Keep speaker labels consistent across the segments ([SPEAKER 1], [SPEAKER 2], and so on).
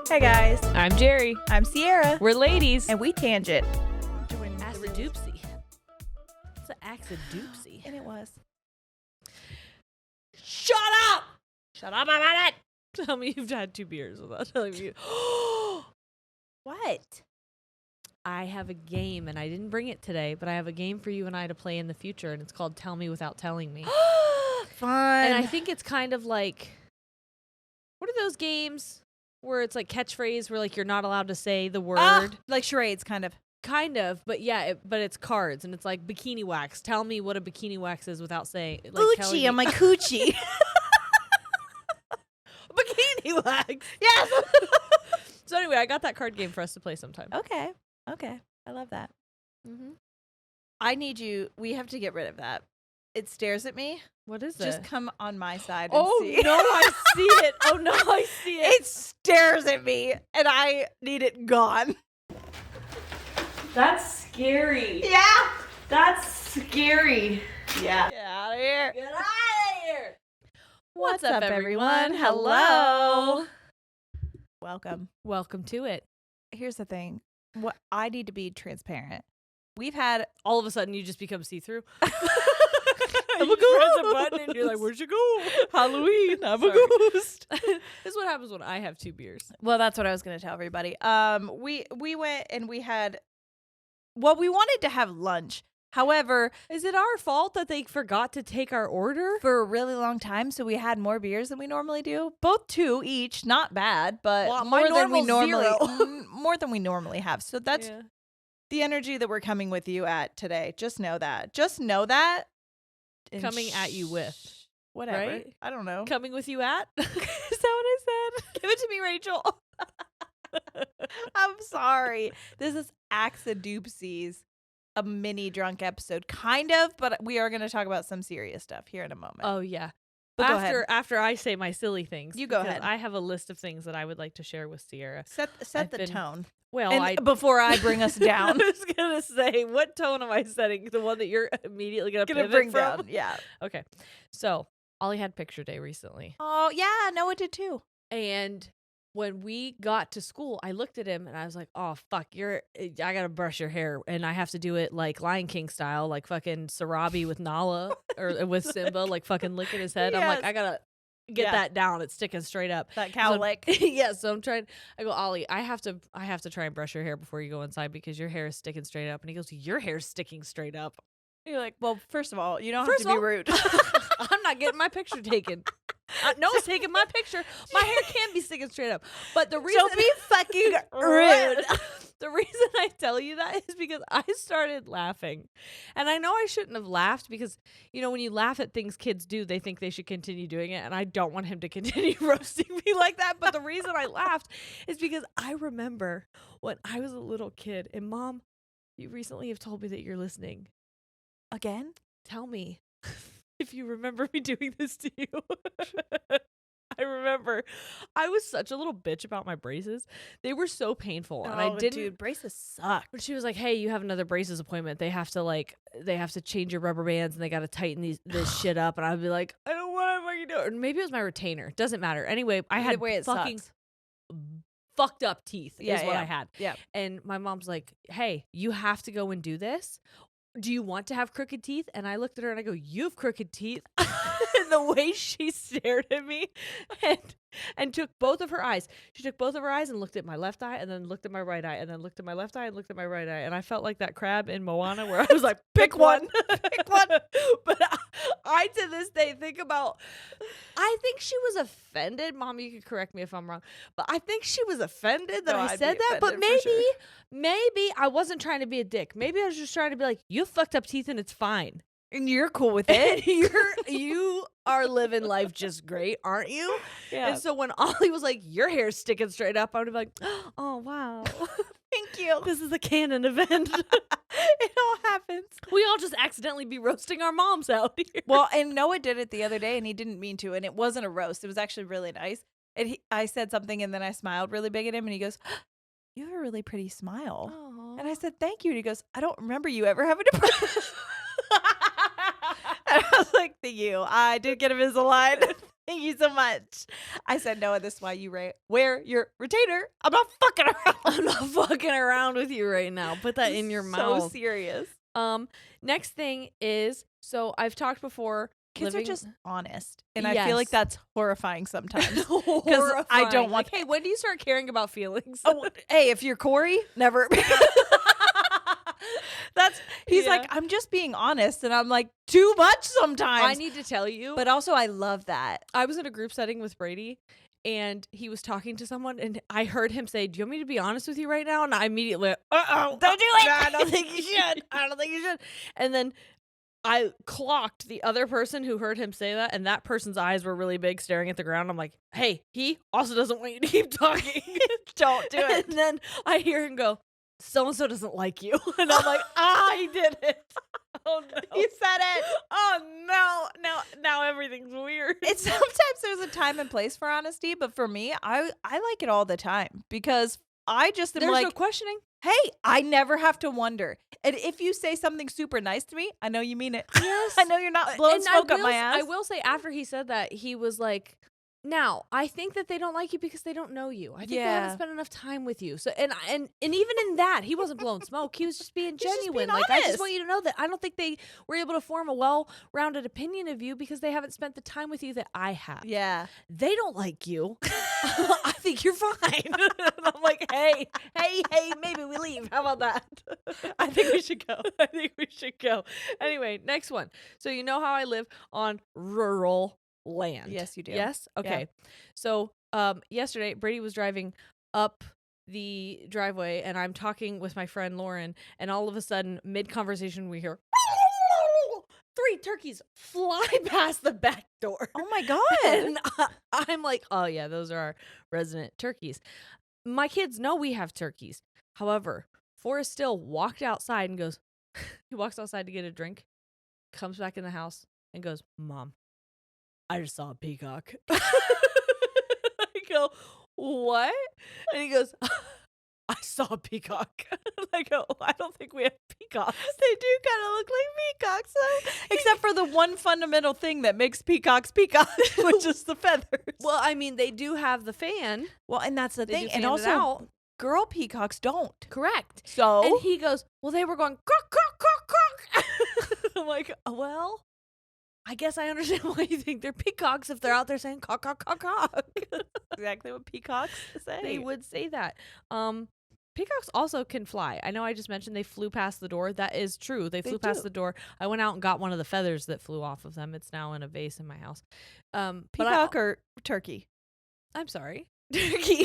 [SPEAKER 1] Hey guys,
[SPEAKER 2] I'm Jerry.
[SPEAKER 1] I'm Sierra,
[SPEAKER 2] We're ladies.
[SPEAKER 1] and we tangent.
[SPEAKER 2] Acidoopsy. It's an acidoopsy.
[SPEAKER 1] And it was.
[SPEAKER 2] Shut up! Shut up about it! Tell me you've had 2 beers without telling me.
[SPEAKER 1] What?
[SPEAKER 2] I have a game, and I didn't bring it today, but I have a game for you and I to play in the future, and it's called Tell Me Without Telling Me.
[SPEAKER 1] Fun.
[SPEAKER 2] And I think it's kind of like, what are those games where it's like catchphrase where like you're not allowed to say the word?
[SPEAKER 1] Like charades, kind of.
[SPEAKER 2] Kind of, but yeah, but it's cards, and it's like bikini wax. Tell me what a bikini wax is without saying. Like,
[SPEAKER 1] Gucci on my coochie.
[SPEAKER 2] bikini wax.
[SPEAKER 1] Yes.
[SPEAKER 2] So anyway, I got that card game for us to play sometime.
[SPEAKER 1] Okay. I love that.
[SPEAKER 2] Mm-hmm.
[SPEAKER 1] I need you. We have to get rid of that. It stares at me.
[SPEAKER 2] What is
[SPEAKER 1] Just
[SPEAKER 2] it?
[SPEAKER 1] come on my side and
[SPEAKER 2] Oh
[SPEAKER 1] see.
[SPEAKER 2] no, I see it. Oh no, I see it.
[SPEAKER 1] It stares at me, and I need it gone.
[SPEAKER 2] That's scary.
[SPEAKER 1] Yeah.
[SPEAKER 2] That's scary.
[SPEAKER 1] Yeah. Get out of here.
[SPEAKER 2] Get out of here.
[SPEAKER 1] What's up, everyone? Hello. Welcome.
[SPEAKER 2] Welcome to it.
[SPEAKER 1] Here's the thing. What I need to be transparent. We've had
[SPEAKER 2] All of a sudden, you just become see-through.
[SPEAKER 1] I'm
[SPEAKER 2] You
[SPEAKER 1] a
[SPEAKER 2] press a
[SPEAKER 1] ghost.
[SPEAKER 2] button and you're like, where'd you go?
[SPEAKER 1] Halloween. I'm
[SPEAKER 2] Sorry.
[SPEAKER 1] a ghost.
[SPEAKER 2] This is what happens when I have 2 beers.
[SPEAKER 1] Well, that's what I was going to tell everybody. We went and we had. Well, we wanted to have lunch. However,
[SPEAKER 2] Is it our fault that they forgot to take our order?
[SPEAKER 1] for a really long time, so we had more beers than we normally do. Both 2 each, not bad, but
[SPEAKER 2] Well, my
[SPEAKER 1] more than we
[SPEAKER 2] normal's
[SPEAKER 1] normally more than we normally have. So that's
[SPEAKER 2] Yeah.
[SPEAKER 1] the energy that we're coming with you at today. Just know that. Just know that. And
[SPEAKER 2] Coming at you with.
[SPEAKER 1] whatever.
[SPEAKER 2] right?
[SPEAKER 1] I don't know.
[SPEAKER 2] Coming with you at?
[SPEAKER 1] Is that what I said?
[SPEAKER 2] Give it to me, Rachel.
[SPEAKER 1] I'm sorry. This is Acidoopsies, a mini drunk episode, kind of, but we are going to talk about some serious stuff here in a moment.
[SPEAKER 2] Oh, yeah.
[SPEAKER 1] But go ahead.
[SPEAKER 2] After I say my silly things.
[SPEAKER 1] You go
[SPEAKER 2] because
[SPEAKER 1] ahead.
[SPEAKER 2] I have a list of things that I would like to share with Sierra.
[SPEAKER 1] Set
[SPEAKER 2] I've
[SPEAKER 1] the
[SPEAKER 2] been-
[SPEAKER 1] tone.
[SPEAKER 2] Well,
[SPEAKER 1] And before I bring us
[SPEAKER 2] I
[SPEAKER 1] down,
[SPEAKER 2] was going to say, what tone am I setting? The one that you're immediately going to
[SPEAKER 1] gonna
[SPEAKER 2] pivot
[SPEAKER 1] bring
[SPEAKER 2] from?
[SPEAKER 1] down. Yeah.
[SPEAKER 2] Okay. So, Ollie had picture day recently.
[SPEAKER 1] Oh yeah, Noah did too.
[SPEAKER 2] And when we got to school, I looked at him and I was like, oh, fuck, I got to brush your hair. And I have to do it like Lion King style, like fucking Sarabi with Nala or with Simba, like fucking licking his head. I'm like,
[SPEAKER 1] Yes.
[SPEAKER 2] I got to get
[SPEAKER 1] Yeah.
[SPEAKER 2] that down. It's sticking straight up.
[SPEAKER 1] That
[SPEAKER 2] So-
[SPEAKER 1] cowlick.
[SPEAKER 2] yeah, so I'm trying. I go, Ollie, I have to try and brush your hair before you go inside because your hair is sticking straight up. And he goes, your hair's sticking straight up.
[SPEAKER 1] You're like, well, first of all, you don't
[SPEAKER 2] First
[SPEAKER 1] have to
[SPEAKER 2] of
[SPEAKER 1] be
[SPEAKER 2] all-
[SPEAKER 1] rude.
[SPEAKER 2] I'm not getting my picture taken. Noah's taking my picture. My hair can be sticking straight up. But the reason
[SPEAKER 1] Don't be fucking rude.
[SPEAKER 2] The reason I tell you that is because I started laughing. And I know I shouldn't have laughed because, you know, when you laugh at things kids do, they think they should continue doing it. And I don't want him to continue roasting me like that. But the reason I laughed is because I remember when I was a little kid and Mom, you recently have told me that you're listening.
[SPEAKER 1] Again?
[SPEAKER 2] Tell me if you remember me doing this to you. I remember I was such a little bitch about my braces. They were so painful. And I didn't.
[SPEAKER 1] Dude, braces suck.
[SPEAKER 2] But she was like, hey, you have another braces appointment. They have to change your rubber bands and they got to tighten this shit up. And I'd be like, I don't want to fucking do it. Or maybe it was my retainer. Doesn't matter. Anyway, I had
[SPEAKER 1] Either way, it
[SPEAKER 2] fucking
[SPEAKER 1] sucks.
[SPEAKER 2] fucked up teeth
[SPEAKER 1] Yeah,
[SPEAKER 2] is what
[SPEAKER 1] yeah.
[SPEAKER 2] I had.
[SPEAKER 1] Yeah.
[SPEAKER 2] And my mom's like, hey, you have to go and do this. Do you want to have crooked teeth? And I looked at her and I go, you have crooked teeth. And the way she stared at me and took both of her eyes. She took both of her eyes and looked at my left eye and then looked at my right eye and then looked at my left eye and looked at my right eye. And I felt like that crab in Moana where I was like, pick one. Pick one. But I to this day think about, I think she was offended. Mom, you can correct me if I'm wrong. But I think she was offended that
[SPEAKER 1] No,
[SPEAKER 2] I
[SPEAKER 1] I'd
[SPEAKER 2] said
[SPEAKER 1] be
[SPEAKER 2] that. But
[SPEAKER 1] offended for sure.
[SPEAKER 2] maybe I wasn't trying to be a dick. Maybe I was just trying to be like, you fucked up teeth and it's fine.
[SPEAKER 1] And you're cool with it.
[SPEAKER 2] You are living life just great, aren't you?
[SPEAKER 1] Yeah.
[SPEAKER 2] And so when Ollie was like, your hair's sticking straight up, I would be like, oh, wow.
[SPEAKER 1] Thank you.
[SPEAKER 2] This is a canon event.
[SPEAKER 1] It all happens.
[SPEAKER 2] We all just accidentally be roasting our moms out here.
[SPEAKER 1] Well, and Noah did it the other day, and he didn't mean to, and it wasn't a roast. It was actually really nice. And I said something, and then I smiled really big at him, and he goes, you have a really pretty smile.
[SPEAKER 2] Aww.
[SPEAKER 1] And I said, thank you. And he goes, I don't remember you ever having to And I was like, thank you. I did get him as a line. Thank you so much. I said, Noah, this is why you wear your retainer. I'm not fucking around.
[SPEAKER 2] I'm not fucking around with you right now. Put that in your mouth.
[SPEAKER 1] So serious.
[SPEAKER 2] Next thing is, so I've talked before.
[SPEAKER 1] Kids are just honest. And I feel like
[SPEAKER 2] Yes.
[SPEAKER 1] that's horrifying sometimes. Because
[SPEAKER 2] Horrifying.
[SPEAKER 1] I don't want.
[SPEAKER 2] Like, hey, when do you start caring about feelings?
[SPEAKER 1] Oh, hey, if you're Corey, never. He's like, I'm just being honest. And I'm like, too much sometimes.
[SPEAKER 2] I need to tell you.
[SPEAKER 1] But also, I love that.
[SPEAKER 2] I was in a group setting with Brady, and he was talking to someone, and I heard him say, "Do you want me to be honest with you right now?" And I immediately,
[SPEAKER 1] Don't do it.
[SPEAKER 2] No, I don't think you should. I don't think you should. And then I clocked the other person who heard him say that, and that person's eyes were really big, staring at the ground. I'm like, hey, he also doesn't want you to keep talking.
[SPEAKER 1] Don't do it.
[SPEAKER 2] And then I hear him go, so-and-so doesn't like you. And I'm like, I did it. Oh, no.
[SPEAKER 1] You said it.
[SPEAKER 2] Oh, no. Now everything's weird.
[SPEAKER 1] It's sometimes there's a time and place for honesty, but for me, I like it all the time because I just am
[SPEAKER 2] There's no
[SPEAKER 1] like,
[SPEAKER 2] questioning.
[SPEAKER 1] hey, I never have to wonder. And if you say something super nice to me, I know you mean it.
[SPEAKER 2] Yes.
[SPEAKER 1] I know you're not blowing
[SPEAKER 2] And
[SPEAKER 1] smoke up my ass.
[SPEAKER 2] I will say, after he said that, he was like, now, I think that they don't like you because they don't know you. I think they haven't spent enough time with you. So, and even in that, he wasn't blowing smoke. He was just being genuine.
[SPEAKER 1] being
[SPEAKER 2] Like, I just
[SPEAKER 1] honest.
[SPEAKER 2] want you to know that I don't think they were able to form a well-rounded opinion of you because they haven't spent the time with you that I have.
[SPEAKER 1] Yeah.
[SPEAKER 2] They don't like you. I think you're fine. And I'm like, hey, maybe we leave. How about that?
[SPEAKER 1] I think we should go.
[SPEAKER 2] I think we should go. Anyway, next one. So you know how I live on rural land.
[SPEAKER 1] Yes, you do.
[SPEAKER 2] Yes? Okay.
[SPEAKER 1] Yeah.
[SPEAKER 2] So yesterday, Brady was driving up the driveway, and I'm talking with my friend Lauren, and all of a sudden, mid-conversation, we hear 3 turkeys fly past the back door.
[SPEAKER 1] Oh my God.
[SPEAKER 2] And I'm like, oh yeah, those are our resident turkeys. My kids know we have turkeys. However, Forrest still walked outside and goes, he walks outside to get a drink, comes back in the house and goes, Mom, I just saw a peacock. I go, what? And he goes, I saw a peacock. I go, I don't think we have peacocks.
[SPEAKER 1] They do kind of look like peacocks, though. Except for the one fundamental thing that makes peacocks peacocks, which is the feathers.
[SPEAKER 2] Well, I mean, they do have the fan.
[SPEAKER 1] Well, and that's the
[SPEAKER 2] They
[SPEAKER 1] thing.
[SPEAKER 2] do
[SPEAKER 1] And
[SPEAKER 2] fan it
[SPEAKER 1] also,
[SPEAKER 2] out.
[SPEAKER 1] girl peacocks don't.
[SPEAKER 2] Correct.
[SPEAKER 1] So,
[SPEAKER 2] And he goes, well, they were going, croak, croak, croak, croak. I'm like, well, I guess I understand why you think they're peacocks if they're out there saying cock, cock, cock, cock.
[SPEAKER 1] exactly what peacocks say.
[SPEAKER 2] They would say that. Peacocks also can fly. I know I just mentioned they flew past the door. That is true. They flew past the door. I went out and got one of the feathers that flew off of them. It's now in a vase in my house.
[SPEAKER 1] Peacock or turkey?
[SPEAKER 2] I'm sorry. Turkey.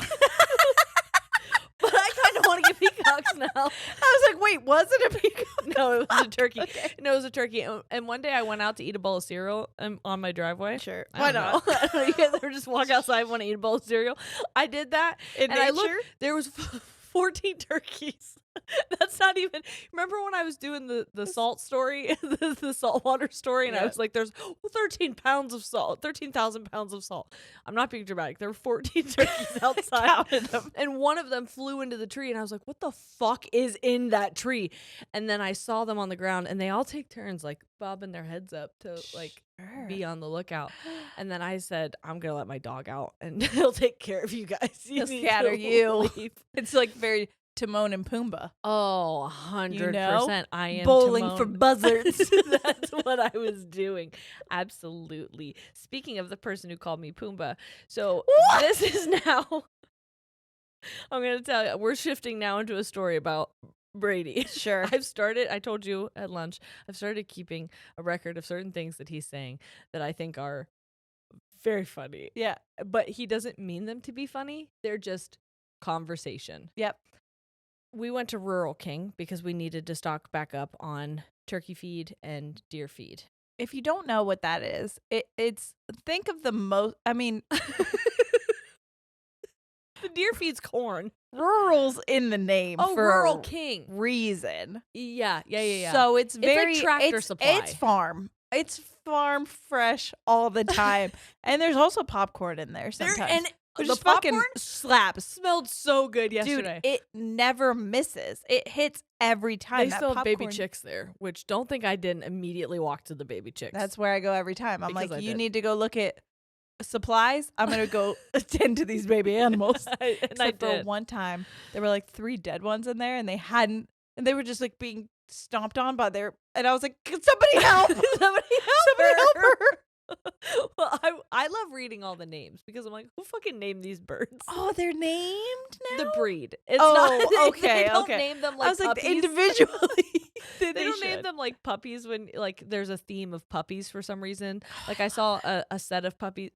[SPEAKER 2] But I kind of want to get peacocks now.
[SPEAKER 1] I was like, wait, was it a peacock?
[SPEAKER 2] No, it was a turkey.
[SPEAKER 1] Okay.
[SPEAKER 2] No, it was a turkey. And one day I went out to eat a bowl of cereal on my driveway.
[SPEAKER 1] Sure.
[SPEAKER 2] I
[SPEAKER 1] Why
[SPEAKER 2] don't
[SPEAKER 1] not?
[SPEAKER 2] know. I don't know. You guys ever just walk outside and want to eat a bowl of cereal? I did that.
[SPEAKER 1] In
[SPEAKER 2] and I
[SPEAKER 1] nature?
[SPEAKER 2] looked, there was 14 turkeys. That's not even. Remember when I was doing the salt story, the saltwater story, and I was like, "There's 13 pounds of salt, 13,000 pounds of salt." I'm not being dramatic. There were 14 turkeys outside,
[SPEAKER 1] Counted them.
[SPEAKER 2] and one of them flew into the tree, and I was like, "What the fuck is in that tree?" And then I saw them on the ground, and they all take turns like bobbing their heads up to like be on the lookout. And then I said, "I'm gonna let my dog out, and he'll take care of you guys.
[SPEAKER 1] He'll
[SPEAKER 2] need
[SPEAKER 1] scatter
[SPEAKER 2] to
[SPEAKER 1] you."
[SPEAKER 2] leave."
[SPEAKER 1] It's like very Timon and Pumbaa.
[SPEAKER 2] Oh, 100%. I am
[SPEAKER 1] Bowling
[SPEAKER 2] Timon.
[SPEAKER 1] for buzzards.
[SPEAKER 2] That's what I was doing. Absolutely. Speaking of the person who called me Pumbaa, so this is now. I'm going to tell you, we're shifting now into a story about Brady.
[SPEAKER 1] Sure.
[SPEAKER 2] I told you at lunch, I've started keeping a record of certain things that he's saying that I think are very funny.
[SPEAKER 1] Yeah.
[SPEAKER 2] But he doesn't mean them to be funny. They're just conversation.
[SPEAKER 1] Yep.
[SPEAKER 2] We went to Rural King because we needed to stock back up on turkey feed and deer feed.
[SPEAKER 1] If you don't know what that is, it's think of the most. I mean,
[SPEAKER 2] The deer feed's corn.
[SPEAKER 1] rural's in the name
[SPEAKER 2] Oh,
[SPEAKER 1] for
[SPEAKER 2] Rural
[SPEAKER 1] a
[SPEAKER 2] King.
[SPEAKER 1] reason.
[SPEAKER 2] Yeah.
[SPEAKER 1] So it's very
[SPEAKER 2] like Tractor Supply.
[SPEAKER 1] It's farm. It's farm fresh all the time, and there's also popcorn in there sometimes. Which
[SPEAKER 2] the
[SPEAKER 1] is fucking
[SPEAKER 2] popcorn
[SPEAKER 1] slaps.
[SPEAKER 2] smelled so good yesterday.
[SPEAKER 1] Dude, it never misses. It hits every time.
[SPEAKER 2] They
[SPEAKER 1] That
[SPEAKER 2] still have baby
[SPEAKER 1] popcorn-
[SPEAKER 2] chicks there, which don't think I didn't immediately walk to the baby chicks.
[SPEAKER 1] That's where I go every time. I'm
[SPEAKER 2] Because
[SPEAKER 1] like,
[SPEAKER 2] I
[SPEAKER 1] you
[SPEAKER 2] did.
[SPEAKER 1] need to go look at supplies. I'm gonna go attend to these baby animals.
[SPEAKER 2] And I
[SPEAKER 1] Except for
[SPEAKER 2] did.
[SPEAKER 1] one time, there were like 3 dead ones in there, and they were just like being stomped on by and I was like, "Can somebody help?
[SPEAKER 2] Somebody
[SPEAKER 1] help her!"
[SPEAKER 2] Well, I love reading all the names because I'm like, who fucking named these birds?
[SPEAKER 1] Oh, they're named now.
[SPEAKER 2] The breed. It's
[SPEAKER 1] Oh,
[SPEAKER 2] not,
[SPEAKER 1] okay,
[SPEAKER 2] They don't
[SPEAKER 1] okay.
[SPEAKER 2] name them
[SPEAKER 1] I
[SPEAKER 2] like
[SPEAKER 1] was like
[SPEAKER 2] puppies.
[SPEAKER 1] individually.
[SPEAKER 2] They don't name them like puppies when like there's a theme of puppies for some reason. Like I saw a set of puppies,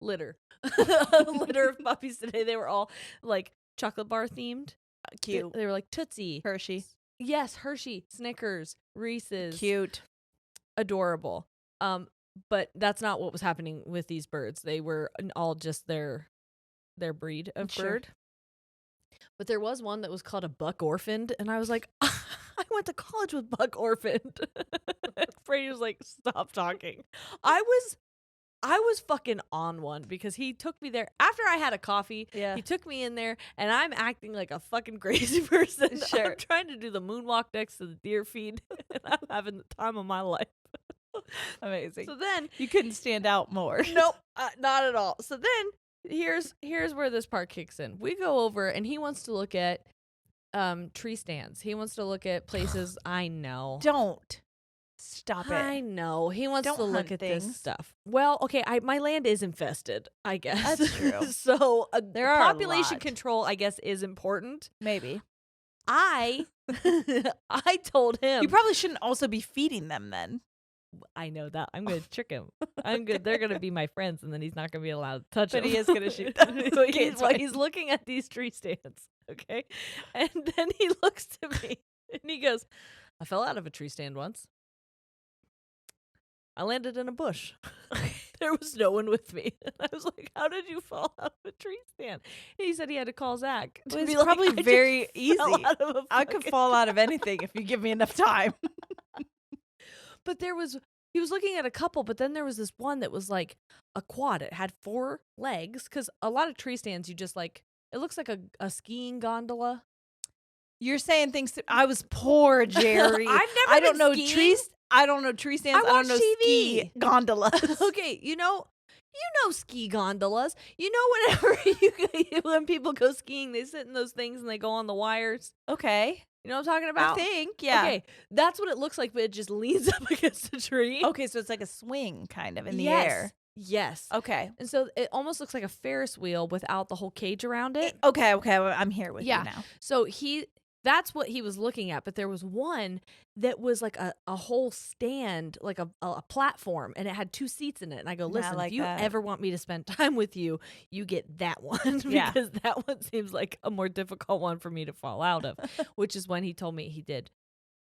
[SPEAKER 2] litter, a litter of puppies today. They were all like chocolate bar themed.
[SPEAKER 1] Cute.
[SPEAKER 2] They were like Tootsie,
[SPEAKER 1] Hershey.
[SPEAKER 2] yes, Hershey, Snickers, Reese's,
[SPEAKER 1] Cute.
[SPEAKER 2] adorable. But that's not what was happening with these birds. They were all just their breed of
[SPEAKER 1] Sure.
[SPEAKER 2] bird. But there was one that was called a buck orphaned, and I was like, I went to college with buck orphaned. Brady was like, stop talking. I was fucking on one because he took me there after I had a coffee.
[SPEAKER 1] Yeah.
[SPEAKER 2] He took me in there, and I'm acting like a fucking crazy person.
[SPEAKER 1] Sure.
[SPEAKER 2] I'm trying to do the moonwalk next to the deer feed, and I'm having the time of my life.
[SPEAKER 1] Amazing.
[SPEAKER 2] So then,
[SPEAKER 1] You couldn't stand out more.
[SPEAKER 2] nope, not at all. So then, here's where this part kicks in. We go over, and he wants to look at tree stands. He wants to look at places. I know.
[SPEAKER 1] Don't. Stop
[SPEAKER 2] I
[SPEAKER 1] it.
[SPEAKER 2] know. He wants
[SPEAKER 1] Don't
[SPEAKER 2] to look
[SPEAKER 1] hunt
[SPEAKER 2] at
[SPEAKER 1] things.
[SPEAKER 2] this stuff. Well, okay, my land is infested, I guess.
[SPEAKER 1] That's true.
[SPEAKER 2] So
[SPEAKER 1] There are a
[SPEAKER 2] population
[SPEAKER 1] lot.
[SPEAKER 2] control, I guess, is important.
[SPEAKER 1] Maybe.
[SPEAKER 2] I told him.
[SPEAKER 1] You probably shouldn't also be feeding them then.
[SPEAKER 2] I know that. I'm going to trick him. I'm good. They're going to be my friends, and then he's not going to be allowed to touch
[SPEAKER 1] But
[SPEAKER 2] them.
[SPEAKER 1] he is gonna shoot them.
[SPEAKER 2] But
[SPEAKER 1] Okay, it's
[SPEAKER 2] well,
[SPEAKER 1] fine.
[SPEAKER 2] he's looking at these tree stands, okay? And then he looks to me, and he goes, I fell out of a tree stand once. I landed in a bush. There was no one with me. And I was like, how did you fall out of a tree stand? And he said he had to call Zach. To
[SPEAKER 1] Well, it's
[SPEAKER 2] be like,
[SPEAKER 1] probably
[SPEAKER 2] "I just
[SPEAKER 1] very
[SPEAKER 2] fell
[SPEAKER 1] easy.
[SPEAKER 2] out of a
[SPEAKER 1] I could
[SPEAKER 2] fucking
[SPEAKER 1] fall out of anything if you give me enough time.
[SPEAKER 2] But he was looking at a couple, but then there was this one that was like a quad. It had 4 legs because a lot of tree stands, you just like, it looks like a skiing gondola.
[SPEAKER 1] You're saying things. I was poor, Jerry.
[SPEAKER 2] I don't know
[SPEAKER 1] trees. I don't know tree stands. I don't
[SPEAKER 2] watch
[SPEAKER 1] know ski
[SPEAKER 2] TV.
[SPEAKER 1] gondolas.
[SPEAKER 2] Okay, you know ski gondolas. You know whenever when people go skiing, they sit in those things and they go on the wires.
[SPEAKER 1] Okay.
[SPEAKER 2] You know what I'm talking about?
[SPEAKER 1] I think, yeah.
[SPEAKER 2] Okay, that's what it looks like, but it just leans up against a tree.
[SPEAKER 1] Okay, so it's like a swing kind of in the
[SPEAKER 2] Yes.
[SPEAKER 1] air.
[SPEAKER 2] Yes.
[SPEAKER 1] Okay.
[SPEAKER 2] And so it almost looks like a Ferris wheel without the whole cage around it.
[SPEAKER 1] Okay, well, I'm here with
[SPEAKER 2] Yeah.
[SPEAKER 1] you now.
[SPEAKER 2] So that's what he was looking at, but there was one that was like a whole stand, like a platform, and it had 2 seats in it. And I go, listen,
[SPEAKER 1] like
[SPEAKER 2] if you
[SPEAKER 1] that.
[SPEAKER 2] ever want me to spend time with you, you get that one
[SPEAKER 1] Yeah.
[SPEAKER 2] because that one seems like a more difficult one for me to fall out of, which is when he told me he did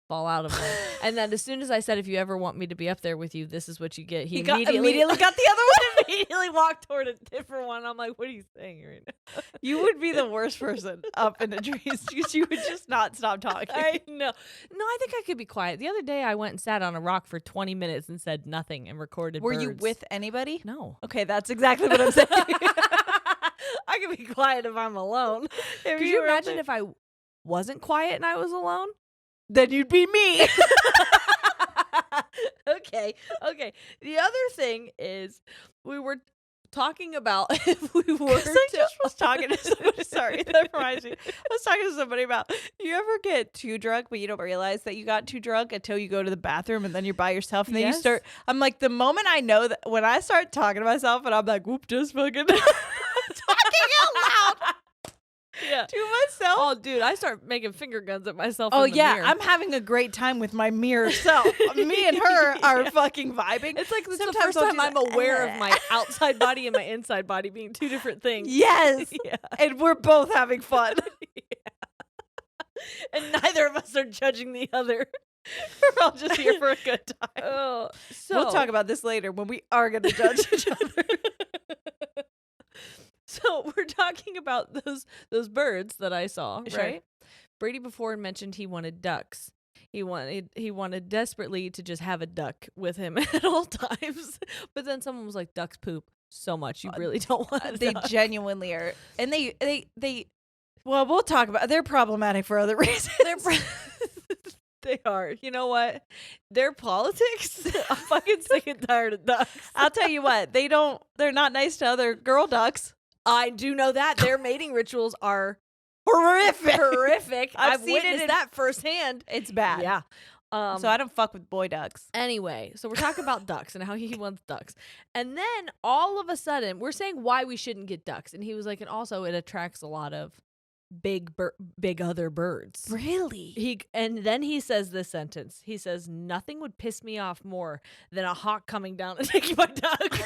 [SPEAKER 2] fall out of one. And then as soon as I said, if you ever want me to be up there with you, this is what you get. He
[SPEAKER 1] immediately got the other one.
[SPEAKER 2] immediately walked toward a different one. I'm like, what are you saying right now?
[SPEAKER 1] You would be the worst person up in a tree because you would just not stop talking.
[SPEAKER 2] I know. No, I think I could be quiet. The other day I went and sat on a rock for 20 minutes and said nothing and recorded
[SPEAKER 1] Were you
[SPEAKER 2] birds.
[SPEAKER 1] with anybody?
[SPEAKER 2] No.
[SPEAKER 1] Okay, that's exactly what I'm saying.
[SPEAKER 2] I can be quiet if I'm alone. Could you
[SPEAKER 1] were
[SPEAKER 2] imagine
[SPEAKER 1] there-
[SPEAKER 2] if I wasn't quiet and I was alone?
[SPEAKER 1] Then you'd be me.
[SPEAKER 2] Okay. The other thing is we were talking about if we were
[SPEAKER 1] I just was talking to somebody. Sorry, that reminds me. I was talking to somebody about, you ever get too drunk, but you don't realize that you got too drunk until you go to the bathroom and then you're by yourself and then
[SPEAKER 2] Yes.
[SPEAKER 1] you start. I'm like, the moment I know that when I start talking to myself and I'm like, whoop, just fucking talking out loud
[SPEAKER 2] Yeah.
[SPEAKER 1] to myself.
[SPEAKER 2] Oh, dude, I start making finger guns at myself.
[SPEAKER 1] Oh,
[SPEAKER 2] in the
[SPEAKER 1] yeah,
[SPEAKER 2] mirror.
[SPEAKER 1] I'm having a great time with my mirror self. Me and her are fucking vibing.
[SPEAKER 2] It's like it's the
[SPEAKER 1] Sometimes
[SPEAKER 2] first
[SPEAKER 1] I'll
[SPEAKER 2] time
[SPEAKER 1] do
[SPEAKER 2] I'm
[SPEAKER 1] that.
[SPEAKER 2] aware of my outside body and my inside body being 2 different things.
[SPEAKER 1] Yes.
[SPEAKER 2] Yeah.
[SPEAKER 1] And we're both having fun.
[SPEAKER 2] And neither of us are judging the other.
[SPEAKER 1] We're all just here for a good time.
[SPEAKER 2] Oh, so
[SPEAKER 1] We'll talk about this later when we are going to judge each other.
[SPEAKER 2] So we're talking about those birds that I saw,
[SPEAKER 1] Sure.
[SPEAKER 2] right? Brady before mentioned he wanted ducks. He wanted desperately to just have a duck with him at all times. But then someone was like, ducks poop so much. You really don't want a
[SPEAKER 1] They
[SPEAKER 2] duck.
[SPEAKER 1] genuinely are. And they well, we'll talk about, they're problematic for other reasons.
[SPEAKER 2] They are. You know what? Their politics. I'm fucking sick and tired of ducks.
[SPEAKER 1] I'll tell you what, they're not nice to other girl ducks.
[SPEAKER 2] I do know that their mating rituals are
[SPEAKER 1] Horrific.
[SPEAKER 2] horrific.
[SPEAKER 1] I've
[SPEAKER 2] I've
[SPEAKER 1] seen it
[SPEAKER 2] witnessed
[SPEAKER 1] in-
[SPEAKER 2] that firsthand.
[SPEAKER 1] It's bad.
[SPEAKER 2] Yeah.
[SPEAKER 1] So I don't fuck with boy ducks.
[SPEAKER 2] Anyway, so we're talking about ducks and how he wants ducks. And then all of a sudden, we're saying why we shouldn't get ducks. And he was like, and also it attracts a lot of big other birds.
[SPEAKER 1] Really?
[SPEAKER 2] And then he says this sentence. He says, nothing would piss me off more than a hawk coming down and taking my duck.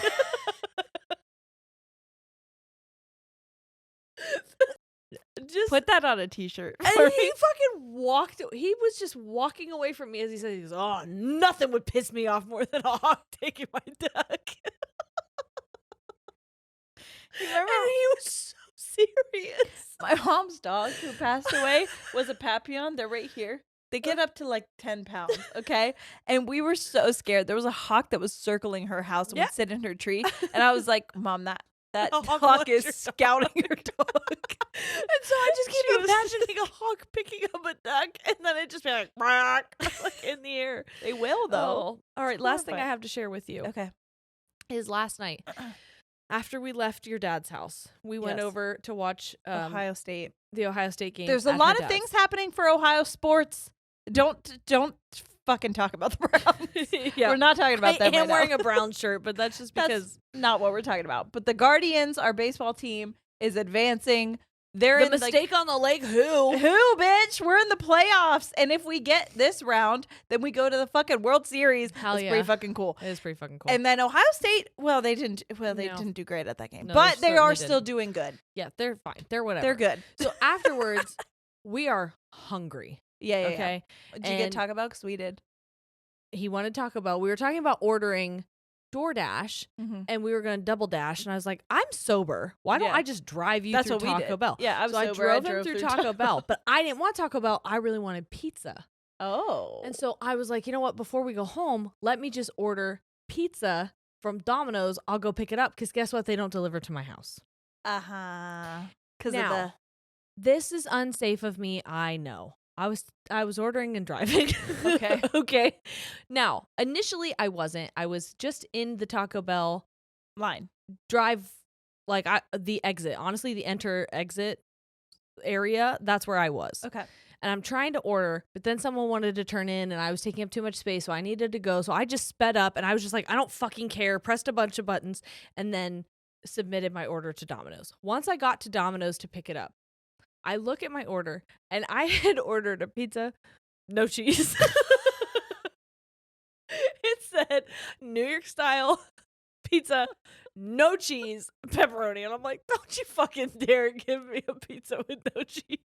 [SPEAKER 2] Just
[SPEAKER 1] Put that on a t-shirt.
[SPEAKER 2] and he fucking walked. He was just walking away from me as he said, he goes, oh, nothing would piss me off more than a hawk taking my duck.
[SPEAKER 1] Remember
[SPEAKER 2] And he was so serious.
[SPEAKER 1] my mom's dog who passed away was a Papillon. They're right here. They get up to like 10 pounds, okay? And we were so scared. There was a hawk that was circling her house and
[SPEAKER 2] Yeah.
[SPEAKER 1] would sit in her tree. And I was like, Mom, that
[SPEAKER 2] The hawk
[SPEAKER 1] hawk
[SPEAKER 2] wants
[SPEAKER 1] is
[SPEAKER 2] your dog."
[SPEAKER 1] scouting your dog.
[SPEAKER 2] And so I just
[SPEAKER 1] She
[SPEAKER 2] keep
[SPEAKER 1] was-
[SPEAKER 2] imagining a hawk picking up a duck and then it just be like, "Bark," like in the air.
[SPEAKER 1] They will, though.
[SPEAKER 2] Oh. All right, last thing I
[SPEAKER 1] horrifying.
[SPEAKER 2] have to share with you
[SPEAKER 1] Okay.
[SPEAKER 2] is last night. After we left your dad's house, we went
[SPEAKER 1] Yes.
[SPEAKER 2] over to watch
[SPEAKER 1] Ohio State.
[SPEAKER 2] the Ohio State game.
[SPEAKER 1] There's a
[SPEAKER 2] at her
[SPEAKER 1] lot of
[SPEAKER 2] dad's.
[SPEAKER 1] things happening for Ohio sports. Don't fucking talk about the Browns.
[SPEAKER 2] Yeah.
[SPEAKER 1] We're not talking about them
[SPEAKER 2] I am
[SPEAKER 1] right now.
[SPEAKER 2] wearing a brown shirt, but that's just
[SPEAKER 1] That's
[SPEAKER 2] because
[SPEAKER 1] not what we're talking about. But the Guardians, our baseball team, is advancing. They're
[SPEAKER 2] the
[SPEAKER 1] in like,
[SPEAKER 2] mistake on the lake. Who?
[SPEAKER 1] bitch? We're in the playoffs, and if we get this round, then we go to the fucking World Series.
[SPEAKER 2] Hell
[SPEAKER 1] That's
[SPEAKER 2] yeah.
[SPEAKER 1] pretty fucking cool.
[SPEAKER 2] It is pretty fucking cool.
[SPEAKER 1] And then Ohio State, well, they didn't
[SPEAKER 2] No.
[SPEAKER 1] do great at that game,
[SPEAKER 2] No,
[SPEAKER 1] but
[SPEAKER 2] they
[SPEAKER 1] they are
[SPEAKER 2] certainly
[SPEAKER 1] still
[SPEAKER 2] didn't.
[SPEAKER 1] doing good.
[SPEAKER 2] yeah, they're fine. They're whatever.
[SPEAKER 1] They're good.
[SPEAKER 2] So afterwards, we are hungry.
[SPEAKER 1] Yeah.
[SPEAKER 2] Okay.
[SPEAKER 1] Did you get
[SPEAKER 2] And-
[SPEAKER 1] Taco Bell? 'Cause we did.
[SPEAKER 2] He wanted Taco Bell. We were talking about ordering DoorDash
[SPEAKER 1] Mm-hmm.
[SPEAKER 2] and we were going to double dash. And I was like, I'm sober. Why don't
[SPEAKER 1] Yeah.
[SPEAKER 2] I just drive you
[SPEAKER 1] That's
[SPEAKER 2] through
[SPEAKER 1] what we
[SPEAKER 2] Taco
[SPEAKER 1] did.
[SPEAKER 2] Bell?
[SPEAKER 1] Yeah, I was
[SPEAKER 2] So I
[SPEAKER 1] sober.
[SPEAKER 2] drove him through Taco
[SPEAKER 1] Taco
[SPEAKER 2] Bell, but I didn't want Taco Bell. I really wanted pizza.
[SPEAKER 1] Oh.
[SPEAKER 2] And so I was like, you know what? Before we go home, let me just order pizza from Domino's. I'll go pick it up because guess what? They don't deliver to my house.
[SPEAKER 1] Because of
[SPEAKER 2] Now,
[SPEAKER 1] the
[SPEAKER 2] This is unsafe of me. I know. I was ordering and driving.
[SPEAKER 1] Okay.
[SPEAKER 2] Okay. Now, initially I wasn't. I was just in the Taco Bell
[SPEAKER 1] line.
[SPEAKER 2] drive, like the exit. Honestly, the enter exit area, that's where I was.
[SPEAKER 1] Okay.
[SPEAKER 2] And I'm trying to order, but then someone wanted to turn in and I was taking up too much space, so I needed to go. So I just sped up and I was just like, I don't fucking care, pressed a bunch of buttons and then submitted my order to Domino's. Once I got to Domino's to pick it up, I look at my order and I had ordered a pizza, no cheese. It said New York style pizza, no cheese, pepperoni. And I'm like, don't you fucking dare give me a pizza with no cheese.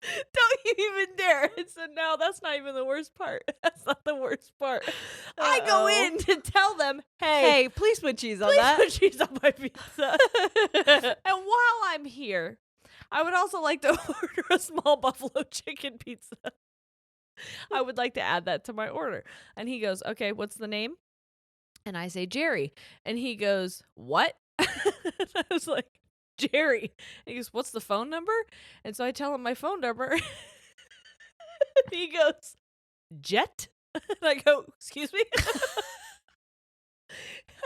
[SPEAKER 2] Don't you even dare. And so now that's not even the worst part. That's not the worst part. I go
[SPEAKER 1] Uh-oh.
[SPEAKER 2] in to tell them,
[SPEAKER 1] Hey, please put cheese on
[SPEAKER 2] please
[SPEAKER 1] that.
[SPEAKER 2] put cheese on my pizza. And while I'm here, I would also like to order a small buffalo chicken pizza. I would like to add that to my order. And he goes, okay, what's the name? And I say, Jerry. And he goes, what? I was like, Jerry. And he goes, what's the phone number? And so I tell him my phone number. And he goes, Jet? And I go, excuse me?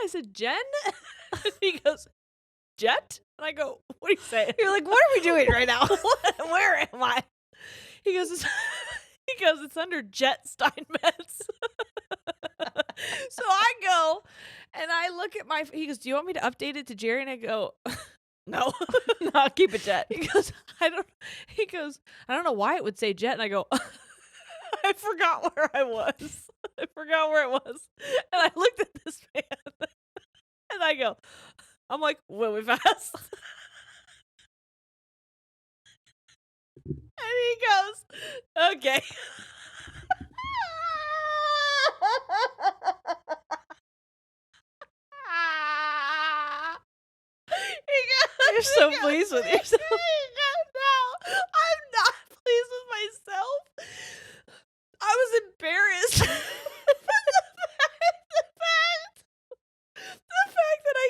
[SPEAKER 2] I said, Jen? And he goes, Jet? And I go, what are you saying?
[SPEAKER 1] You're like, what are we doing right now?
[SPEAKER 2] Where am I? He goes, it's under Jet Steinmetz. So I go and I look at he goes, do you want me to update it to Jerry? And I go, no.
[SPEAKER 1] No, keep it Jet.
[SPEAKER 2] He goes, I don't know why it would say Jet. And I go, I forgot where I was. I forgot where it was. And I looked at this man and I go, I'm like, really fast. And he goes, okay.
[SPEAKER 1] You're so pleased with yourself.
[SPEAKER 2] No, I'm not pleased with myself. I was embarrassed. the fact that I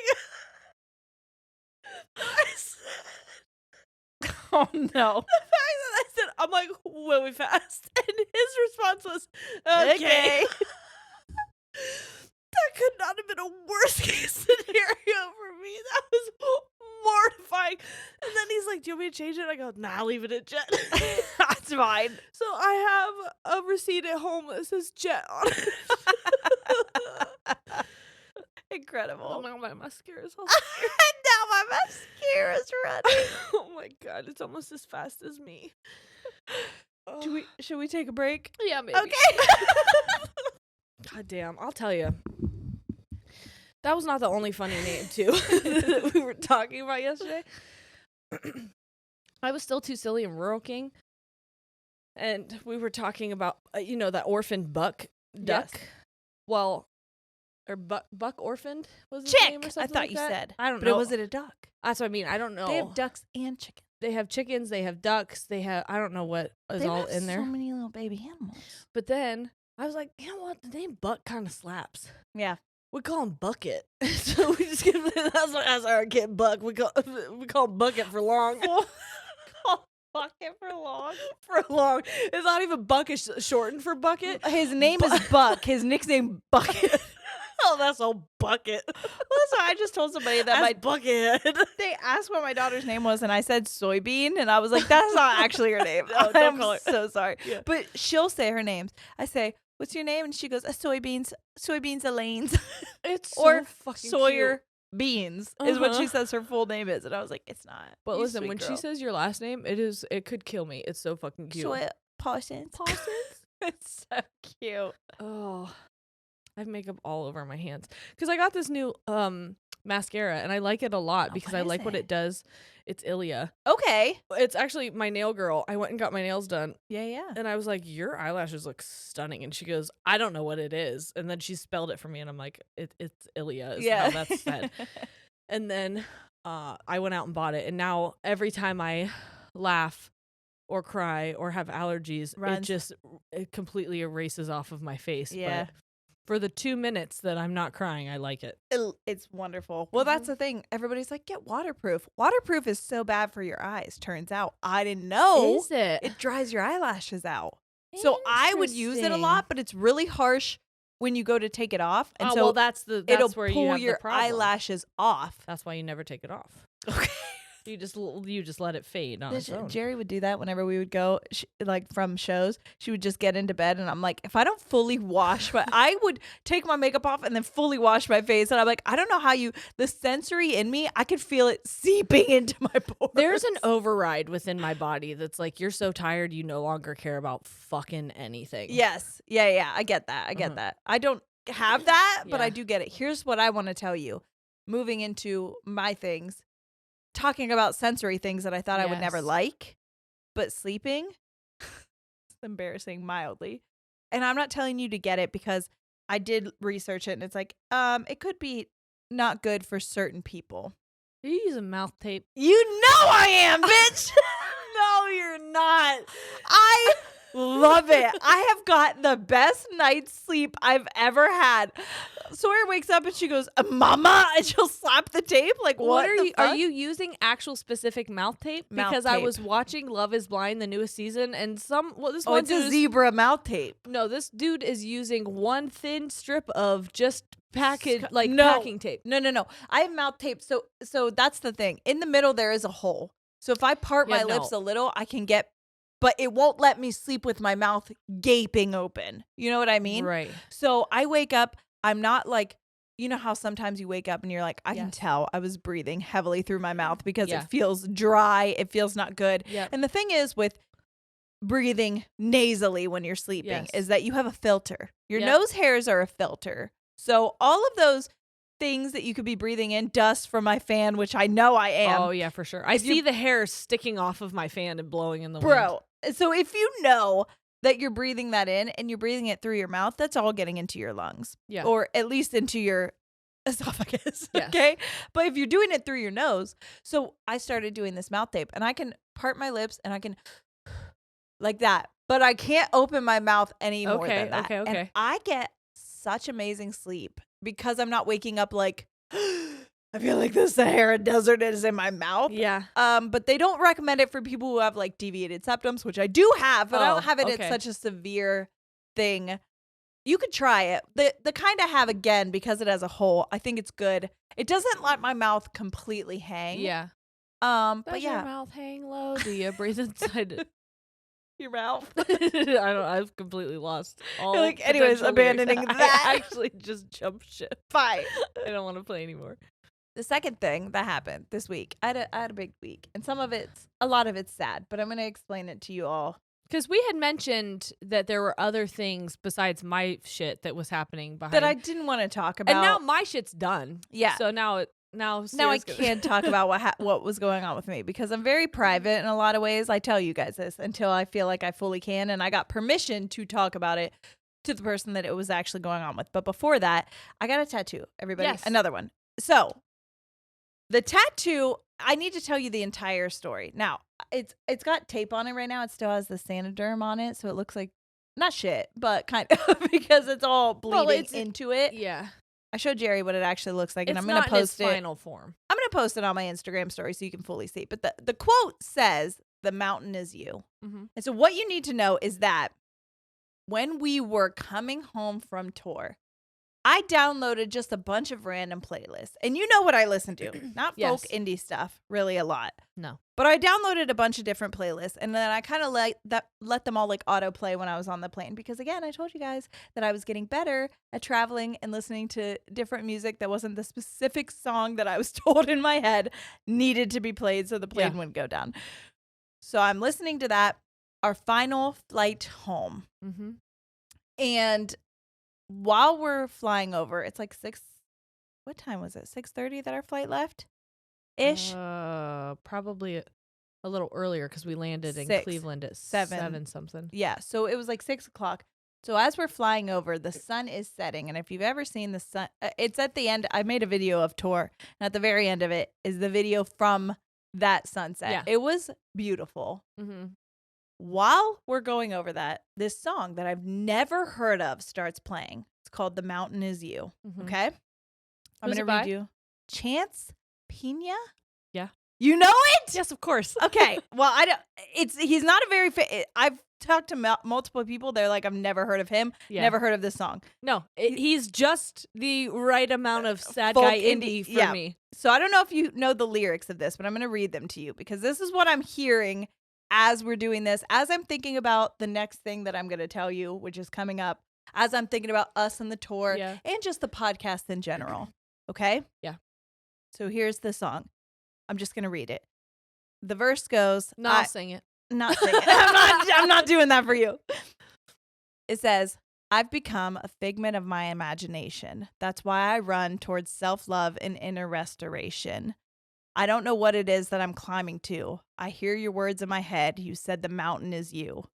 [SPEAKER 1] Oh no.
[SPEAKER 2] the fact that I said, I'm like, really fast. And his response was, okay. That could not have been a worst case scenario for me. That was mortifying. And then he's like, do you want me to change it? I go, nah, leave it at Jet.
[SPEAKER 1] That's fine.
[SPEAKER 2] So I have a receipt at home that says Jet on it.
[SPEAKER 1] Incredible.
[SPEAKER 2] Now my mascara's all
[SPEAKER 1] Now my mascara's running.
[SPEAKER 2] oh my god, it's almost as fast as me.
[SPEAKER 1] Should we take a break?
[SPEAKER 2] Yeah, maybe.
[SPEAKER 1] Okay.
[SPEAKER 2] God damn, I'll tell you. That was not the only funny name, too, that we were talking about yesterday. I was still too silly in Rural King. And we were talking about, that orphaned duck.
[SPEAKER 1] Yes.
[SPEAKER 2] Well, or buck orphaned was his
[SPEAKER 1] Chick,
[SPEAKER 2] name or
[SPEAKER 1] I
[SPEAKER 2] something
[SPEAKER 1] thought
[SPEAKER 2] like
[SPEAKER 1] you
[SPEAKER 2] that?
[SPEAKER 1] said.
[SPEAKER 2] I don't
[SPEAKER 1] But
[SPEAKER 2] know.
[SPEAKER 1] was it a duck?
[SPEAKER 2] That's what I mean. I don't know.
[SPEAKER 1] They have ducks and chickens.
[SPEAKER 2] They have chickens. They have ducks. They have, I don't know what is all in there.
[SPEAKER 1] So many little baby animals.
[SPEAKER 2] But then I was like, you know what? The name Buck kind of slaps.
[SPEAKER 1] Yeah.
[SPEAKER 2] We call him Bucket. So we just give him, that's our kid Buck. We call him Bucket for long.
[SPEAKER 1] Bucket for long.
[SPEAKER 2] For long. It's not even Buck is shortened for Bucket.
[SPEAKER 1] His name is Buck. His nickname Bucket.
[SPEAKER 2] Oh, that's old Bucket.
[SPEAKER 1] Well, so I just told somebody that
[SPEAKER 2] That's Bucket.
[SPEAKER 1] they asked what my daughter's name was, and I said soybean, and I was like, "That's not actually her name."
[SPEAKER 2] No, don't call
[SPEAKER 1] I'm
[SPEAKER 2] her.
[SPEAKER 1] so sorry,
[SPEAKER 2] Yeah.
[SPEAKER 1] but she'll say her names. I say, "What's your name?" And she goes, "Soybeans, Elaine's,
[SPEAKER 2] It's so
[SPEAKER 1] or
[SPEAKER 2] fucking
[SPEAKER 1] Sawyer
[SPEAKER 2] cute.
[SPEAKER 1] Beans," is what she
[SPEAKER 2] Uh-huh.
[SPEAKER 1] says her full name is, and I was like, "It's not."
[SPEAKER 2] But
[SPEAKER 1] You
[SPEAKER 2] listen,
[SPEAKER 1] sweet
[SPEAKER 2] when she
[SPEAKER 1] girl.
[SPEAKER 2] says your last name, it could kill me. It's so fucking cute.
[SPEAKER 1] Sawyer Parsons, it's so cute.
[SPEAKER 2] Oh, I have makeup all over my hands because I got this new mascara and I like it a lot
[SPEAKER 1] Oh,
[SPEAKER 2] because
[SPEAKER 1] what
[SPEAKER 2] I
[SPEAKER 1] is
[SPEAKER 2] like what
[SPEAKER 1] it?
[SPEAKER 2] it does. It's Ilia.
[SPEAKER 1] Okay,
[SPEAKER 2] It's actually my nail girl. I went and got my nails done
[SPEAKER 1] yeah.
[SPEAKER 2] and I was like, your eyelashes look stunning. And she goes, I don't know what it is. And then she spelled it for me and I'm like, it's Ilia is how that's said. And then I went out and bought it. And now every time I laugh or cry or have allergies, it completely erases off of my face.
[SPEAKER 1] Yeah.
[SPEAKER 2] But for the 2 minutes that I'm not crying, I like it.
[SPEAKER 1] It's wonderful. Well, that's the thing. Everybody's like, get waterproof. Waterproof is so bad for your eyes. Turns out, I didn't know.
[SPEAKER 2] Is it?
[SPEAKER 1] It dries your eyelashes out. So I would use it a lot, but it's really harsh when you go to take it off. And
[SPEAKER 2] oh,
[SPEAKER 1] so
[SPEAKER 2] well, that's
[SPEAKER 1] it'll
[SPEAKER 2] where
[SPEAKER 1] pull
[SPEAKER 2] you have
[SPEAKER 1] your
[SPEAKER 2] the problem.
[SPEAKER 1] eyelashes off.
[SPEAKER 2] That's why you never take it off.
[SPEAKER 1] Okay.
[SPEAKER 2] You just let it fade on its own.
[SPEAKER 1] Jerry would do that whenever we would go, like from shows. She would just get into bed, and I'm like, if I don't fully wash, I would take my makeup off and then fully wash my face. And I'm like, I don't know how the sensory in me, I could feel it seeping into my pores.
[SPEAKER 2] There's an override within my body that's like, you're so tired, you no longer care about fucking anything.
[SPEAKER 1] Yes. Yeah. I get that. That. I don't have that, but
[SPEAKER 2] Yeah.
[SPEAKER 1] I do get it. Here's what I want to tell you. Moving into my things, talking about sensory things that I thought I would never
[SPEAKER 2] Yes.
[SPEAKER 1] like, but sleeping, it's embarrassing mildly. And I'm not telling you to get it because I did research it and it's like, it could be not good for certain people.
[SPEAKER 2] Are you using mouth tape?
[SPEAKER 1] You know I am, bitch.
[SPEAKER 2] No, you're not.
[SPEAKER 1] I love it. I have got the best night's sleep I've ever had. Sawyer wakes up and she goes, "Mama," and she'll slap the tape. Like, what
[SPEAKER 2] are
[SPEAKER 1] the
[SPEAKER 2] you?
[SPEAKER 1] fuck?
[SPEAKER 2] Are you using actual specific mouth tape?
[SPEAKER 1] Mouth
[SPEAKER 2] Because I
[SPEAKER 1] tape.
[SPEAKER 2] was watching Love Is Blind, the newest season, and this
[SPEAKER 1] Oh,
[SPEAKER 2] one
[SPEAKER 1] it's
[SPEAKER 2] dude
[SPEAKER 1] a zebra mouth tape.
[SPEAKER 2] No, this dude is using one thin strip of just packing tape.
[SPEAKER 1] No. I have mouth tape. So that's the thing. In the middle, there is a hole. So if I part my lips a little, I can get, but it won't let me sleep with my mouth gaping open. You know what I mean?
[SPEAKER 2] Right.
[SPEAKER 1] So I wake up. I'm not like, you know how sometimes you wake up and you're like, I can
[SPEAKER 2] Yes.
[SPEAKER 1] tell I was breathing heavily through my mouth because
[SPEAKER 2] Yeah.
[SPEAKER 1] it feels dry. It feels not good.
[SPEAKER 2] Yep.
[SPEAKER 1] And the thing is with breathing nasally when you're sleeping
[SPEAKER 2] Yes.
[SPEAKER 1] is that you have a filter. Your
[SPEAKER 2] Yep.
[SPEAKER 1] nose hairs are a filter. So all of those things that you could be breathing in, dust from my fan, which I know I am.
[SPEAKER 2] Oh yeah, for sure. I
[SPEAKER 1] If you-
[SPEAKER 2] see the hair sticking off of my fan and blowing in the wind.
[SPEAKER 1] Bro. So if you know that you're breathing that in and you're breathing it through your mouth, that's all getting into your lungs.
[SPEAKER 2] Yeah.
[SPEAKER 1] Or at least into your esophagus.
[SPEAKER 2] Yes.
[SPEAKER 1] Okay. But if you're doing it through your nose, so I started doing this mouth tape and I can part my lips and I can like that, but I can't open my mouth any more
[SPEAKER 2] Okay,
[SPEAKER 1] than that.
[SPEAKER 2] okay,
[SPEAKER 1] And
[SPEAKER 2] okay.
[SPEAKER 1] I get such amazing sleep because I'm not waking up like I feel like the Sahara Desert is in my mouth.
[SPEAKER 2] Yeah.
[SPEAKER 1] But they don't recommend it for people who have like deviated septums, which I do have, but I don't have it
[SPEAKER 2] okay.
[SPEAKER 1] at such a severe thing. You could try it. The kind I have, again, because it has a hole, I think it's good. It doesn't let my mouth completely hang.
[SPEAKER 2] Yeah.
[SPEAKER 1] But
[SPEAKER 2] Does
[SPEAKER 1] yeah.
[SPEAKER 2] your mouth hang low? Do you breathe inside it?
[SPEAKER 1] Your mouth.
[SPEAKER 2] I've completely lost all.
[SPEAKER 1] You're like, anyways,
[SPEAKER 2] potential
[SPEAKER 1] abandoning
[SPEAKER 2] lyrics.
[SPEAKER 1] that.
[SPEAKER 2] I actually just jumped ship.
[SPEAKER 1] Fine.
[SPEAKER 2] I don't want to play anymore.
[SPEAKER 1] The second thing that happened this week, I had a big week, and a lot of it's sad, but I'm going to explain it to you all.
[SPEAKER 2] Because we had mentioned that there were other things besides my shit that was happening behind.
[SPEAKER 1] That I didn't want to talk about.
[SPEAKER 2] And now my shit's done.
[SPEAKER 1] Yeah.
[SPEAKER 2] So now I
[SPEAKER 1] Sarah's can't talk about what was going on with me because I'm very private in a lot of ways. I tell you guys this until I feel like I fully can, and I got permission to talk about it to the person that it was actually going on with. But before that, I got a tattoo, everybody.
[SPEAKER 2] Yes.
[SPEAKER 1] Another one. So the tattoo, I need to tell you the entire story. Now, it's got tape on it right now. It still has the Sanoderm on it, so it looks like not shit, but kind of because it's all bleeding into it.
[SPEAKER 2] Yeah.
[SPEAKER 1] I showed Jerry what it actually looks like, and
[SPEAKER 2] It's
[SPEAKER 1] I'm going to post
[SPEAKER 2] in its final form.
[SPEAKER 1] I'm going to post it on my Instagram story so you can fully see. But the quote says, "The mountain is you."
[SPEAKER 2] Mm-hmm.
[SPEAKER 1] And so what you need to know is that when we were coming home from tour, I downloaded just a bunch of random playlists. And you know what I listen to. Not folk indie stuff, really a lot.
[SPEAKER 2] No.
[SPEAKER 1] But I downloaded a bunch of different playlists, and then I kind of let them all like autoplay when I was on the plane because, again, I told you guys that I was getting better at traveling and listening to different music that wasn't the specific song that I was told in my head needed to be played so the plane wouldn't go down. So I'm listening to that, our final flight home.
[SPEAKER 2] Mm-hmm.
[SPEAKER 1] And while we're flying over, it's like 6, what time was it? 6:30 that our flight left? Ish.
[SPEAKER 2] Probably a little earlier because we landed in Cleveland at 7 something.
[SPEAKER 1] Yeah, so it was like 6 o'clock. So as we're flying over, the sun is setting, and if you've ever seen the sun, it's at the end. I made a video of tour, and at the very end of it is the video from that sunset.
[SPEAKER 2] Yeah.
[SPEAKER 1] It was beautiful.
[SPEAKER 2] Mm-hmm.
[SPEAKER 1] While we're going over that, this song that I've never heard of starts playing. It's called "The Mountain Is You."
[SPEAKER 2] Mm-hmm.
[SPEAKER 1] Okay, I'm
[SPEAKER 2] Who's
[SPEAKER 1] gonna
[SPEAKER 2] it by?
[SPEAKER 1] read you. Chance Pina.
[SPEAKER 2] Yeah.
[SPEAKER 1] You know it?
[SPEAKER 2] Yes, of course.
[SPEAKER 1] Okay. Well, I don't. He's not a very. I've talked to multiple people. They're like, I've never heard of him.
[SPEAKER 2] Yeah.
[SPEAKER 1] Never heard of this song.
[SPEAKER 2] No, he's just the right amount of sad
[SPEAKER 1] Folk
[SPEAKER 2] guy indie for me.
[SPEAKER 1] So I don't know if you know the lyrics of this, but I'm going to read them to you because this is what I'm hearing as we're doing this, as I'm thinking about the next thing that I'm going to tell you, which is coming up, as I'm thinking about us and the tour and just the podcast in general. Okay?
[SPEAKER 2] Yeah.
[SPEAKER 1] So here's the song. I'm just going to read it. The verse goes.
[SPEAKER 2] No, I'll sing it.
[SPEAKER 1] Not sing it. I'm not doing that for you. It says, "I've become a figment of my imagination. That's why I run towards self-love and inner restoration. I don't know what it is that I'm climbing to. I hear your words in my head. You said the mountain is you.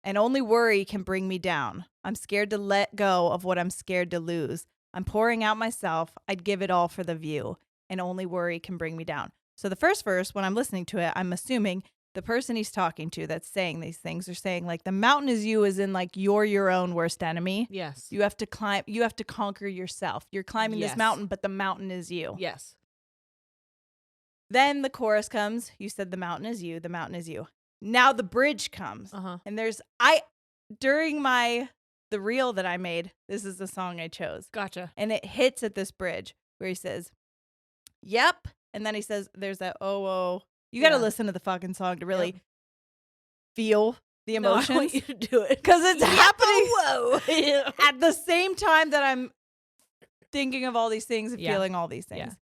[SPEAKER 1] And only worry can bring me down. I'm scared to let go of what I'm scared to lose. I'm pouring out myself. I'd give it all for the view. And only worry can bring me down." So the first verse, when I'm listening to it, I'm assuming the person he's talking to that's saying these things are saying like the mountain is you, as in like you're your own worst enemy.
[SPEAKER 2] Yes.
[SPEAKER 1] You have to climb. You have to conquer yourself. You're climbing this mountain, but the mountain is you.
[SPEAKER 2] Yes.
[SPEAKER 1] Then the chorus comes. You said the mountain is you. The mountain is you. Now the bridge comes. And during the reel that I made, this is the song I chose.
[SPEAKER 2] Gotcha.
[SPEAKER 1] And it hits at this bridge where he says, "Yep." And then he says, there's that, "Oh. You got to listen to the fucking song to really feel the emotions."
[SPEAKER 2] No, I want you to do it.
[SPEAKER 1] Because it's happening at the same time that I'm thinking of all these things and feeling all these things.
[SPEAKER 2] Yeah.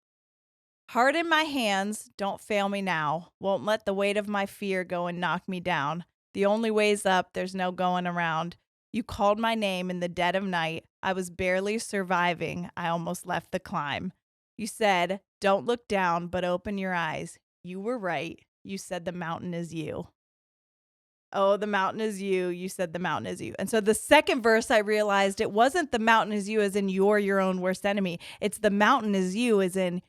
[SPEAKER 1] "Heart in my hands, don't fail me now. Won't let the weight of my fear go and knock me down. The only way's up, there's no going around. You called my name in the dead of night. I was barely surviving. I almost left the climb. You said, don't look down, but open your eyes. You were right. You said the mountain is you. Oh, the mountain is you. You said the mountain is you." And so the second verse, I realized it wasn't the mountain is you as in you're your own worst enemy. It's the mountain is you as in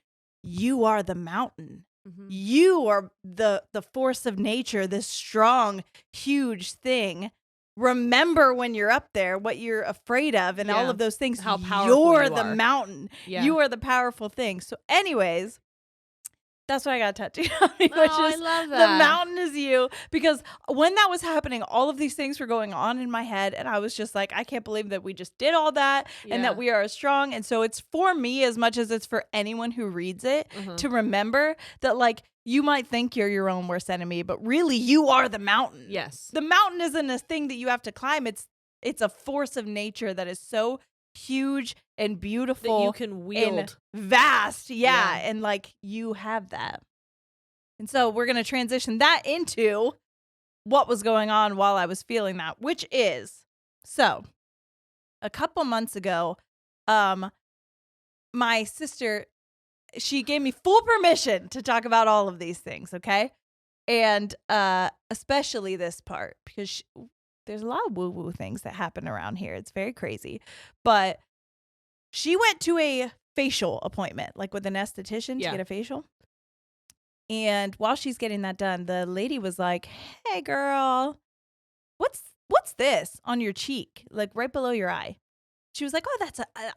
[SPEAKER 1] you are the mountain. Mm-hmm. You are the force of nature, this strong, huge thing. remember when you're up there what you're afraid of and all
[SPEAKER 2] Yeah.
[SPEAKER 1] of those things.
[SPEAKER 2] How powerful
[SPEAKER 1] you're
[SPEAKER 2] you
[SPEAKER 1] the
[SPEAKER 2] are.
[SPEAKER 1] mountain.
[SPEAKER 2] Yeah.
[SPEAKER 1] You are the powerful thing. So anyways, that's why I got tattooed on me, which
[SPEAKER 2] I
[SPEAKER 1] is
[SPEAKER 2] love
[SPEAKER 1] the
[SPEAKER 2] that.
[SPEAKER 1] mountain is you. Because when that was happening, all of these things were going on in my head. And I was just like, I can't believe that we just did all that and
[SPEAKER 2] Yeah.
[SPEAKER 1] that we are strong. And so it's for me as much as it's for anyone who reads it to remember that, like, you might think you're your own worst enemy, but really you are the mountain.
[SPEAKER 2] Yes.
[SPEAKER 1] The mountain isn't a thing that you have to climb. It's a force of nature that is so huge and beautiful
[SPEAKER 2] That you can wield.
[SPEAKER 1] and vast. Yeah.
[SPEAKER 2] Yeah.
[SPEAKER 1] And like you have that. And so we're going to transition that into what was going on while I was feeling that, which is, so a couple months ago, my sister, she gave me full permission to talk about all of these things. Okay. And especially this part, because there's a lot of woo-woo things that happen around here. It's very crazy. But she went to a facial appointment, like with an esthetician to get a facial. And while she's getting that done, the lady was like, "Hey, girl, what's this on your cheek, like right below your eye?" She was like, "Oh,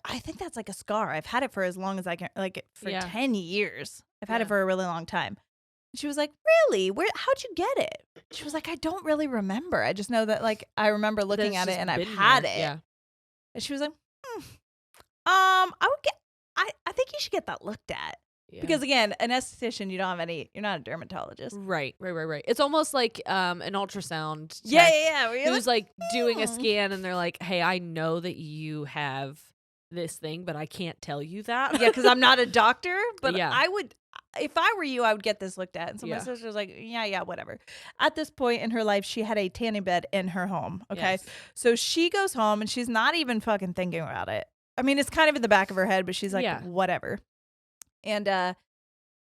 [SPEAKER 1] I think that's like a scar. I've had it for as long as I can, like for 10 years. I've had it for a really long time." She was like, "Really? How'd you get it?" She was like, "I don't really remember. I just know that, like, I remember looking at it and I've had it."
[SPEAKER 2] Yeah.
[SPEAKER 1] And she was like, I think you should get that looked at.
[SPEAKER 2] Yeah.
[SPEAKER 1] Because again, an esthetician, you're not a dermatologist.
[SPEAKER 2] Right. It's almost like an ultrasound tech
[SPEAKER 1] Yeah.
[SPEAKER 2] who's like doing a scan and they're like, "Hey, I know that you have this thing, but I can't tell you that."
[SPEAKER 1] Yeah, because I'm not a doctor, but
[SPEAKER 2] Yeah.
[SPEAKER 1] I would, if I were you, I would get this looked at. And so my
[SPEAKER 2] Yeah.
[SPEAKER 1] sister was like, yeah, whatever. At this point in her life, she had a tanning bed in her home. Okay.
[SPEAKER 2] Yes.
[SPEAKER 1] So she goes home and she's not even fucking thinking about it. I mean, it's kind of in the back of her head, but she's like, whatever. And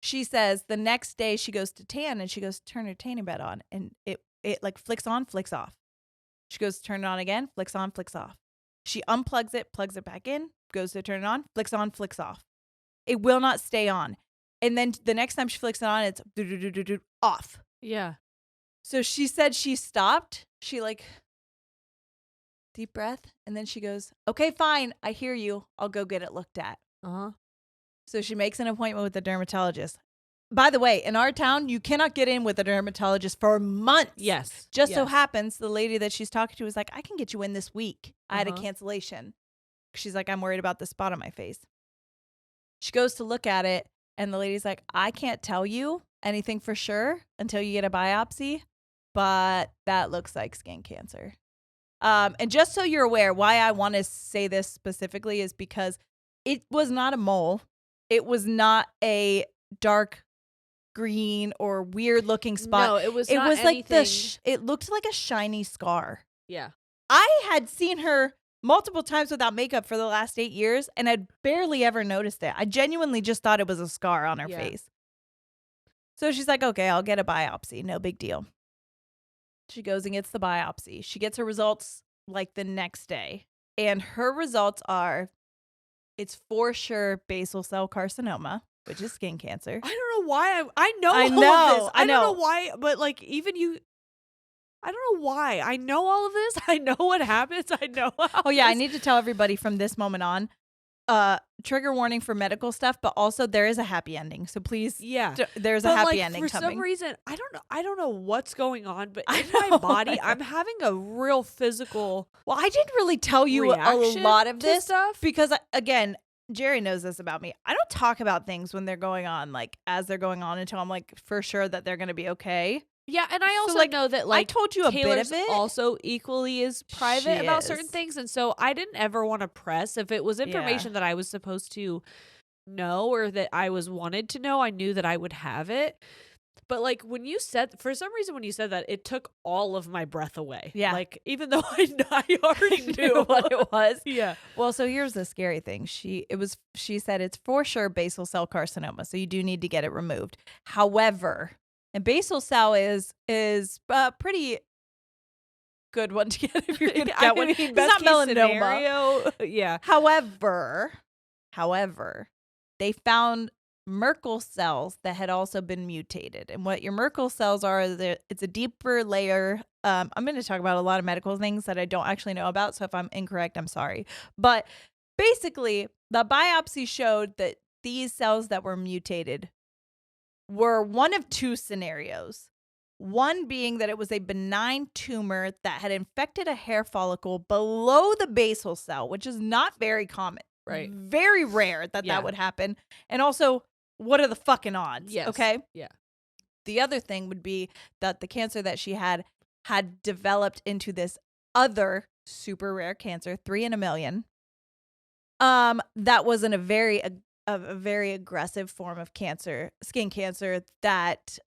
[SPEAKER 1] she says the next day she goes to tan and she goes to turn her tanning bed on and it like flicks on, flicks off. She goes to turn it on again, flicks on, flicks off. She unplugs it, plugs it back in, goes to turn it on, flicks off. It will not stay on. And then the next time she flicks it on, it's off.
[SPEAKER 2] Yeah.
[SPEAKER 1] So she said she stopped. She like deep breath. And then she goes, "Okay, fine. I hear you. I'll go get it looked at." So she makes an appointment with the dermatologist. By the way, in our town, you cannot get in with a dermatologist for months.
[SPEAKER 2] Yes.
[SPEAKER 1] Just so happens the lady that she's talking to was like, "I can get you in this week." I had a cancellation. She's like, "I'm worried about the spot on my face." She goes to look at it and the lady's like, "I can't tell you anything for sure until you get a biopsy, but that looks like skin cancer." And just so you're aware, why I want to say this specifically is because it was not a mole. It was not a dark green or weird looking spot.
[SPEAKER 2] No, it was
[SPEAKER 1] like it looked like a shiny scar.
[SPEAKER 2] Yeah.
[SPEAKER 1] I had seen her multiple times without makeup for the last 8 years and I'd barely ever noticed it. I genuinely just thought it was a scar on her face. So she's like, "Okay, I'll get a biopsy. No big deal." She goes and gets the biopsy. She gets her results like the next day. And her results are, it's for sure basal cell carcinoma, which is skin cancer.
[SPEAKER 2] I don't know why I know all of this. I don't know why, but like even you, I don't know why. I know all of this. I know what happens. I know.
[SPEAKER 1] Oh yeah, I need to tell everybody from this moment on, trigger warning for medical stuff, but also there is a happy ending. So please, there's a happy ending
[SPEAKER 2] for
[SPEAKER 1] coming.
[SPEAKER 2] some reason, I don't know what's going on, but in my body, I'm having a real physical.
[SPEAKER 1] Well, I didn't really tell you a lot of this
[SPEAKER 2] stuff
[SPEAKER 1] because again, Jerry knows this about me. I don't talk about things when they're going on, like as they're going on, until I'm like for sure that they're going to be okay.
[SPEAKER 2] Yeah, and I also
[SPEAKER 1] like,
[SPEAKER 2] know that like
[SPEAKER 1] I told you a
[SPEAKER 2] Taylor's
[SPEAKER 1] bit of it.
[SPEAKER 2] Also equally is private
[SPEAKER 1] She
[SPEAKER 2] about
[SPEAKER 1] is.
[SPEAKER 2] certain things, and so I didn't ever want to press if it was information that I was supposed to know or that I was wanted to know. I knew that I would have it, but like when you said, for some reason, when you said that, it took all of my breath away.
[SPEAKER 1] Yeah,
[SPEAKER 2] like even though I already knew
[SPEAKER 1] what it was.
[SPEAKER 2] Yeah.
[SPEAKER 1] Well, so here's the scary thing. She said it's for sure basal cell carcinoma, so you do need to get it removed. However. And basal cell is a pretty good one to get if you're going to get one. It's not melanoma.
[SPEAKER 2] Yeah.
[SPEAKER 1] However, they found Merkel cells that had also been mutated. And what your Merkel cells are, it's a deeper layer. I'm going to talk about a lot of medical things that I don't actually know about. So if I'm incorrect, I'm sorry. But basically, the biopsy showed that these cells that were mutated were one of two scenarios. One being that it was a benign tumor that had infected a hair follicle below the basal cell, which is not very common.
[SPEAKER 2] Right.
[SPEAKER 1] Very rare that would happen. And also, what are the fucking odds?
[SPEAKER 2] Yes.
[SPEAKER 1] Okay.
[SPEAKER 2] Yeah.
[SPEAKER 1] The other thing would be that the cancer that she had developed into this other super rare cancer, 3 in a million. That was in a very aggressive form of cancer, skin cancer that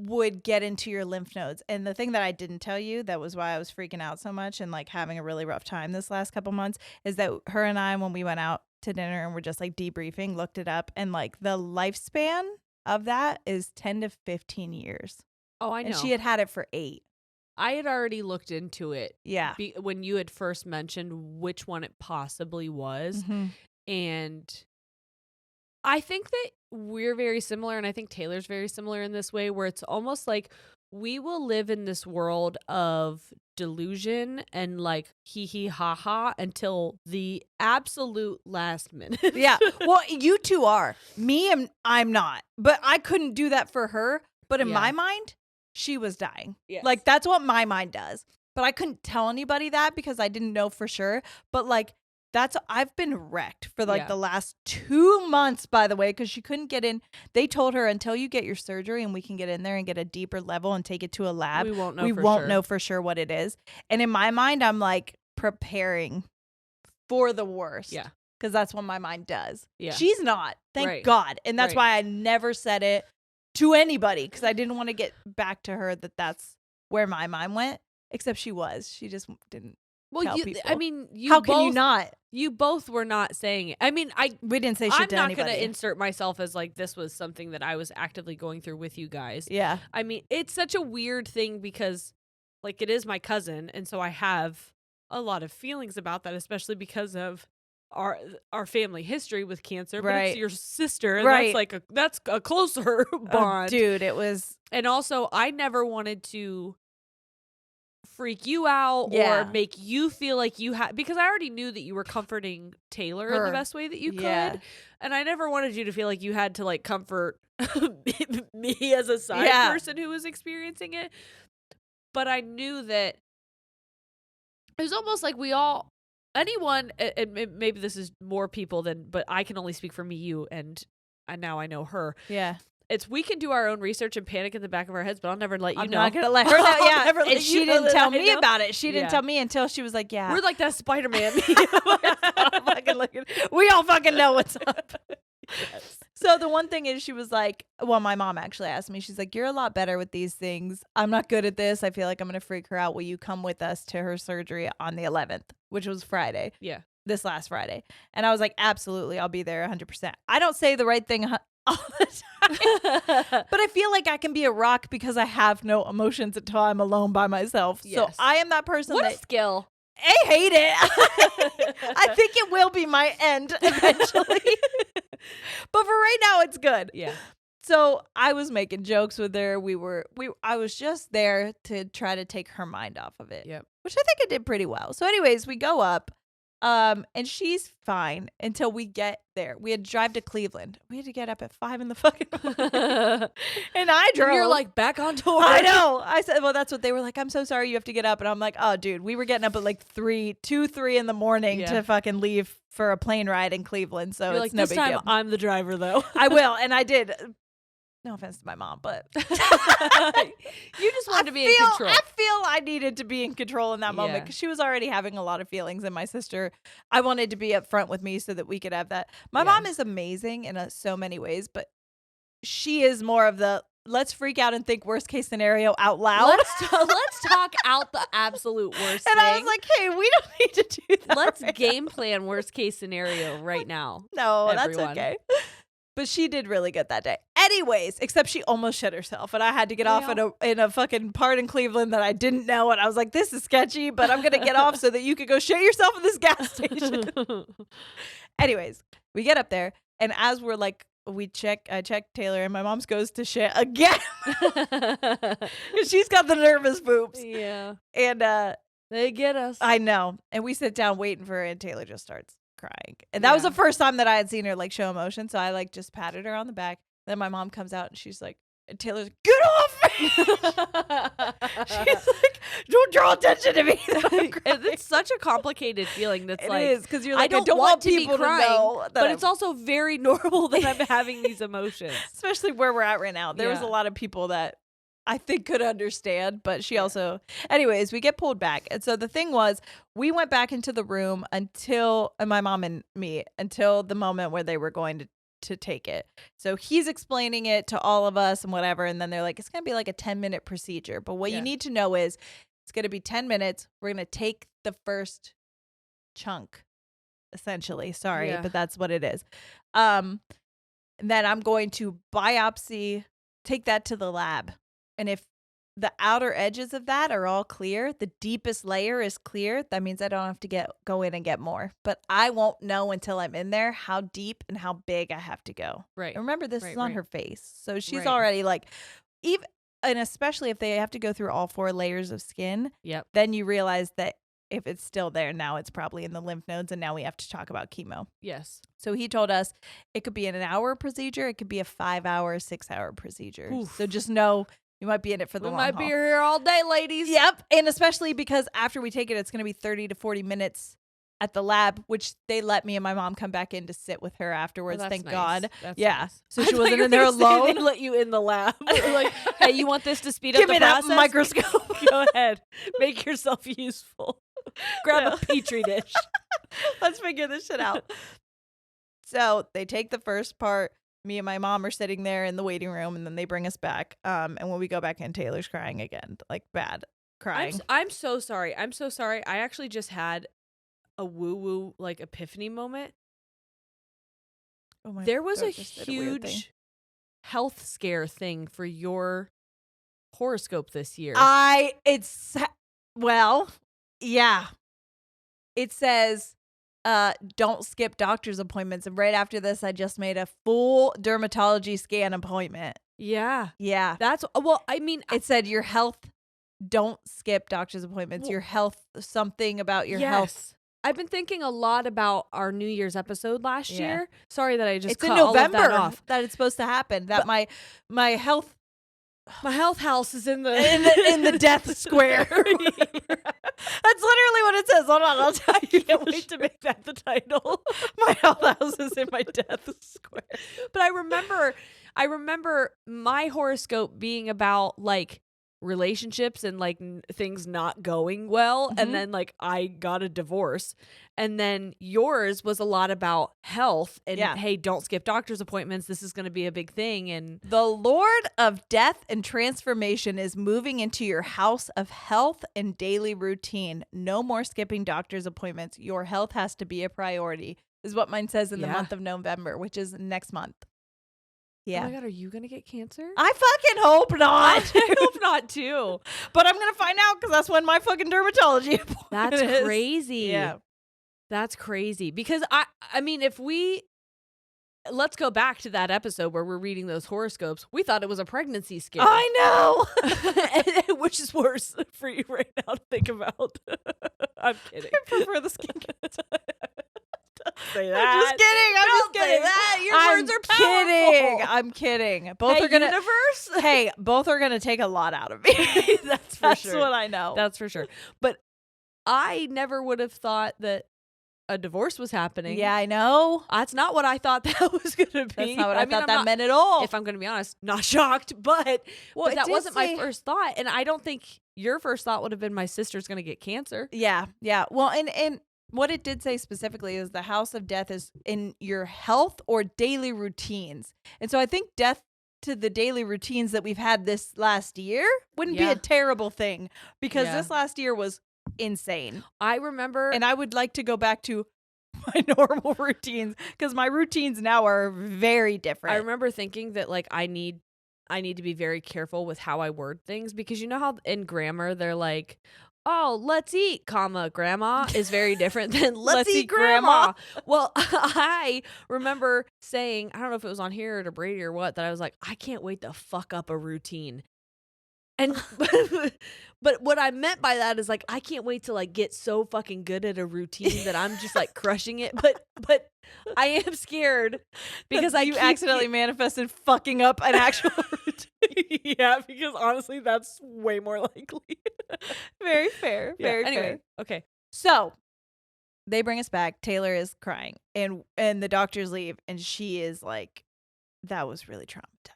[SPEAKER 1] would get into your lymph nodes. And the thing that I didn't tell you, that was why I was freaking out so much and like having a really rough time this last couple months, is that her and I, when we went out to dinner and we're just like debriefing, looked it up, and like the lifespan of that is 10 to 15 years.
[SPEAKER 2] Oh, I know.
[SPEAKER 1] And she had it for 8.
[SPEAKER 2] I had already looked into it.
[SPEAKER 1] Yeah.
[SPEAKER 2] When you had first mentioned which one it possibly was.
[SPEAKER 1] Mm-hmm.
[SPEAKER 2] And I think that we're very similar, and I think Taylor's very similar in this way, where it's almost like we will live in this world of delusion and like hee ha ha until the absolute last minute.
[SPEAKER 1] Yeah. Well, you two are. Me, I'm not. But I couldn't do that for her. But in my mind, she was dying.
[SPEAKER 2] Yes.
[SPEAKER 1] Like, that's what my mind does. But I couldn't tell anybody that because I didn't know for sure. But like, I've been wrecked for like the last 2 months, by the way, because she couldn't get in. They told her, until you get your surgery and we can get in there and get a deeper level and take it to a lab,
[SPEAKER 2] we won't
[SPEAKER 1] know for sure what it is. And in my mind, I'm like preparing for the worst.
[SPEAKER 2] Yeah.
[SPEAKER 1] Because that's what my mind does.
[SPEAKER 2] Yeah.
[SPEAKER 1] She's not. Thank God. And that's why I never said it to anybody, because I didn't want to get back to her that that's where my mind went. Except she was. She just didn't.
[SPEAKER 2] Well,
[SPEAKER 1] tell people.
[SPEAKER 2] I mean,
[SPEAKER 1] how can you not?
[SPEAKER 2] You both were not saying it. I mean,
[SPEAKER 1] we didn't say shit to anybody.
[SPEAKER 2] I'm not going to insert myself as like this was something that I was actively going through with you guys.
[SPEAKER 1] Yeah.
[SPEAKER 2] I mean, it's such a weird thing because like it is my cousin, and so I have a lot of feelings about that, especially because of our family history with cancer. But it's your sister, and that's a closer bond.
[SPEAKER 1] Dude, it was.
[SPEAKER 2] And also, I never wanted to freak you out or make you feel like you had, because I already knew that you were comforting Taylor in the best way that you could, and I never wanted you to feel like you had to like comfort me as a side person who was experiencing it. But I knew that it was almost like anyone, and maybe this is more people than, but I can only speak for me, you, and now I know her.
[SPEAKER 1] Yeah.
[SPEAKER 2] We can do our own research and panic in the back of our heads, but I'll never let you know.
[SPEAKER 1] I'm not going to let her know. Yeah.
[SPEAKER 2] And
[SPEAKER 1] she didn't tell me about it. She didn't tell me until she was like,
[SPEAKER 2] we're like that Spider-Man.
[SPEAKER 1] We all fucking know what's up. Yes. So the one thing is, she was like, well, my mom actually asked me, she's like, you're a lot better with these things. I'm not good at this. I feel like I'm going to freak her out. Will you come with us to her surgery on the 11th, which was Friday?
[SPEAKER 2] Yeah.
[SPEAKER 1] This last Friday. And I was like, absolutely. I'll be there 100%. I don't say the right thing all the time. But I feel like I can be a rock because I have no emotions until I'm alone by myself. Yes. So I am that person.
[SPEAKER 2] What a skill.
[SPEAKER 1] I hate it. I think it will be my end eventually. But for right now, it's good.
[SPEAKER 2] Yeah.
[SPEAKER 1] So I was making jokes with her. I was just there to try to take her mind off of it.
[SPEAKER 2] Yep.
[SPEAKER 1] Which I think I did pretty well. So anyways, we go up. And she's fine until we get there. We had to drive to Cleveland. We had to get up at 5 in the fucking morning. And I drove.
[SPEAKER 2] And you're like, back on tour.
[SPEAKER 1] I know. I said, well, that's what they were like. I'm so sorry you have to get up. And I'm like, oh, dude, we were getting up at like 3 in the morning to fucking leave for a plane ride in Cleveland. So
[SPEAKER 2] you're
[SPEAKER 1] it's
[SPEAKER 2] like,
[SPEAKER 1] no
[SPEAKER 2] this
[SPEAKER 1] big
[SPEAKER 2] time
[SPEAKER 1] deal.
[SPEAKER 2] I'm the driver, though.
[SPEAKER 1] I will. And I did. No offense to my mom, but
[SPEAKER 2] you just wanted to be in control.
[SPEAKER 1] I feel I needed to be in control in that moment because she was already having a lot of feelings, and my sister, I wanted to be up front with me so that we could have that. My mom is amazing in so many ways, but she is more of the let's freak out and think worst case scenario out loud.
[SPEAKER 2] Let's talk out the absolute worst
[SPEAKER 1] and
[SPEAKER 2] thing.
[SPEAKER 1] I was like, hey, we don't need to do that.
[SPEAKER 2] Let's game plan worst case scenario right now.
[SPEAKER 1] No,
[SPEAKER 2] everyone.
[SPEAKER 1] That's okay. But she did really good that day. Anyways, except she almost shit herself. And I had to get off in a fucking part in Cleveland that I didn't know. And I was like, this is sketchy, but I'm going to get off so that you could go shit yourself at this gas station. Anyways, we get up there. And as we're like I check Taylor, and my mom's goes to shit again. She's got the nervous poops.
[SPEAKER 2] Yeah.
[SPEAKER 1] And
[SPEAKER 2] They get us.
[SPEAKER 1] I know. And we sit down waiting for her, and Taylor just starts crying. And that was the first time that I had seen her like show emotion. So I like just patted her on the back. Then my mom comes out, and she's like, and Taylor's like, get off me. She's like, don't draw attention to me.
[SPEAKER 2] It's such a complicated feeling. That's
[SPEAKER 1] It is, because you're like,
[SPEAKER 2] I don't want
[SPEAKER 1] people to
[SPEAKER 2] crying,
[SPEAKER 1] know that
[SPEAKER 2] but it's also very normal that I'm having these emotions.
[SPEAKER 1] especially where we're at right now. There was a lot of people that I think could understand, but she also, anyways, we get pulled back. And so the thing was, we went back into the room and my mom and me, until the moment where they were going to take it. So he's explaining it to all of us and whatever. And then they're like, it's going to be like a 10-minute procedure. But what you need to know is it's going to be 10 minutes. We're going to take the first chunk, essentially. Sorry, but that's what it is. And then I'm going to take that to the lab. And if the outer edges of that are all clear, the deepest layer is clear, that means I don't have to go in and get more. But I won't know until I'm in there how deep and how big I have to go.
[SPEAKER 2] Right.
[SPEAKER 1] And remember, this is on her face. So she's
[SPEAKER 2] Right.
[SPEAKER 1] already like, and especially if they have to go through all 4 layers of skin, then you realize that if it's still there, now it's probably in the lymph nodes, and now we have to talk about chemo.
[SPEAKER 2] Yes.
[SPEAKER 1] So he told us it could be an hour procedure, it could be a 5-hour, 6-hour procedure.
[SPEAKER 2] Oof.
[SPEAKER 1] So just know you might be in it for the long haul.
[SPEAKER 2] We might be here all day, ladies.
[SPEAKER 1] Yep. And especially because after we take it, it's going to be 30 to 40 minutes at the lab, which they let me and my mom come back in to sit with her afterwards. Thank God.
[SPEAKER 2] That's
[SPEAKER 1] nice. So
[SPEAKER 2] I
[SPEAKER 1] she
[SPEAKER 2] thought
[SPEAKER 1] wasn't
[SPEAKER 2] you were
[SPEAKER 1] in there
[SPEAKER 2] gonna say
[SPEAKER 1] alone.
[SPEAKER 2] They let you in the lab. Like, hey, you want this to speed up
[SPEAKER 1] Give
[SPEAKER 2] the
[SPEAKER 1] me
[SPEAKER 2] process?
[SPEAKER 1] that microscope.
[SPEAKER 2] Go ahead. Make yourself useful. Grab a petri dish.
[SPEAKER 1] Let's figure this shit out. So they take the first part. Me and my mom are sitting there in the waiting room, and then they bring us back. And when we go back in, Taylor's crying again, like bad crying.
[SPEAKER 2] I'm so sorry. I'm so sorry. I actually just had a woo-woo like epiphany moment.
[SPEAKER 1] Oh my
[SPEAKER 2] There was
[SPEAKER 1] God,
[SPEAKER 2] a
[SPEAKER 1] just did weird thing.
[SPEAKER 2] huge health scare thing for your horoscope this year.
[SPEAKER 1] It says, don't skip doctor's appointments. And right after this, I just made a full dermatology scan appointment.
[SPEAKER 2] Yeah.
[SPEAKER 1] Yeah.
[SPEAKER 2] That's, well, I mean,
[SPEAKER 1] It said your health, don't skip doctor's appointments. Your health, something about your health.
[SPEAKER 2] I've been thinking a lot about our New Year's episode last year. Sorry that I just
[SPEAKER 1] it's
[SPEAKER 2] cut
[SPEAKER 1] in
[SPEAKER 2] all of
[SPEAKER 1] November
[SPEAKER 2] that off.
[SPEAKER 1] that it's supposed to happen. That my health
[SPEAKER 2] My health house is in the
[SPEAKER 1] in the death square. That's literally what it says. Hold on, I'll tell you.
[SPEAKER 2] I can't wait to make that the title.
[SPEAKER 1] My health house is in my death square.
[SPEAKER 2] But I remember my horoscope being about like relationships and like things not going well, and then like I got a divorce, and then yours was a lot about health and hey, don't skip doctor's appointments, this is going to be a big thing. And
[SPEAKER 1] the Lord of death and transformation is moving into your house of health and daily routine. No more skipping doctor's appointments. Your health has to be a priority, is what mine says in the month of November, which is next month. Yeah.
[SPEAKER 2] Oh my God, are you going to get cancer?
[SPEAKER 1] I fucking hope not.
[SPEAKER 2] I hope not too.
[SPEAKER 1] But I'm going to find out, because that's when my fucking dermatology appointment
[SPEAKER 2] That's
[SPEAKER 1] is.
[SPEAKER 2] crazy.
[SPEAKER 1] Yeah.
[SPEAKER 2] That's crazy. Because I mean, let's go back to that episode where we're reading those horoscopes. We thought it was a pregnancy scare.
[SPEAKER 1] I know.
[SPEAKER 2] Which is worse for you right now to think about. I'm kidding.
[SPEAKER 1] I prefer the skin cancer.
[SPEAKER 2] Say that.
[SPEAKER 1] I'm just kidding. I'm just
[SPEAKER 2] Don't say
[SPEAKER 1] kidding.
[SPEAKER 2] that. Your words are powerful.
[SPEAKER 1] I'm kidding. Both
[SPEAKER 2] Hey,
[SPEAKER 1] are gonna
[SPEAKER 2] universe.
[SPEAKER 1] Hey, both are gonna take a lot out of me.
[SPEAKER 2] That's for sure.
[SPEAKER 1] That's what I know.
[SPEAKER 2] That's for sure. But I never would have thought that a divorce was happening.
[SPEAKER 1] Yeah, I know.
[SPEAKER 2] That's not what I thought that was going to be.
[SPEAKER 1] That's not what I thought
[SPEAKER 2] I'm
[SPEAKER 1] that
[SPEAKER 2] not,
[SPEAKER 1] meant at all.
[SPEAKER 2] If I'm going to be honest, not shocked, but that wasn't my first thought. And I don't think your first thought would have been my sister's going to get cancer.
[SPEAKER 1] Yeah. Well, and what it did say specifically is the house of death is in your health or daily routines. And so I think death to the daily routines that we've had this last year wouldn't be a terrible thing, because this last year was insane.
[SPEAKER 2] I remember,
[SPEAKER 1] and I would like to go back to my normal routines, because my routines now are very different.
[SPEAKER 2] I remember thinking that like I need to be very careful with how I word things, because you know how in grammar they're like, oh, let's eat, grandma is very different than let's eat grandma. Well, I remember saying, I don't know if it was on here or to Brady or what, that I was like, I can't wait to fuck up a routine. And but what I meant by that is like, I can't wait to like get so fucking good at a routine that I'm just like crushing it. But I am scared because
[SPEAKER 1] you accidentally manifested fucking up an actual routine.
[SPEAKER 2] Yeah, because honestly, that's way more likely.
[SPEAKER 1] Very fair.
[SPEAKER 2] Yeah,
[SPEAKER 1] Very
[SPEAKER 2] anyway,
[SPEAKER 1] fair.
[SPEAKER 2] okay.
[SPEAKER 1] So they bring us back. Taylor is crying, and the doctors leave, and she is like, "That was really traumatizing.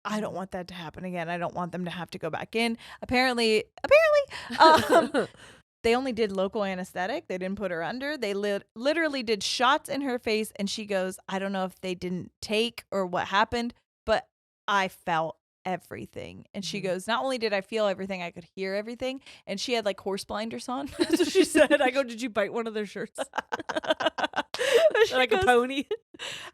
[SPEAKER 1] I don't want that to happen again. I don't want them to have to go back in." Apparently, they only did local anesthetic. They didn't put her under. They literally did shots in her face, and she goes, "I don't know if they didn't take or what happened, but I felt everything." And she goes, "Not only did I feel everything, I could hear everything." And she had like horse blinders on.
[SPEAKER 2] That's what she said. I go, "Did you bite one of their shirts?" Like a pony.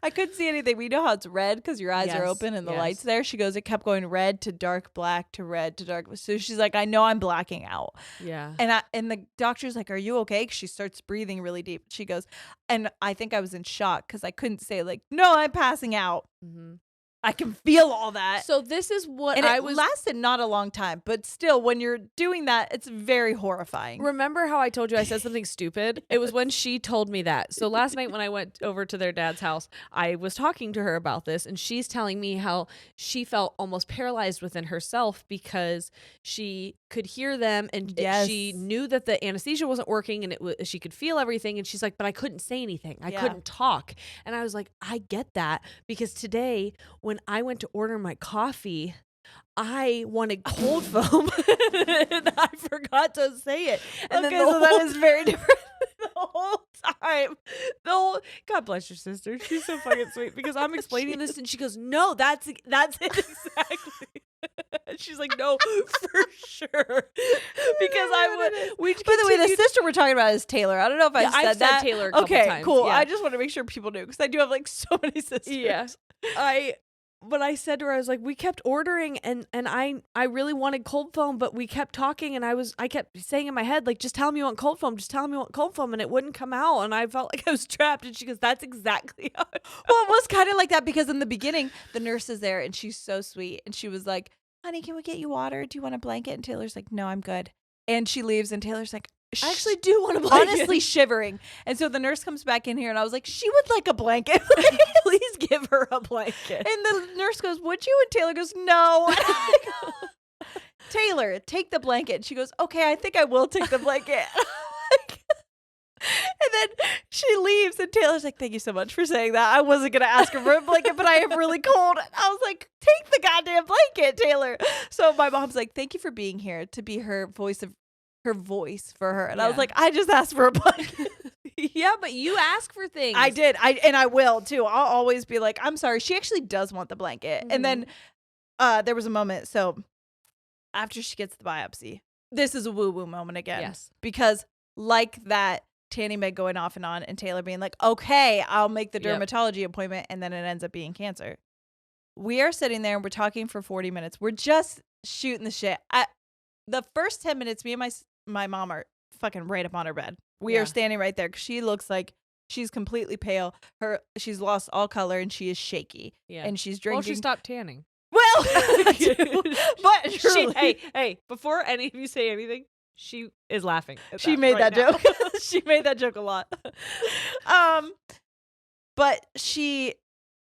[SPEAKER 1] I couldn't see anything. We know how it's red because your eyes are open and the light's there. She goes, it kept going red to dark black to red to dark. So she's like, I know I'm blacking out.
[SPEAKER 2] Yeah.
[SPEAKER 1] And the doctor's like, are you okay? 'Cause she starts breathing really deep. She goes, and I think I was in shock because I couldn't say like, no, I'm passing out.
[SPEAKER 2] Mm-hmm.
[SPEAKER 1] I can feel all that.
[SPEAKER 2] So this is what
[SPEAKER 1] and it lasted not a long time, but still, when you're doing that, it's very horrifying.
[SPEAKER 2] Remember how I told you I said something stupid? It was when she told me that. So last night when I went over to their dad's house, I was talking to her about this, and she's telling me how she felt almost paralyzed within herself because she could hear them, and she knew that the anesthesia wasn't working, and she could feel everything, and she's like, but I couldn't say anything. I couldn't talk. And I was like, I get that, because today when I went to order my coffee, I wanted cold foam and I forgot to say it. And
[SPEAKER 1] okay,
[SPEAKER 2] then
[SPEAKER 1] so that is very different.
[SPEAKER 2] The whole time, God bless your sister. She's so fucking sweet, because I'm explaining this and she goes, no, that's it exactly. She's like, no, for sure. Because
[SPEAKER 1] by the way, the sister we're talking about is Taylor. I don't know if I said that.
[SPEAKER 2] Taylor a couple times.
[SPEAKER 1] Cool.
[SPEAKER 2] Yeah.
[SPEAKER 1] I just want to make sure people knew, because I do have like so many sisters.
[SPEAKER 2] Yeah. But I said to her, I was like, we kept ordering and I really wanted cold foam, but we kept talking and I kept saying in my head, like, just tell me you want cold foam, just tell me you want cold foam, and it wouldn't come out, and I felt like I was trapped. And she goes, that's exactly how it felt.
[SPEAKER 1] Well, it was kind of like that, because in the beginning, the nurse is there and she's so sweet, and she was like, honey, can we get you water? Do you want a blanket? And Taylor's like, no, I'm good. And she leaves, and Taylor's like,
[SPEAKER 2] I actually do want a blanket.
[SPEAKER 1] Honestly shivering. And so the nurse comes back in here, and I was like, she would like a blanket.
[SPEAKER 2] Please give her a blanket.
[SPEAKER 1] And the nurse goes, would you? And Taylor goes, no. Taylor, take the blanket. And she goes, okay, I think I will take the blanket. And then she leaves, and Taylor's like, thank you so much for saying that. I wasn't going to ask her for a blanket, but I am really cold. And I was like, take the goddamn blanket, Taylor. So my mom's like, thank you for being here to be her voice for her. And I was like, I just asked for a blanket.
[SPEAKER 2] Yeah, but you ask for things.
[SPEAKER 1] I did. And I will too. I'll always be like, I'm sorry. She actually does want the blanket. Mm-hmm. And then there was a moment. So after she gets the biopsy, this is a woo-woo moment again.
[SPEAKER 2] Yes.
[SPEAKER 1] Because like that, Tanny Meg going off and on, and Taylor being like, okay, I'll make the dermatology appointment. And then it ends up being cancer. We are sitting there and we're talking for 40 minutes. We're just shooting the shit. The first 10 minutes, me and my mom are fucking right up on her bed. We are standing right there, because she looks like she's completely pale. She's lost all color, and she is shaky. Yeah. And she's drinking.
[SPEAKER 2] Well, she stopped tanning.
[SPEAKER 1] Well, but
[SPEAKER 2] hey, before any of you say anything, she is laughing.
[SPEAKER 1] She made that joke. She made that joke a lot. But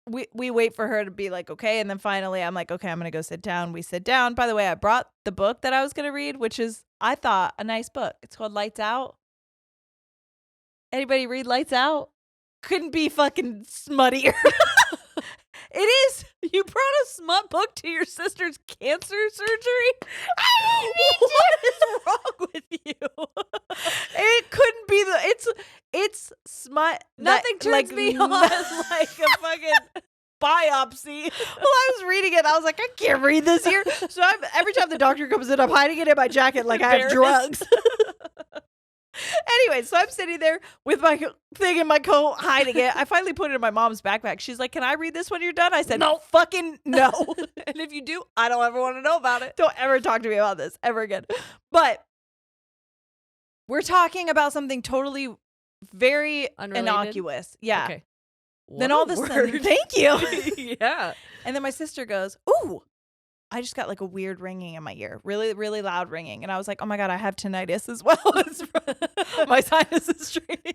[SPEAKER 1] we wait for her to be like, okay. And then finally I'm like, okay, I'm going to go sit down. We sit down. By the way, I brought the book that I was going to read, which is, I thought, a nice book. It's called Lights Out. Anybody read Lights Out? Couldn't be fucking smuttier. It is.
[SPEAKER 2] You brought a smut book to your sister's cancer surgery?
[SPEAKER 1] What is wrong with you? It couldn't be it's smut.
[SPEAKER 2] Nothing turns me on like a fucking biopsy.
[SPEAKER 1] Well, I was reading it. I was like, I can't read this here. So every time the doctor comes in, I'm hiding it in my jacket like I have drugs. Anyway, so I'm sitting there with my thing in my coat, hiding it. I finally put it in my mom's backpack. She's like, can I read this when you're done? I said, no, fucking no.
[SPEAKER 2] And if you do, I don't ever want to know about it.
[SPEAKER 1] Don't ever talk to me about this ever again. But We're talking about something totally very
[SPEAKER 2] Unrelated?
[SPEAKER 1] innocuous. Yeah.
[SPEAKER 2] Okay.
[SPEAKER 1] Then
[SPEAKER 2] What
[SPEAKER 1] all of a sudden,
[SPEAKER 2] word.
[SPEAKER 1] thank you.
[SPEAKER 2] Yeah.
[SPEAKER 1] And then my sister goes, "Ooh, I just got like a weird ringing in my ear, really, really loud ringing." And I was like, "Oh my God, I have tinnitus as well. My sinus is straining."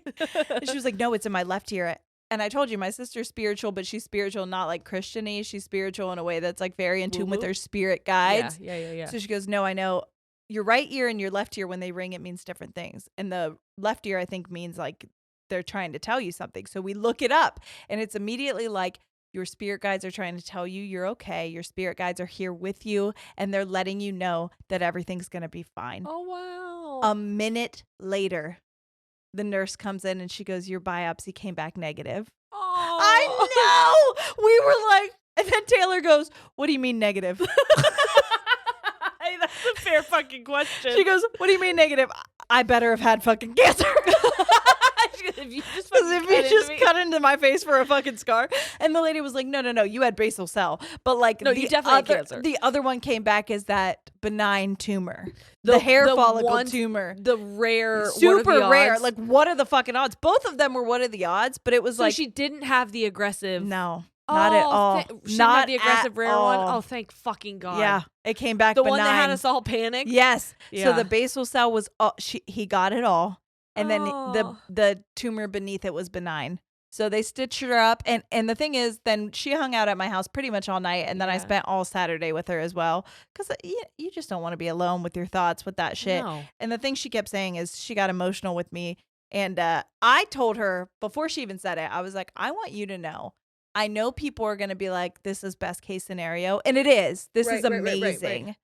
[SPEAKER 1] And she was like, "No, it's in my left ear." And I told you, my sister's spiritual, but she's spiritual, not like Christian-y. She's spiritual in a way that's like very in tune with
[SPEAKER 2] Woo-woo?
[SPEAKER 1] her spirit guides.
[SPEAKER 2] Yeah.
[SPEAKER 1] So she goes, "No, I know your right ear and your left ear, when they ring, it means different things. And the left ear, I think, means like they're trying to tell you something." So we look it up, and it's immediately like, your spirit guides are trying to tell you you're okay. Your spirit guides are here with you, and they're letting you know that everything's going to be fine.
[SPEAKER 2] Oh, wow.
[SPEAKER 1] A minute later, the nurse comes in and she goes, "Your biopsy came back negative."
[SPEAKER 2] Oh.
[SPEAKER 1] I know. We were like, and then Taylor goes, "What do you mean negative?"
[SPEAKER 2] Hey, that's a fair fucking question.
[SPEAKER 1] She goes, "What do you mean negative?" I better have had fucking cancer.
[SPEAKER 2] If you just,
[SPEAKER 1] If you cut into my face for a fucking scar. And the lady was like, no, you had basal cell. But like,
[SPEAKER 2] No, you definitely had cancer.
[SPEAKER 1] The other one came back as that benign tumor. The hair follicle tumor.
[SPEAKER 2] The rare,
[SPEAKER 1] Super rare.
[SPEAKER 2] odds?
[SPEAKER 1] Like, what are the fucking odds? Both of them were what are the odds? But it was
[SPEAKER 2] So
[SPEAKER 1] like,
[SPEAKER 2] she didn't have the aggressive.
[SPEAKER 1] no, not at all.
[SPEAKER 2] She didn't
[SPEAKER 1] Not
[SPEAKER 2] have the aggressive
[SPEAKER 1] at
[SPEAKER 2] rare
[SPEAKER 1] all.
[SPEAKER 2] one. Oh, thank fucking God.
[SPEAKER 1] Yeah, it came back
[SPEAKER 2] The
[SPEAKER 1] benign.
[SPEAKER 2] one that had us all panic.
[SPEAKER 1] Yes.
[SPEAKER 2] Yeah.
[SPEAKER 1] So the basal cell was, he got it all. And then
[SPEAKER 2] Oh.
[SPEAKER 1] the tumor beneath it was benign. So they stitched her up. And the thing is, then she hung out at my house pretty much all night. And then I
[SPEAKER 2] Yeah.
[SPEAKER 1] spent all Saturday with her as well. Because you just don't want to be alone with your thoughts with that shit.
[SPEAKER 2] No.
[SPEAKER 1] And the thing she kept saying is she got emotional with me. And I told her before she even said it, I was like, I want you to know. I know people are going to be like, this is best case scenario. And it is. This is
[SPEAKER 2] Right.
[SPEAKER 1] amazing.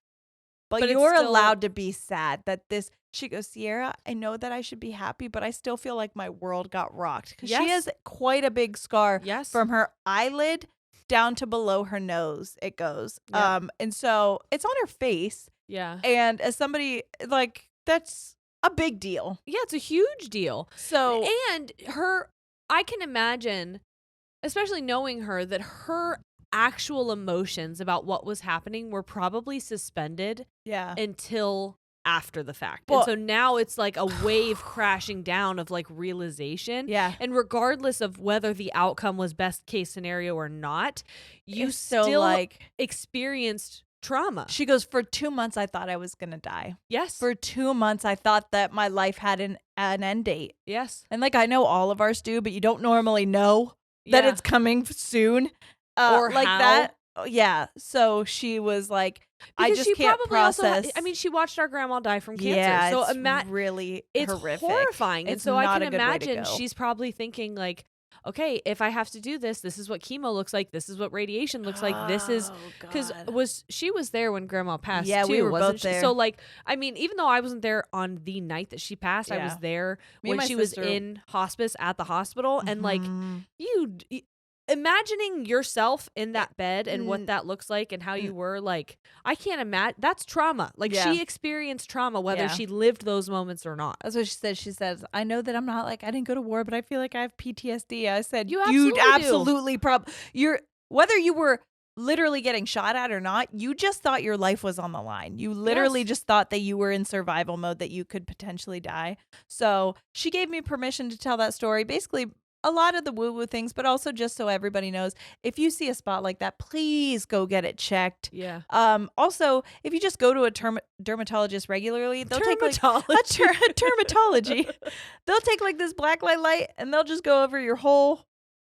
[SPEAKER 1] But
[SPEAKER 2] But it's
[SPEAKER 1] you're
[SPEAKER 2] still-
[SPEAKER 1] allowed to be sad that this. She goes, "Sierra, I know that I should be happy, but I still feel like my world got rocked." Because she
[SPEAKER 2] Yes.
[SPEAKER 1] has quite a big scar
[SPEAKER 2] Yes.
[SPEAKER 1] from her eyelid down to below her nose. It goes.
[SPEAKER 2] Yeah.
[SPEAKER 1] And so it's on her face.
[SPEAKER 2] Yeah.
[SPEAKER 1] And as somebody, like, that's a big deal.
[SPEAKER 2] Yeah, it's a huge deal.
[SPEAKER 1] So
[SPEAKER 2] And I can imagine, especially knowing her, that her actual emotions about what was happening were probably suspended
[SPEAKER 1] yeah.
[SPEAKER 2] until after the fact.
[SPEAKER 1] Well-
[SPEAKER 2] and so now it's like a wave crashing down of like realization.
[SPEAKER 1] Yeah.
[SPEAKER 2] And regardless of whether the outcome was best case scenario or not, you
[SPEAKER 1] It's so,
[SPEAKER 2] still
[SPEAKER 1] like,
[SPEAKER 2] experienced trauma.
[SPEAKER 1] she goes, "For 2 months, I thought I was going to die.
[SPEAKER 2] Yes.
[SPEAKER 1] For 2 months, I thought that my life had an end date."
[SPEAKER 2] yes.
[SPEAKER 1] And like, I know all of ours do, but you don't normally know that
[SPEAKER 2] Yeah.
[SPEAKER 1] it's coming soon.
[SPEAKER 2] Or
[SPEAKER 1] like
[SPEAKER 2] how.
[SPEAKER 1] that. Oh, yeah. So she was like, I
[SPEAKER 2] Because
[SPEAKER 1] just
[SPEAKER 2] she
[SPEAKER 1] can't
[SPEAKER 2] probably also
[SPEAKER 1] process.
[SPEAKER 2] I mean, she watched our grandma die from cancer.
[SPEAKER 1] yeah,
[SPEAKER 2] so
[SPEAKER 1] it's really
[SPEAKER 2] it's
[SPEAKER 1] horrific.
[SPEAKER 2] horrifying. And
[SPEAKER 1] It's
[SPEAKER 2] so I
[SPEAKER 1] not
[SPEAKER 2] can
[SPEAKER 1] a good way to
[SPEAKER 2] imagine
[SPEAKER 1] go.
[SPEAKER 2] she's probably thinking like, okay, if I have to do this, this is what chemo looks like. This is what radiation looks like. This is because she was there when grandma passed.
[SPEAKER 1] Yeah,
[SPEAKER 2] too,
[SPEAKER 1] we were
[SPEAKER 2] wasn't
[SPEAKER 1] both
[SPEAKER 2] she?
[SPEAKER 1] there.
[SPEAKER 2] So like, I mean, even though I wasn't there on the night that she passed, I was
[SPEAKER 1] Yeah.
[SPEAKER 2] there
[SPEAKER 1] Me and
[SPEAKER 2] when
[SPEAKER 1] my
[SPEAKER 2] she was
[SPEAKER 1] sister-
[SPEAKER 2] in hospice at the hospital. And like,
[SPEAKER 1] Mhm.
[SPEAKER 2] imagining yourself in that bed and
[SPEAKER 1] Mm.
[SPEAKER 2] what that looks like and how you were, like, I can't imagine. That's trauma. Like,
[SPEAKER 1] Yeah.
[SPEAKER 2] she experienced trauma whether
[SPEAKER 1] Yeah.
[SPEAKER 2] she lived those moments or not.
[SPEAKER 1] That's what she said. She says, "I know that I'm not like, I didn't go to war, but I feel like I have PTSD." I said,
[SPEAKER 2] You
[SPEAKER 1] "You'd
[SPEAKER 2] absolutely do."
[SPEAKER 1] absolutely you're whether you were literally getting shot at or not, you just thought your life was on the line. You literally
[SPEAKER 2] Yes.
[SPEAKER 1] just thought that you were in survival mode, that you could potentially die." So she gave me permission to tell that story. Basically, a lot of the woo-woo things, but also just so everybody knows, if you see a spot like that, please go get it checked.
[SPEAKER 2] Yeah.
[SPEAKER 1] Also, if you just go to a dermatologist regularly, they'll take like
[SPEAKER 2] Dermatology.
[SPEAKER 1] dermatology. They'll take like this black light and they'll just go over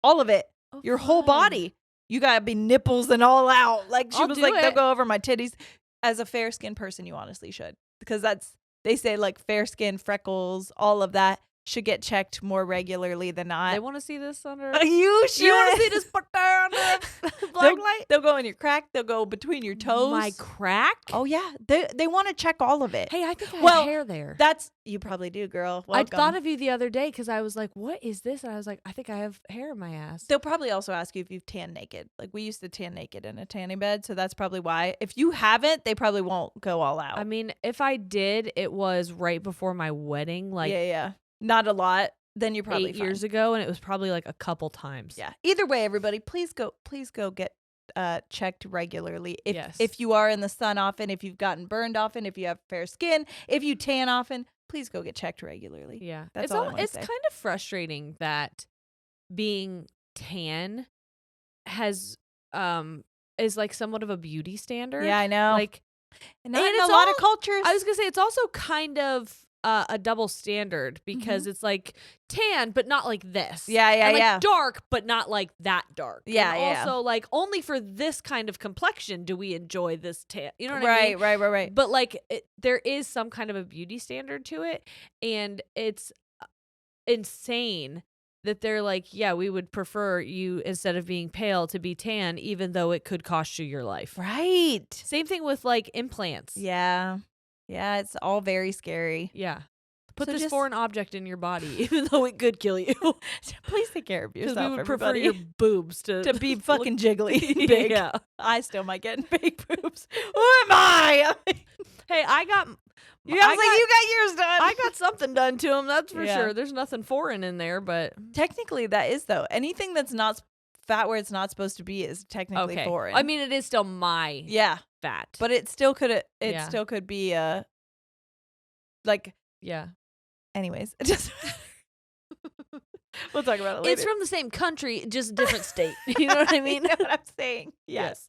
[SPEAKER 1] all of it,
[SPEAKER 2] Oh,
[SPEAKER 1] your whole
[SPEAKER 2] fun.
[SPEAKER 1] body. You gotta be nipples and all out. Like she
[SPEAKER 2] I'll
[SPEAKER 1] was
[SPEAKER 2] do
[SPEAKER 1] like, they'll
[SPEAKER 2] it.
[SPEAKER 1] go over my titties. As a fair skinned person, you honestly should, because they say like fair skin, freckles, all of that should get checked more regularly than not.
[SPEAKER 2] They want to see this under.
[SPEAKER 1] You should.
[SPEAKER 2] You want to see this put there under a black light?
[SPEAKER 1] They'll go in your crack. They'll go between your toes.
[SPEAKER 2] My crack?
[SPEAKER 1] Oh yeah, they want to check all of it.
[SPEAKER 2] Hey, I think I
[SPEAKER 1] Well,
[SPEAKER 2] have hair there.
[SPEAKER 1] You probably do, girl.
[SPEAKER 2] I
[SPEAKER 1] Welcome.
[SPEAKER 2] thought of you the other day because I was like, what is this? And I was like, I think I have hair in my ass.
[SPEAKER 1] They'll probably also ask you if you've tanned naked. Like we used to tan naked in a tanning bed, so that's probably why. If you haven't, they probably won't go all out.
[SPEAKER 2] I mean, if I did, it was right before my wedding, like
[SPEAKER 1] yeah. Not a lot. Then you're probably
[SPEAKER 2] 8 years ago, and it was probably like a couple times.
[SPEAKER 1] Yeah. Either way, everybody, please go get checked regularly.
[SPEAKER 2] Yes.
[SPEAKER 1] If you are in the sun often, if you've gotten burned often, if you have fair skin, if you tan often, please go get checked regularly.
[SPEAKER 2] Yeah.
[SPEAKER 1] That's
[SPEAKER 2] it's
[SPEAKER 1] all I wanna
[SPEAKER 2] it's
[SPEAKER 1] say.
[SPEAKER 2] kind of frustrating that being tan has is like somewhat of a beauty standard.
[SPEAKER 1] Yeah, I know.
[SPEAKER 2] Like,
[SPEAKER 1] And not
[SPEAKER 2] and
[SPEAKER 1] in a
[SPEAKER 2] it's
[SPEAKER 1] lot of
[SPEAKER 2] all-
[SPEAKER 1] cultures.
[SPEAKER 2] I was gonna say it's also kind of a double standard because it's like tan, but not like this.
[SPEAKER 1] Yeah, yeah,
[SPEAKER 2] and like
[SPEAKER 1] yeah.
[SPEAKER 2] dark, but not like that dark.
[SPEAKER 1] Yeah,
[SPEAKER 2] and
[SPEAKER 1] yeah.
[SPEAKER 2] also like only for this kind of complexion do we enjoy this tan. You know what I mean?
[SPEAKER 1] Right.
[SPEAKER 2] But like there is some kind of a beauty standard to it, and it's insane that they're like, yeah, we would prefer you instead of being pale to be tan, even though it could cost you your life.
[SPEAKER 1] Right.
[SPEAKER 2] Same thing with like implants.
[SPEAKER 1] Yeah. Yeah, it's all very scary.
[SPEAKER 2] Yeah. Put
[SPEAKER 1] So
[SPEAKER 2] this
[SPEAKER 1] just-
[SPEAKER 2] foreign object in your body, even though it could kill you.
[SPEAKER 1] Please take care of
[SPEAKER 2] Because
[SPEAKER 1] yourself,
[SPEAKER 2] we would
[SPEAKER 1] everybody.
[SPEAKER 2] prefer your boobs to
[SPEAKER 1] be fucking jiggly and big.
[SPEAKER 2] Yeah.
[SPEAKER 1] I still might get big boobs. Who am I?
[SPEAKER 2] Hey, I got
[SPEAKER 1] You got yours done.
[SPEAKER 2] I got something done to them. That's for
[SPEAKER 1] Yeah.
[SPEAKER 2] sure. There's nothing foreign in there, but
[SPEAKER 1] Technically, that is though. Anything that's not fat where it's not supposed to be is technically
[SPEAKER 2] okay.
[SPEAKER 1] foreign.
[SPEAKER 2] I mean, it is still my
[SPEAKER 1] yeah,
[SPEAKER 2] fat,
[SPEAKER 1] but it still could. It
[SPEAKER 2] Yeah.
[SPEAKER 1] still could be like.
[SPEAKER 2] yeah,
[SPEAKER 1] Anyways, just we'll talk about it later.
[SPEAKER 2] it's from the same country, just different state. You know what I mean?
[SPEAKER 1] You know what I'm saying? Yes.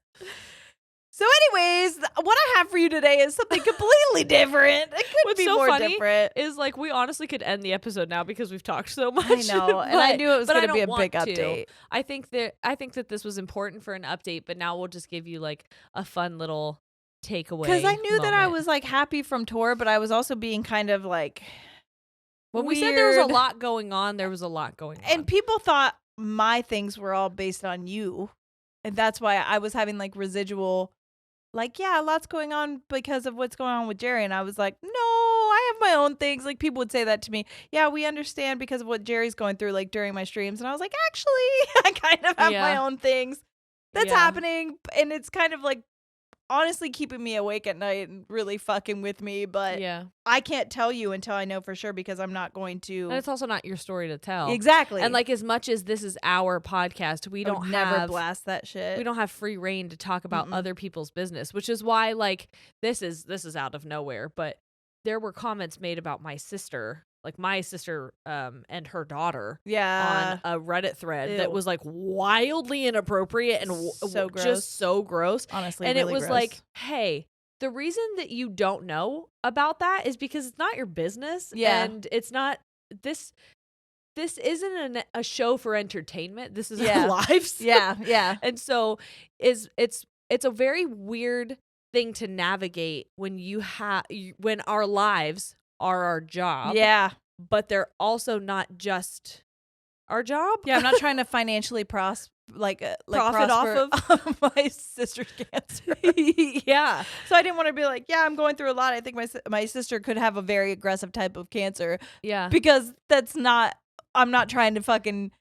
[SPEAKER 1] So, anyways, what I have for you today is something completely different. It could
[SPEAKER 2] What's
[SPEAKER 1] be
[SPEAKER 2] so
[SPEAKER 1] more
[SPEAKER 2] funny
[SPEAKER 1] different.
[SPEAKER 2] Is like we honestly could end the episode now because we've talked so much.
[SPEAKER 1] I know, and I knew it was
[SPEAKER 2] but
[SPEAKER 1] going to be a
[SPEAKER 2] don't
[SPEAKER 1] big
[SPEAKER 2] want to.
[SPEAKER 1] update.
[SPEAKER 2] I think that this was important for an update, but now we'll just give you like a fun little takeaway.
[SPEAKER 1] Because I knew that I
[SPEAKER 2] moment.
[SPEAKER 1] was like happy from tour, but I was also being kind of like
[SPEAKER 2] when we said there was a
[SPEAKER 1] weird.
[SPEAKER 2] lot going on, there was a lot going on.
[SPEAKER 1] And people thought my things were all based on you. And that's why I was having like residual, like, yeah, lots going on because of what's going on with Jerry. And I was like, no, I have my own things. Like people would say that to me. Yeah, we understand because of what Jerry's going through, like during my streams. And I was like, actually, I kind of have my
[SPEAKER 2] Yeah.
[SPEAKER 1] own things that's
[SPEAKER 2] Yeah.
[SPEAKER 1] happening. And it's kind of like honestly keeping me awake at night and really fucking with me. But
[SPEAKER 2] yeah,
[SPEAKER 1] I can't tell you until I know for sure because I'm not going to.
[SPEAKER 2] and it's also not your story to tell.
[SPEAKER 1] Exactly.
[SPEAKER 2] And like as much as this is our podcast, we
[SPEAKER 1] I would
[SPEAKER 2] don't
[SPEAKER 1] never
[SPEAKER 2] have
[SPEAKER 1] blast that shit.
[SPEAKER 2] we don't have free reign to talk about
[SPEAKER 1] Mm-mm.
[SPEAKER 2] other people's business, which is why like this is out of nowhere. But there were comments made about my sister and her daughter
[SPEAKER 1] Yeah.
[SPEAKER 2] on a Reddit thread
[SPEAKER 1] Ew.
[SPEAKER 2] that was like wildly inappropriate and
[SPEAKER 1] So gross.
[SPEAKER 2] just so gross.
[SPEAKER 1] Honestly,
[SPEAKER 2] And
[SPEAKER 1] really
[SPEAKER 2] it was
[SPEAKER 1] gross.
[SPEAKER 2] like, hey, the reason that you don't know about that is because it's not your business.
[SPEAKER 1] Yeah.
[SPEAKER 2] And it's not this isn't a show for entertainment. This is
[SPEAKER 1] Yeah.
[SPEAKER 2] our lives.
[SPEAKER 1] yeah.
[SPEAKER 2] And so it's a very weird thing to navigate when when our lives are our job.
[SPEAKER 1] Yeah.
[SPEAKER 2] But they're also not just our job.
[SPEAKER 1] Yeah, I'm not trying to financially profit
[SPEAKER 2] Profit
[SPEAKER 1] off of my sister's cancer.
[SPEAKER 2] Yeah.
[SPEAKER 1] So I didn't want to be like, yeah, I'm going through a lot. I think my sister could have a very aggressive type of cancer
[SPEAKER 2] Yeah.
[SPEAKER 1] because I'm not trying to fucking.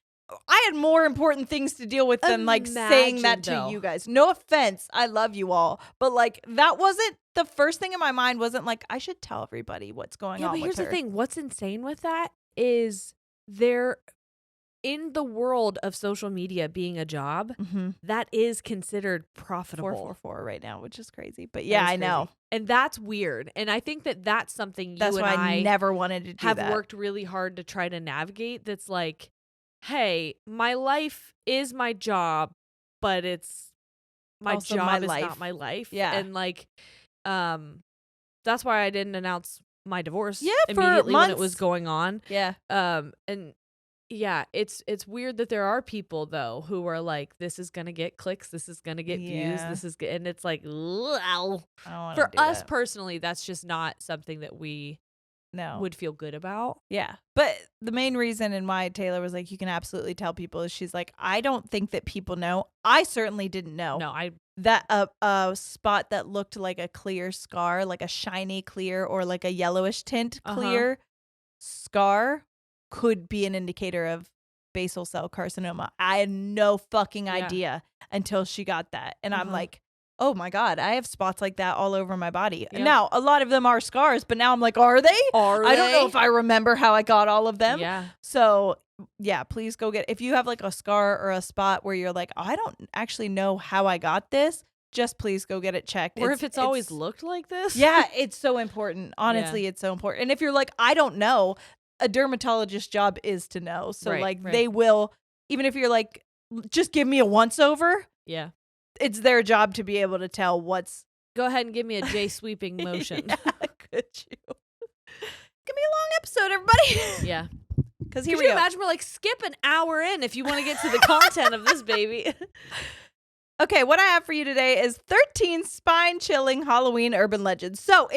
[SPEAKER 1] I had more important things to deal with than like saying that
[SPEAKER 2] Imagine,
[SPEAKER 1] to
[SPEAKER 2] though.
[SPEAKER 1] you guys. No offense, I love you all, but like that wasn't the first thing in my mind. Wasn't like I should tell everybody what's going
[SPEAKER 2] Yeah,
[SPEAKER 1] on.
[SPEAKER 2] but
[SPEAKER 1] with
[SPEAKER 2] here's
[SPEAKER 1] her.
[SPEAKER 2] the thing. What's insane with that is they're in the world of social media being a job,
[SPEAKER 1] Mm-hmm.
[SPEAKER 2] that is considered profitable.
[SPEAKER 1] 444 right now, which is crazy. But
[SPEAKER 2] That
[SPEAKER 1] yeah,
[SPEAKER 2] is
[SPEAKER 1] I know.
[SPEAKER 2] crazy. And that's weird. And I think that that's something
[SPEAKER 1] That's
[SPEAKER 2] you
[SPEAKER 1] why
[SPEAKER 2] and
[SPEAKER 1] I
[SPEAKER 2] I
[SPEAKER 1] never wanted to do
[SPEAKER 2] have
[SPEAKER 1] that.
[SPEAKER 2] worked really hard to try to navigate. That's like, hey, my life is my job, but it's my
[SPEAKER 1] Also
[SPEAKER 2] job
[SPEAKER 1] my
[SPEAKER 2] is
[SPEAKER 1] life.
[SPEAKER 2] not my life.
[SPEAKER 1] Yeah.
[SPEAKER 2] And like, that's why I didn't announce my divorce
[SPEAKER 1] Yeah, for
[SPEAKER 2] immediately when it was
[SPEAKER 1] months.
[SPEAKER 2] going on.
[SPEAKER 1] Yeah.
[SPEAKER 2] And yeah, it's weird that there are people though who are like, this is gonna get clicks, this is gonna get views,
[SPEAKER 1] Yeah.
[SPEAKER 2] this is and it's like, wow.
[SPEAKER 1] I don't wanna
[SPEAKER 2] For
[SPEAKER 1] do
[SPEAKER 2] us
[SPEAKER 1] that.
[SPEAKER 2] personally, that's just not something that we
[SPEAKER 1] No.
[SPEAKER 2] would feel good about.
[SPEAKER 1] Yeah. But the main reason and why Taylor was like, you can absolutely tell people is she's like, I don't think that people know. I certainly didn't know
[SPEAKER 2] No, I
[SPEAKER 1] that a spot that looked like a clear scar, like a shiny clear or like a yellowish tint clear scar could be an indicator of basal cell carcinoma. I had no fucking
[SPEAKER 2] Yeah.
[SPEAKER 1] idea until she got that. And I'm
[SPEAKER 2] Uh-huh.
[SPEAKER 1] like, oh my God, I have spots like that all over my body.
[SPEAKER 2] Yeah.
[SPEAKER 1] Now, a lot of them are scars, but now I'm like, are they? I don't know if I remember how I got all of them.
[SPEAKER 2] Yeah.
[SPEAKER 1] So, yeah, please go get if you have like a scar or a spot where you're like, oh, I don't actually know how I got this, just please go get it checked.
[SPEAKER 2] Or if it's always looked like this.
[SPEAKER 1] Yeah, it's so important. Honestly, it's so important. And if you're like, I don't know, a dermatologist's job is to know. So
[SPEAKER 2] Right.
[SPEAKER 1] they will, even if you're like, just give me a once over.
[SPEAKER 2] Yeah.
[SPEAKER 1] It's their job to be able to tell what's.
[SPEAKER 2] Go ahead and give me a J sweeping motion.
[SPEAKER 1] Yeah, could you? Give me a long episode, everybody.
[SPEAKER 2] Yeah.
[SPEAKER 1] Because here
[SPEAKER 2] Could
[SPEAKER 1] we
[SPEAKER 2] you
[SPEAKER 1] go.
[SPEAKER 2] imagine we're like, skip an hour in if you want to get to the content of this baby.
[SPEAKER 1] Okay, what I have for you today is 13 spine-chilling Halloween urban legends. So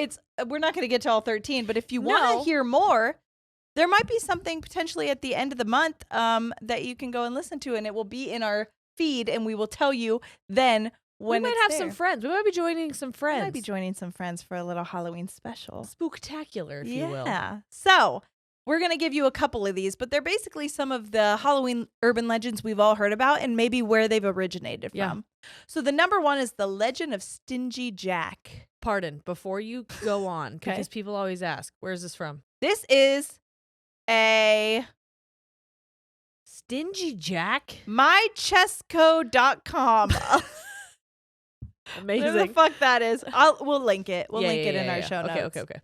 [SPEAKER 1] we're not going to get to all 13, but if you want to hear more, there might be something potentially at the end of the month that you can go and listen to, and it will be in our feed, and we will tell you then when
[SPEAKER 2] we might have some friends. We might be joining some friends.
[SPEAKER 1] We might be joining some friends for a little Halloween special.
[SPEAKER 2] Spooktacular, if you will.
[SPEAKER 1] Yeah. So we're going to give you a couple of these, but they're basically some of the Halloween urban legends we've all heard about and maybe where they've originated from. So the number one is the legend of Stingy Jack.
[SPEAKER 2] Pardon, before you go on,
[SPEAKER 1] Okay.
[SPEAKER 2] because people always ask, where's this from?
[SPEAKER 1] This is a
[SPEAKER 2] Stingy Jack?
[SPEAKER 1] mychessco.com.
[SPEAKER 2] Amazing.
[SPEAKER 1] Whatever the fuck that is. We'll link it. We'll link it in our show notes.
[SPEAKER 2] Okay.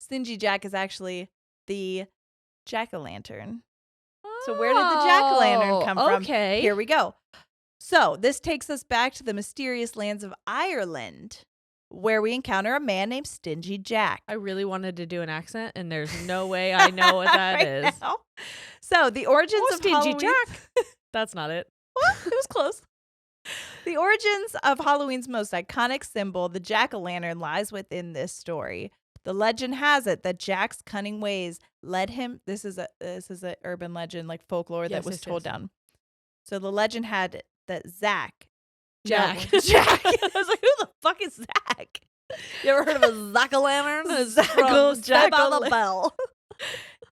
[SPEAKER 1] Stingy Jack is actually the jack-o'-lantern. So where did the jack-o'-lantern come from?
[SPEAKER 2] Okay.
[SPEAKER 1] Here we go. So this takes us back to the mysterious lands of Ireland, where we encounter a man named Stingy Jack.
[SPEAKER 2] I really wanted to do an accent, and there's no way I know what that
[SPEAKER 1] Right
[SPEAKER 2] is.
[SPEAKER 1] now. So the origins of
[SPEAKER 2] Stingy
[SPEAKER 1] Halloween...
[SPEAKER 2] Jack. That's not it.
[SPEAKER 1] Well, it was close. The origins of Halloween's most iconic symbol, the jack-o'-lantern, lies within this story. The legend has it that Jack's cunning ways led him. This is a urban legend, like folklore that was told down. So the legend had it that Jack.
[SPEAKER 2] I was like, who the fuck is Zach? You ever heard of a jack-o'-lantern?
[SPEAKER 1] Jack-o'-lantern.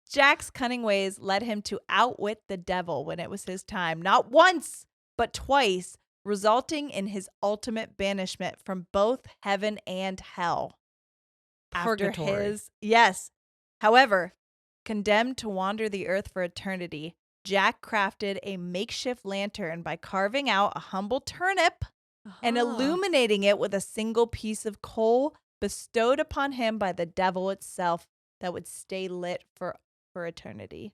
[SPEAKER 1] Jack's cunning ways led him to outwit the devil when it was his time, not once, but twice, resulting in his ultimate banishment from both heaven and hell.
[SPEAKER 2] Purgatory.
[SPEAKER 1] However, condemned to wander the earth for eternity, Jack crafted a makeshift lantern by carving out a humble turnip and illuminating it with a single piece of coal bestowed upon him by the devil itself that would stay lit for eternity.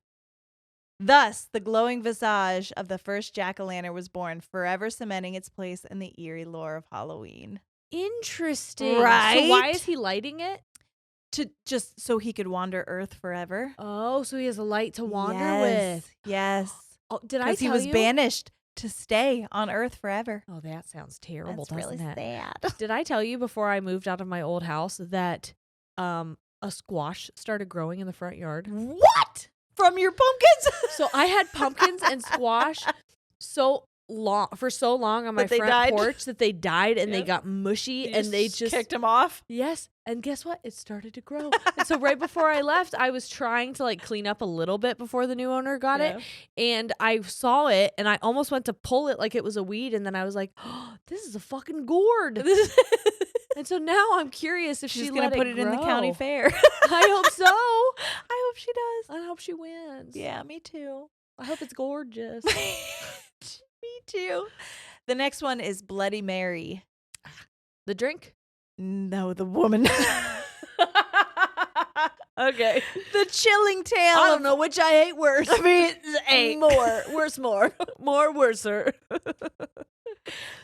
[SPEAKER 1] Thus, the glowing visage of the first jack-o'-lantern was born, forever cementing its place in the eerie lore of Halloween.
[SPEAKER 2] Interesting.
[SPEAKER 1] Right?
[SPEAKER 2] So why is he lighting it?
[SPEAKER 1] Just so he could wander Earth forever.
[SPEAKER 2] Oh, so he has a light to wander with.
[SPEAKER 1] Yes.
[SPEAKER 2] Oh, did I tell you?
[SPEAKER 1] Because he was banished to stay on Earth forever.
[SPEAKER 2] Oh, that sounds terrible,
[SPEAKER 1] That's really
[SPEAKER 2] doesn't it?
[SPEAKER 1] sad.
[SPEAKER 2] Did I tell you before I moved out of my old house that a squash started growing in the front yard?
[SPEAKER 1] What? From your pumpkins?
[SPEAKER 2] So I had pumpkins and squash for so long on my front porch that they died and they got mushy and they just
[SPEAKER 1] kicked them off.
[SPEAKER 2] Yes. And guess what? It started to grow. And so right before I left, I was trying to like clean up a little bit before the new owner got it. And I saw it and I almost went to pull it like it was a weed. And then I was like, oh, this is a fucking gourd. And so now I'm curious if she's going to
[SPEAKER 1] put it in the county fair.
[SPEAKER 2] I hope so.
[SPEAKER 1] I hope she does.
[SPEAKER 2] I hope she wins.
[SPEAKER 1] Yeah, me too.
[SPEAKER 2] I hope it's gorgeous.
[SPEAKER 1] Me too. The next one is Bloody Mary.
[SPEAKER 2] The drink?
[SPEAKER 1] No, the woman.
[SPEAKER 2] Okay.
[SPEAKER 1] The chilling tale.
[SPEAKER 2] I don't know which I hate worse.
[SPEAKER 1] I mean, it's
[SPEAKER 2] more. Worse more. More worser.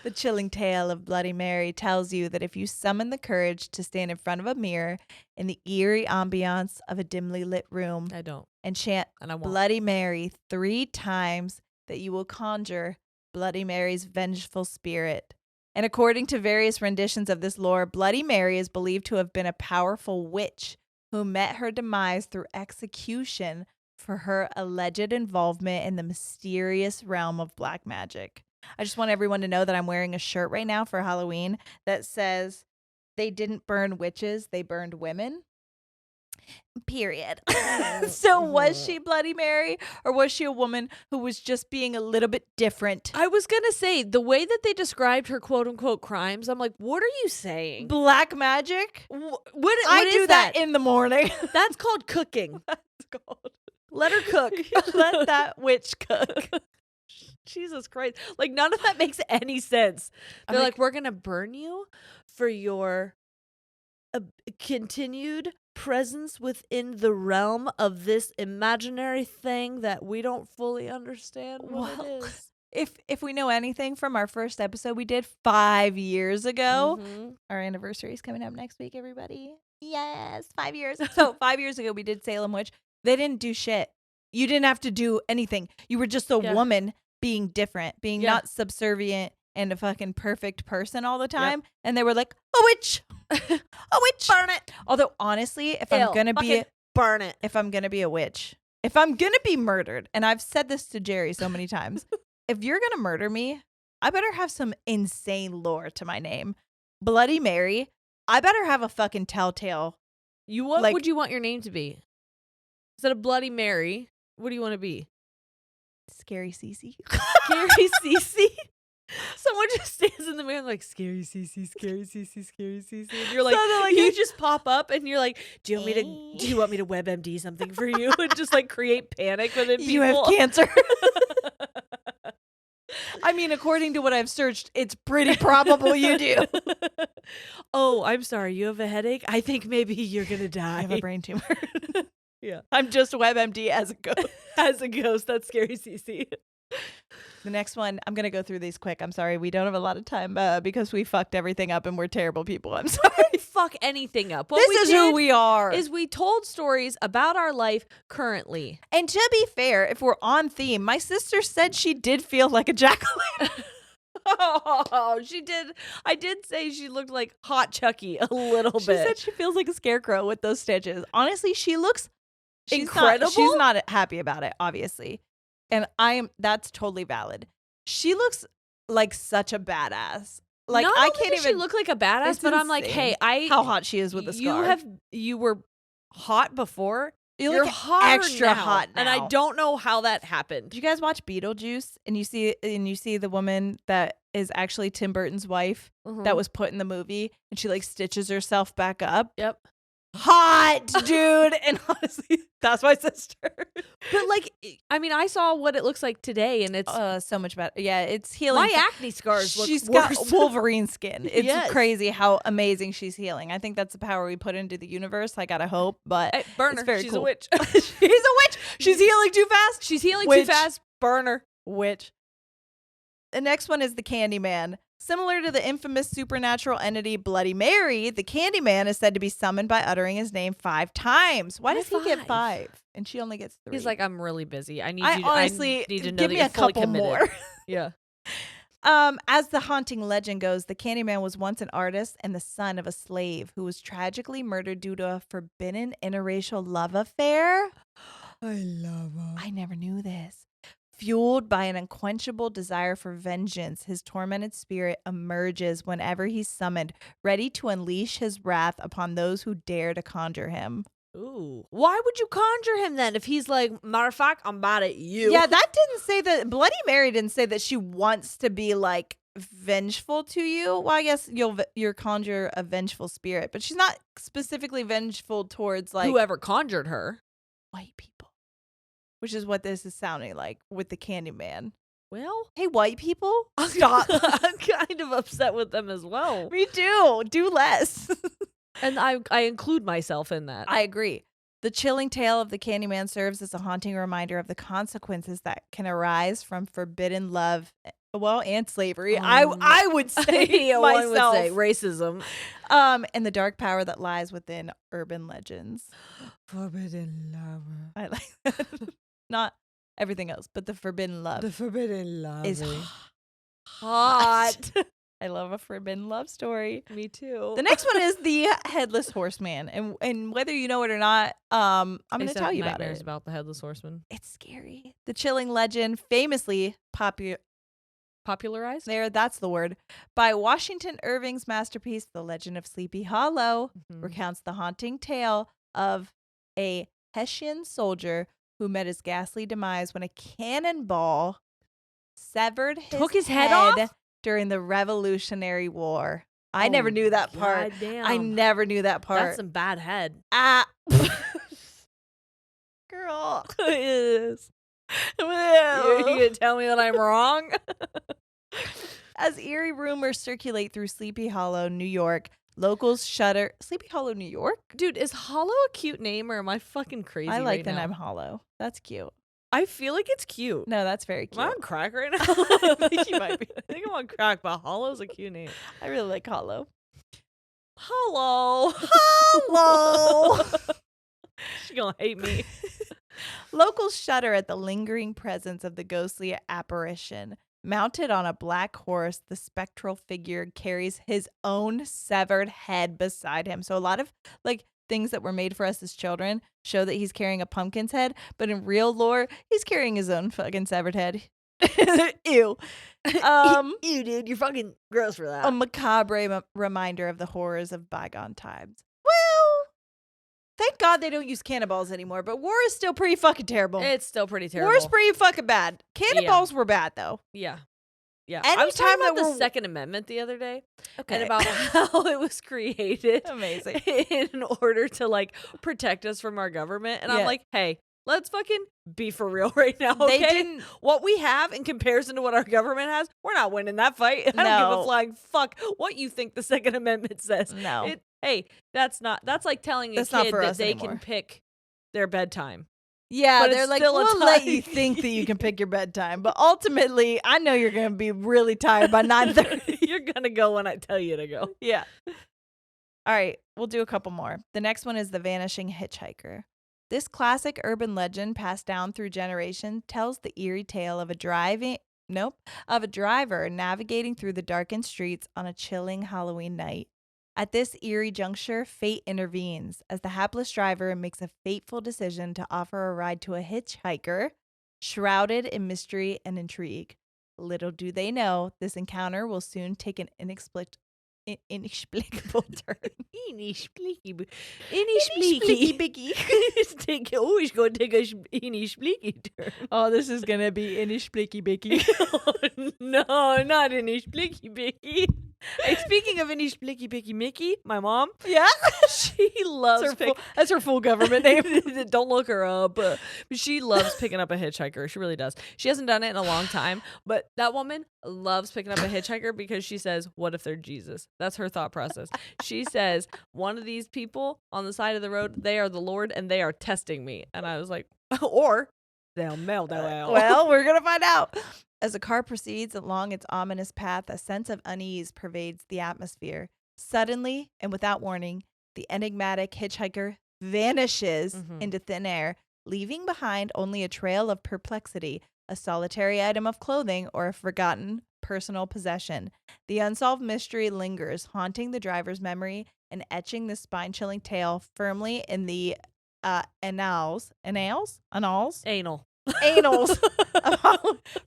[SPEAKER 1] The chilling tale of Bloody Mary tells you that if you summon the courage to stand in front of a mirror in the eerie ambiance of a dimly lit room
[SPEAKER 2] I don't.
[SPEAKER 1] and chant Bloody Mary 3 times, that you will conjure Bloody Mary's vengeful spirit. And according to various renditions of this lore, Bloody Mary is believed to have been a powerful witch who met her demise through execution for her alleged involvement in the mysterious realm of black magic. I just want everyone to know that I'm wearing a shirt right now for Halloween that says, they didn't burn witches, they burned women. Period. So was she Bloody Mary, or was she a woman who was just being a little bit different?
[SPEAKER 2] I was going to say, the way that they described her quote unquote crimes, I'm like, what are you saying?
[SPEAKER 1] Black magic?
[SPEAKER 2] What
[SPEAKER 1] I
[SPEAKER 2] is
[SPEAKER 1] do that in the morning.
[SPEAKER 2] That's called cooking.
[SPEAKER 1] That's called.
[SPEAKER 2] Let her cook.
[SPEAKER 1] Let that witch cook.
[SPEAKER 2] Jesus Christ. Like, none of that makes any sense.
[SPEAKER 1] I'm
[SPEAKER 2] They're
[SPEAKER 1] like-
[SPEAKER 2] like, we're going to burn you for your continued presence within the realm of this imaginary thing that we don't fully understand what
[SPEAKER 1] Well,
[SPEAKER 2] it is.
[SPEAKER 1] If we know anything from our first episode we did 5 years ago,
[SPEAKER 2] Mhm.
[SPEAKER 1] our anniversary is coming up next week, everybody. Yes, 5 years. So 5 years ago we did Salem Witch. They didn't do shit. You didn't have to do anything. You were just a
[SPEAKER 2] Yeah.
[SPEAKER 1] woman being different, being
[SPEAKER 2] Yeah.
[SPEAKER 1] not subservient and a fucking perfect person all the time. And they were like, a witch, a witch.
[SPEAKER 2] Burn it.
[SPEAKER 1] Although honestly, if I'm gonna be
[SPEAKER 2] Fucking burn it.
[SPEAKER 1] if I'm gonna be a witch, if I'm gonna be murdered, and I've said this to Jerry so many times, if you're gonna murder me, I better have some insane lore to my name. Bloody Mary. I better have a fucking telltale.
[SPEAKER 2] What
[SPEAKER 1] Like-
[SPEAKER 2] would you want your name to be? Instead of Bloody Mary, what do you want to be?
[SPEAKER 1] Scary Cece.
[SPEAKER 2] Scary Cece? Someone just stands in the mirror like, scary Cece, scary Cece, scary Cece. And you're like,
[SPEAKER 1] So
[SPEAKER 2] you just pop up and you're like, do you want me to WebMD something for you? And just like create panic within people.
[SPEAKER 1] You have cancer. I mean, according to what I've searched, it's pretty probable you do.
[SPEAKER 2] Oh, I'm sorry. You have a headache? I think maybe you're going to
[SPEAKER 1] I
[SPEAKER 2] die.
[SPEAKER 1] have a brain tumor.
[SPEAKER 2] Yeah.
[SPEAKER 1] I'm just WebMD as a ghost.
[SPEAKER 2] As a ghost, that's scary Cece.
[SPEAKER 1] The next one, I'm going to go through these quick. I'm sorry. We don't have a lot of time because we fucked everything up and we're terrible people. I'm sorry.
[SPEAKER 2] Fuck anything up. What
[SPEAKER 1] This
[SPEAKER 2] we
[SPEAKER 1] is who
[SPEAKER 2] did
[SPEAKER 1] we are.
[SPEAKER 2] is we told stories about our life currently.
[SPEAKER 1] And to be fair, if we're on theme, my sister said she did feel like a jack-o'-lantern.
[SPEAKER 2] Oh, she did. I did say she looked like Hot Chucky a little
[SPEAKER 1] She
[SPEAKER 2] bit.
[SPEAKER 1] said she feels like a scarecrow with those stitches. Honestly, she looks
[SPEAKER 2] Incredible?
[SPEAKER 1] She's not happy about it, obviously. And that's totally valid. She looks like such a badass. Like
[SPEAKER 2] Not
[SPEAKER 1] I
[SPEAKER 2] only
[SPEAKER 1] can't
[SPEAKER 2] does
[SPEAKER 1] even
[SPEAKER 2] she look like a badass,
[SPEAKER 1] It's
[SPEAKER 2] but I'm like,
[SPEAKER 1] insane
[SPEAKER 2] hey,
[SPEAKER 1] how hot she is with the scar.
[SPEAKER 2] You were hot before.
[SPEAKER 1] You're
[SPEAKER 2] You're
[SPEAKER 1] like
[SPEAKER 2] hotter
[SPEAKER 1] extra
[SPEAKER 2] now,
[SPEAKER 1] hot
[SPEAKER 2] and
[SPEAKER 1] now.
[SPEAKER 2] I don't know how that happened.
[SPEAKER 1] Did you guys watch Beetlejuice and you see the woman that is actually Tim Burton's wife that was put in the movie and she like stitches herself back up?
[SPEAKER 2] Yep.
[SPEAKER 1] Hot, dude. And honestly, that's my sister.
[SPEAKER 2] But like, I mean, I saw what it looks like today, and it's
[SPEAKER 1] So much better. Yeah, it's healing.
[SPEAKER 2] my acne scars look
[SPEAKER 1] She's
[SPEAKER 2] worse.
[SPEAKER 1] got Wolverine skin. It's
[SPEAKER 2] Yes.
[SPEAKER 1] crazy how amazing she's healing. I think that's the power we put into the universe. I gotta hope, but
[SPEAKER 2] Hey, burn
[SPEAKER 1] it's
[SPEAKER 2] her.
[SPEAKER 1] very
[SPEAKER 2] She's
[SPEAKER 1] cool.
[SPEAKER 2] a witch.
[SPEAKER 1] She's a witch. She's healing too fast.
[SPEAKER 2] She's healing
[SPEAKER 1] Witch.
[SPEAKER 2] too fast. Burn her.
[SPEAKER 1] Witch. The next one is the Candyman. Similar to the infamous supernatural entity Bloody Mary, the Candyman is said to be summoned by uttering his name 5 times. Why
[SPEAKER 2] Why
[SPEAKER 1] does he get
[SPEAKER 2] 5?
[SPEAKER 1] 5 and she only gets 3?
[SPEAKER 2] He's like, I'm really busy. I need
[SPEAKER 1] I
[SPEAKER 2] you.
[SPEAKER 1] honestly
[SPEAKER 2] I need to know
[SPEAKER 1] give
[SPEAKER 2] that
[SPEAKER 1] me
[SPEAKER 2] you're
[SPEAKER 1] a
[SPEAKER 2] fully
[SPEAKER 1] couple
[SPEAKER 2] committed.
[SPEAKER 1] more.
[SPEAKER 2] Yeah.
[SPEAKER 1] As the haunting legend goes, the Candyman was once an artist and the son of a slave who was tragically murdered due to a forbidden interracial love affair.
[SPEAKER 2] I love him.
[SPEAKER 1] I never knew this. Fueled by an unquenchable desire for vengeance, his tormented spirit emerges whenever he's summoned, ready to unleash his wrath upon those who dare to conjure him.
[SPEAKER 2] Ooh. Why would you conjure him then if he's like, matter of fact, I'm mad at you?
[SPEAKER 1] Yeah, that didn't say that. Bloody Mary didn't say that she wants to be like vengeful to you. Well, I guess you'll conjure a vengeful spirit, but she's not specifically vengeful towards like
[SPEAKER 2] whoever conjured her.
[SPEAKER 1] white people, which is what this is sounding like with the Candyman.
[SPEAKER 2] Well,
[SPEAKER 1] Hey, white people, stop.
[SPEAKER 2] I'm kind of upset with them as well.
[SPEAKER 1] Me too. Do less.
[SPEAKER 2] And I include myself in that.
[SPEAKER 1] I agree. The chilling tale of the Candyman serves as a haunting reminder of the consequences that can arise from forbidden love, well, and slavery. I would say
[SPEAKER 2] Yeah, one would
[SPEAKER 1] myself.
[SPEAKER 2] say racism.
[SPEAKER 1] And the dark power that lies within urban legends.
[SPEAKER 2] Forbidden love.
[SPEAKER 1] I like that. Not everything else, but the forbidden love
[SPEAKER 2] forbidden love
[SPEAKER 1] is hot. I love a forbidden love story.
[SPEAKER 2] Me too.
[SPEAKER 1] The next one is the Headless Horseman, and whether you know it or not, I'm going to tell you about it.
[SPEAKER 2] About the Headless Horseman.
[SPEAKER 1] It's scary. The chilling legend, famously
[SPEAKER 2] Popularized?
[SPEAKER 1] that's the word, by Washington Irving's masterpiece, The Legend of Sleepy Hollow,
[SPEAKER 2] Mhm.
[SPEAKER 1] recounts the haunting tale of a Hessian soldier who met his ghastly demise when a cannonball severed
[SPEAKER 2] Took his head off?
[SPEAKER 1] during the Revolutionary War. I never knew that part.
[SPEAKER 2] Goddamn.
[SPEAKER 1] I never knew that part.
[SPEAKER 2] That's some bad head.
[SPEAKER 1] Ah. Girl.
[SPEAKER 2] It is. You gonna tell me that I'm wrong?
[SPEAKER 1] As eerie rumors circulate through Sleepy Hollow, New York, locals shudder. Sleepy Hollow, New York?
[SPEAKER 2] Dude, is Hollow a cute name or am I fucking crazy
[SPEAKER 1] I like
[SPEAKER 2] right
[SPEAKER 1] the
[SPEAKER 2] now?
[SPEAKER 1] name Hollow. That's cute.
[SPEAKER 2] I feel like it's cute.
[SPEAKER 1] No, that's very cute.
[SPEAKER 2] Am I on crack right now?
[SPEAKER 1] I think you might be.
[SPEAKER 2] I think I'm on crack, but Hollow's a cute name.
[SPEAKER 1] I really like Hollow.
[SPEAKER 2] Hello.
[SPEAKER 1] Hollow.
[SPEAKER 2] She's gonna hate me.
[SPEAKER 1] Locals shudder at the lingering presence of the ghostly apparition. Mounted on a black horse, the spectral figure carries his own severed head beside him. So a lot of like things that were made for us as children show that he's carrying a pumpkin's head, but in real lore, he's carrying his own fucking severed head. Ew.
[SPEAKER 2] Ew, dude, you're fucking gross for that.
[SPEAKER 1] A macabre reminder of the horrors of bygone times. Well, thank God they don't use cannonballs anymore, but war is still pretty fucking terrible.
[SPEAKER 2] It's still pretty terrible.
[SPEAKER 1] War's pretty fucking bad. Cannonballs were bad, though.
[SPEAKER 2] Yeah. Yeah.
[SPEAKER 1] Anytime
[SPEAKER 2] I was talking about
[SPEAKER 1] that
[SPEAKER 2] the
[SPEAKER 1] we're-
[SPEAKER 2] Second Amendment the other day.
[SPEAKER 1] Okay.
[SPEAKER 2] And about how it was created
[SPEAKER 1] Amazing.
[SPEAKER 2] in order to like protect us from our government. And
[SPEAKER 1] Yeah.
[SPEAKER 2] I'm like, hey, let's fucking be for real right now, okay?
[SPEAKER 1] They didn't.
[SPEAKER 2] What we have in comparison to what our government has, we're not winning that fight. I don't give
[SPEAKER 1] No.
[SPEAKER 2] a flying fuck what you think the Second Amendment says.
[SPEAKER 1] No.
[SPEAKER 2] Hey, that's like telling a
[SPEAKER 1] That's not
[SPEAKER 2] kid
[SPEAKER 1] for
[SPEAKER 2] that
[SPEAKER 1] us
[SPEAKER 2] they
[SPEAKER 1] anymore.
[SPEAKER 2] can pick their bedtime.
[SPEAKER 1] Yeah,
[SPEAKER 2] But
[SPEAKER 1] they're
[SPEAKER 2] it's
[SPEAKER 1] like,
[SPEAKER 2] still a
[SPEAKER 1] we'll let
[SPEAKER 2] time.
[SPEAKER 1] you think that you can pick your bedtime, but ultimately, I know you're going to be really tired by 9:30.
[SPEAKER 2] You're gonna go when I tell you to go.
[SPEAKER 1] Yeah. All right, we'll do a couple more. The next one is The Vanishing Hitchhiker. This classic urban legend passed down through generations tells the eerie tale of a driver navigating through the darkened streets on a chilling Halloween night. At this eerie juncture, fate intervenes as the hapless driver makes a fateful decision to offer a ride to a hitchhiker shrouded in mystery and intrigue. Little do they know, this encounter will soon take an inexplicable turn.
[SPEAKER 2] Inexplicable. It's going to take a inexplicable turn.
[SPEAKER 1] Oh, this is going to be inexplicable.
[SPEAKER 2] No, not inexplicable. Hey, speaking of inexplicable Mickey, my mom,
[SPEAKER 1] Yeah?
[SPEAKER 2] she loves
[SPEAKER 1] That's her full government name.
[SPEAKER 2] Don't look her up. She loves picking up a hitchhiker. She really does. She hasn't done it in a long time, but that woman loves picking up a hitchhiker because she says, what if they're Jesus? That's her thought process. She says, one of these people on the side of the road, they are the Lord and they are testing me. And I was like, or they'll melt out.
[SPEAKER 1] Well, we're going to find out. As the car proceeds along its ominous path, a sense of unease pervades the atmosphere. Suddenly, and without warning, the enigmatic hitchhiker vanishes into thin air, leaving behind only a trail of perplexity, a solitary item of clothing, or a forgotten personal possession. The unsolved mystery lingers, haunting the driver's memory and etching the spine-chilling tale firmly in the annals,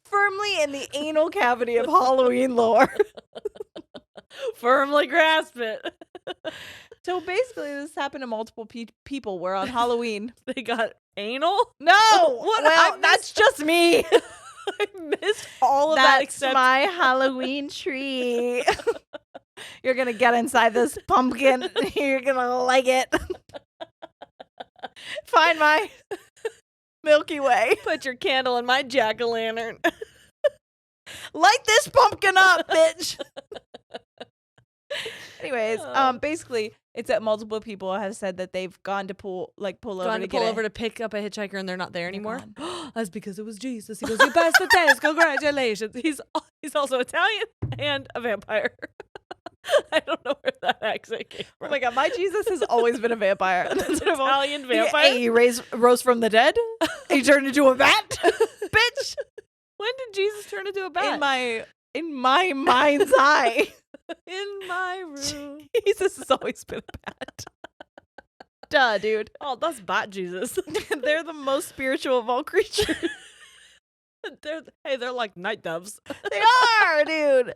[SPEAKER 1] firmly in the anal cavity of Halloween lore.
[SPEAKER 2] Firmly grasp it.
[SPEAKER 1] So basically, this happened to multiple people where on Halloween.
[SPEAKER 2] They got anal?
[SPEAKER 1] No!
[SPEAKER 2] What?
[SPEAKER 1] Well, that's just me.
[SPEAKER 2] I missed all of that
[SPEAKER 1] That's
[SPEAKER 2] except
[SPEAKER 1] my Halloween tree. You're going to get inside this pumpkin. You're going to like it. Find my Milky Way.
[SPEAKER 2] put your candle in my jack-o'-lantern.
[SPEAKER 1] Light this pumpkin up, bitch. Anyways, basically, it's that multiple people have said that they've gone to pull over
[SPEAKER 2] to pick up a hitchhiker and they're not there anymore.
[SPEAKER 1] gone.
[SPEAKER 2] That's because it was Jesus. He goes, you passed the test. Congratulations. He's also Italian and a vampire. I don't know where that accent came from.
[SPEAKER 1] Oh my God, my Jesus has always been a vampire.
[SPEAKER 2] Italian vampire?
[SPEAKER 1] He rose from the dead. He turned into a bat. Bitch.
[SPEAKER 2] When did Jesus turn into a bat?
[SPEAKER 1] In my mind's eye.
[SPEAKER 2] In my room.
[SPEAKER 1] Jesus has always been a bat. Duh, dude.
[SPEAKER 2] Oh, that's bat Jesus.
[SPEAKER 1] They're the most spiritual of all creatures.
[SPEAKER 2] They're like night doves.
[SPEAKER 1] They are, dude.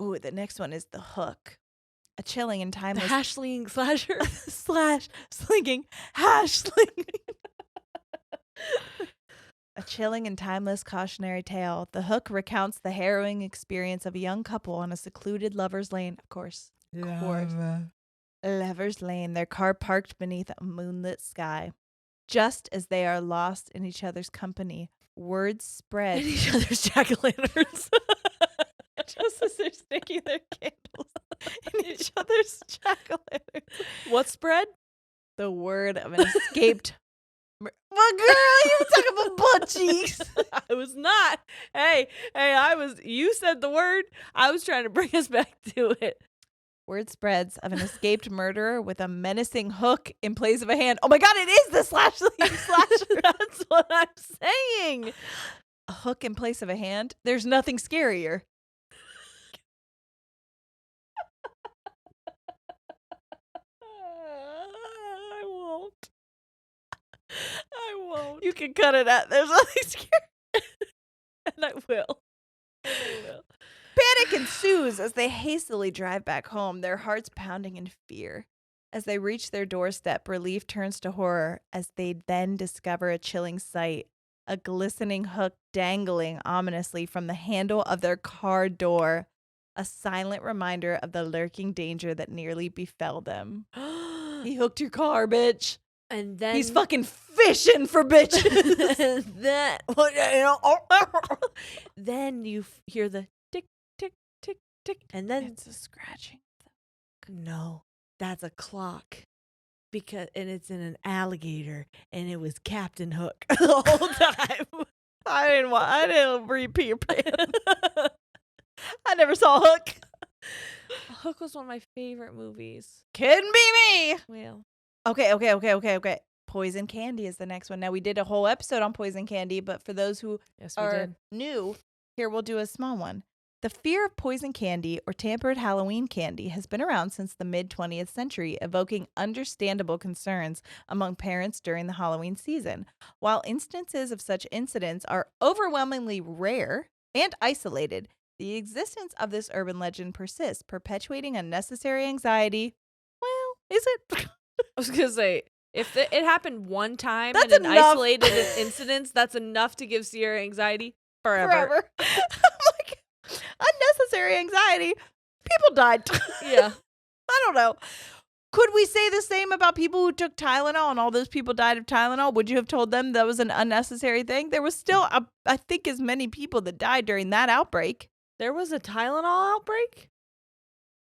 [SPEAKER 1] Ooh, the next one is The Hook. A chilling and
[SPEAKER 2] The
[SPEAKER 1] timeless
[SPEAKER 2] hash-slinging slasher.
[SPEAKER 1] slinging hash slinging. A chilling and timeless cautionary tale. The Hook recounts the harrowing experience of a young couple on a secluded lover's lane. Of course. Lover's lane. Their car parked beneath a moonlit sky. Just as they are lost in each other's company, word spreads.
[SPEAKER 2] And each other's jack-o'-lanterns.
[SPEAKER 1] Just as they're sticking their candles in each other's jack-o'-lanterns.
[SPEAKER 2] What spread?
[SPEAKER 1] The word of an escaped. Well, girl, you were talking about butt cheeks.
[SPEAKER 2] I was not. Hey, I was. You said the word. I was trying to bring us back to it.
[SPEAKER 1] Word spreads of an escaped murderer with a menacing hook in place of a hand. Oh my God, it is the slasher.
[SPEAKER 2] That's what I'm saying.
[SPEAKER 1] A hook in place of a hand. There's nothing scarier.
[SPEAKER 2] I won't. I won't.
[SPEAKER 1] You can cut it out. There's nothing scary.
[SPEAKER 2] And I will.
[SPEAKER 1] Panic ensues as they hastily drive back home, their hearts pounding in fear. As they reach their doorstep, relief turns to horror as they then discover a chilling sight, a glistening hook dangling ominously from the handle of their car door, a silent reminder of the lurking danger that nearly befell them. He hooked your car, bitch.
[SPEAKER 2] And then
[SPEAKER 1] He's fucking fishing for bitches.
[SPEAKER 2] then you hear the tick, tick, tick, tick. And then
[SPEAKER 1] It's a scratching.
[SPEAKER 2] no, that's a clock. And it's in an alligator, and it was Captain Hook the whole time.
[SPEAKER 1] I didn't read Peter Pan. I never saw Hook.
[SPEAKER 2] Hook was one of my favorite movies.
[SPEAKER 1] Couldn't be me.
[SPEAKER 2] Well,
[SPEAKER 1] Okay. Poison candy is the next one. Now, we did a whole episode on poison candy, but for those who
[SPEAKER 2] yes, we
[SPEAKER 1] are
[SPEAKER 2] did.
[SPEAKER 1] new, here we'll do a small one. The fear of poison candy or tampered Halloween candy has been around since the mid-20th century, evoking understandable concerns among parents during the Halloween season. While instances of such incidents are overwhelmingly rare and isolated, the existence of this urban legend persists, perpetuating unnecessary anxiety. Well, is it?
[SPEAKER 2] I was going to say, if it happened one time
[SPEAKER 1] That's
[SPEAKER 2] in an
[SPEAKER 1] enough.
[SPEAKER 2] isolated incident, that's enough to give Sierra anxiety forever.
[SPEAKER 1] I'm like, unnecessary anxiety. People died.
[SPEAKER 2] Yeah.
[SPEAKER 1] I don't know. Could we say the same about people who took Tylenol and all those people died of Tylenol? Would you have told them that was an unnecessary thing? There was still, I think, as many people that died during that outbreak.
[SPEAKER 2] There was a Tylenol outbreak?